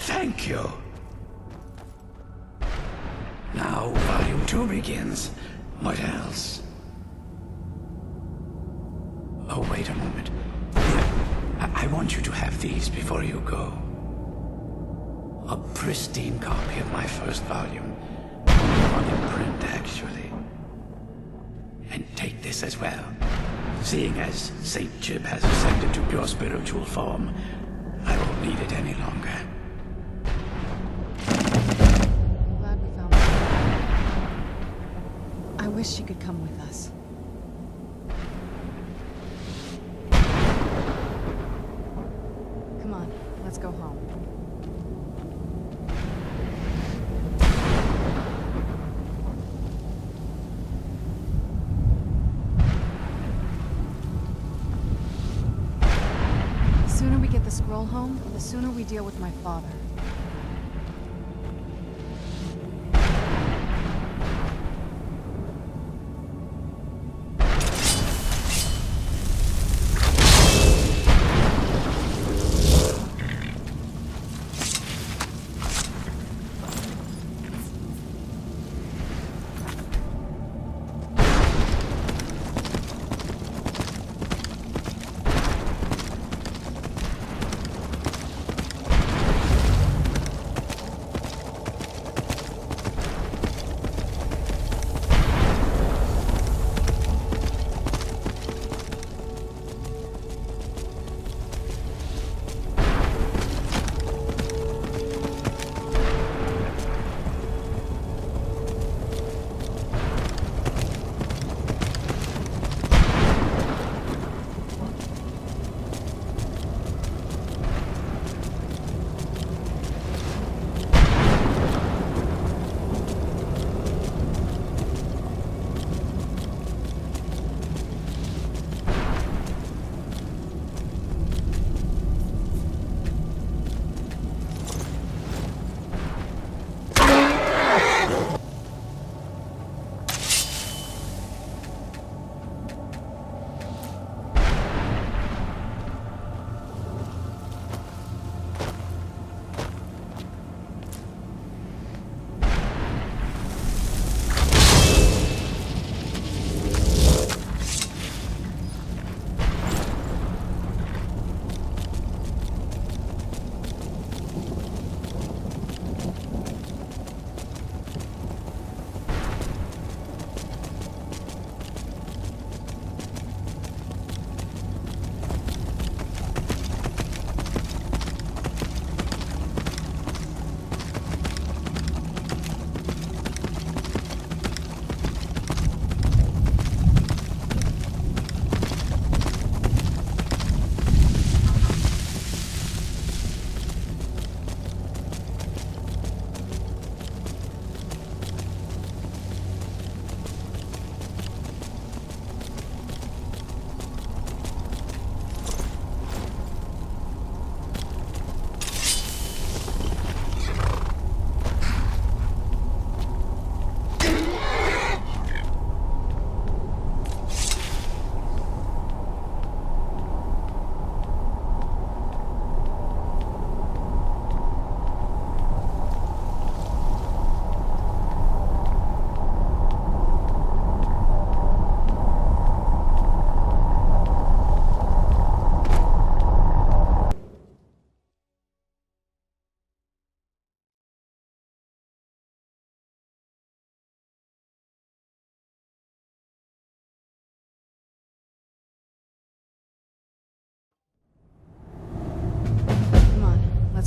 S12: Thank you. Now, Volume 2 begins. What else? Oh, wait a moment. Here, I want you to have these before you go. A pristine copy of my first volume. One in print, actually. And take this as well. Seeing as Saint Jib has ascended to pure spiritual form, I won't need it any longer.
S7: Glad we found her. I wish she could come with us. Come on, let's go home. The sooner we get the scroll home, the sooner we deal with my father.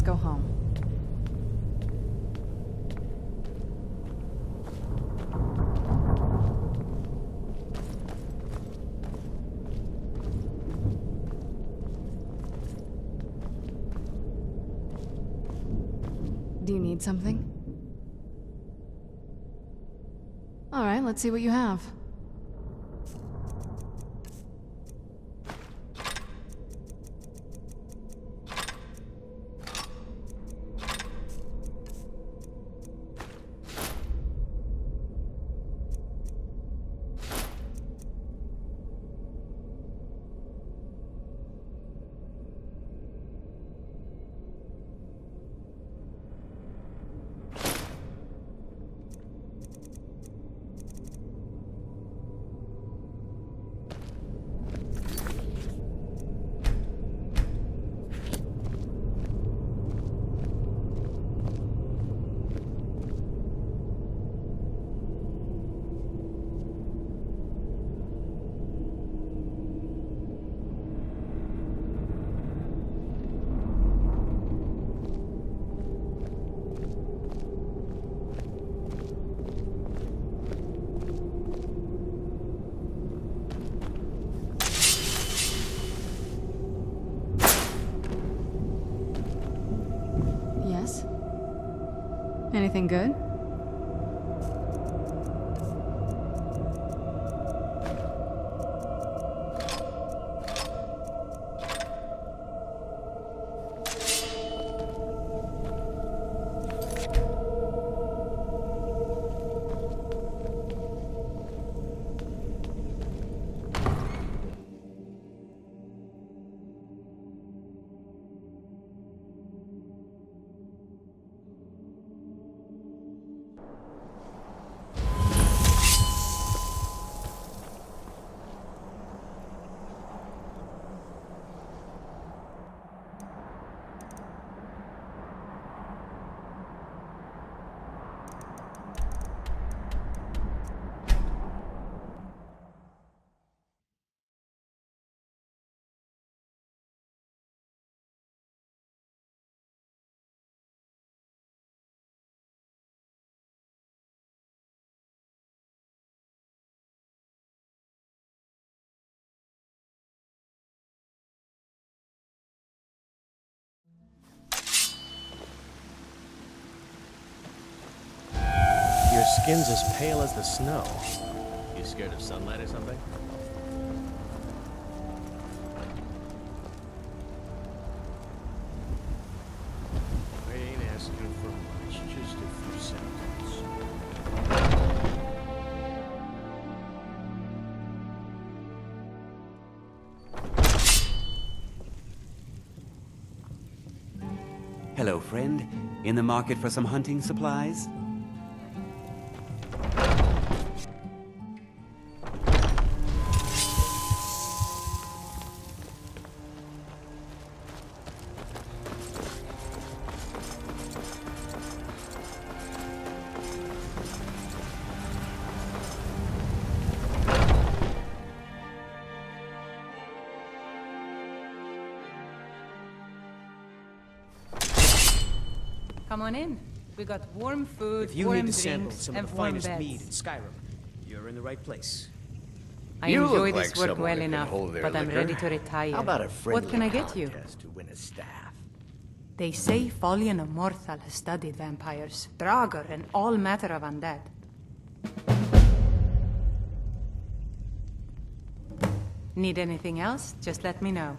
S7: go home. Do you need something? All right, let's see what you have. Anything good?
S4: Your skin's as pale as the snow. You scared of sunlight or something? I ain't asking for much, just a few seconds.
S10: Hello, friend. In the market for some hunting supplies?
S14: Come on in. We got warm food,
S6: If you
S14: warm
S6: need to sample
S14: drinks,
S6: some of
S14: and
S6: the
S14: warm
S6: finest
S14: beds.
S6: mead in SKYRIM, you're in the right place.
S14: I
S12: You
S14: enjoy
S12: look
S14: this
S12: like
S14: work
S12: someone
S14: well
S12: who can
S14: enough,
S12: hold their
S14: but I'm
S12: liquor.
S14: ready to retire.
S12: How about a friendly
S14: What can I get you?
S12: contest to win a staff?
S14: They say Folian of Morthal has studied vampires, Draugr, and all matter of undead. Need anything else? Just let me know.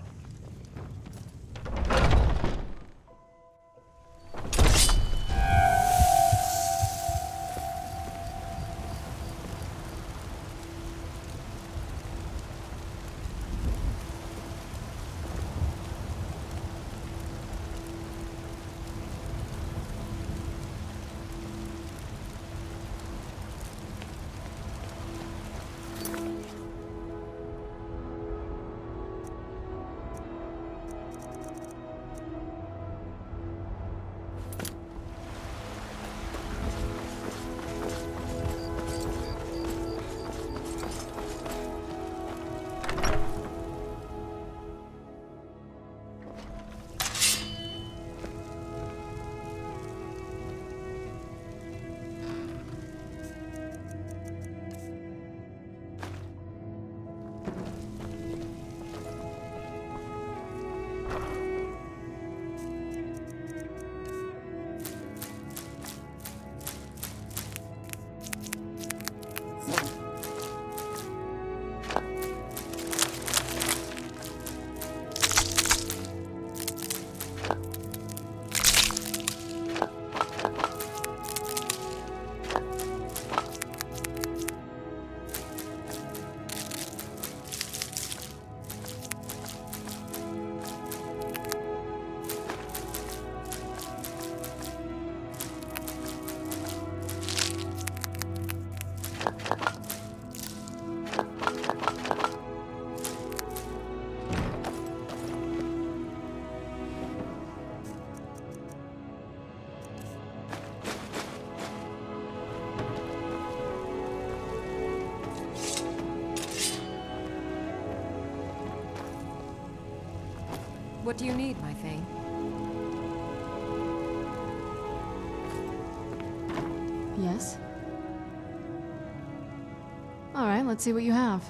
S11: What do you need, my thing?
S7: Yes? Alright, let's see what you have.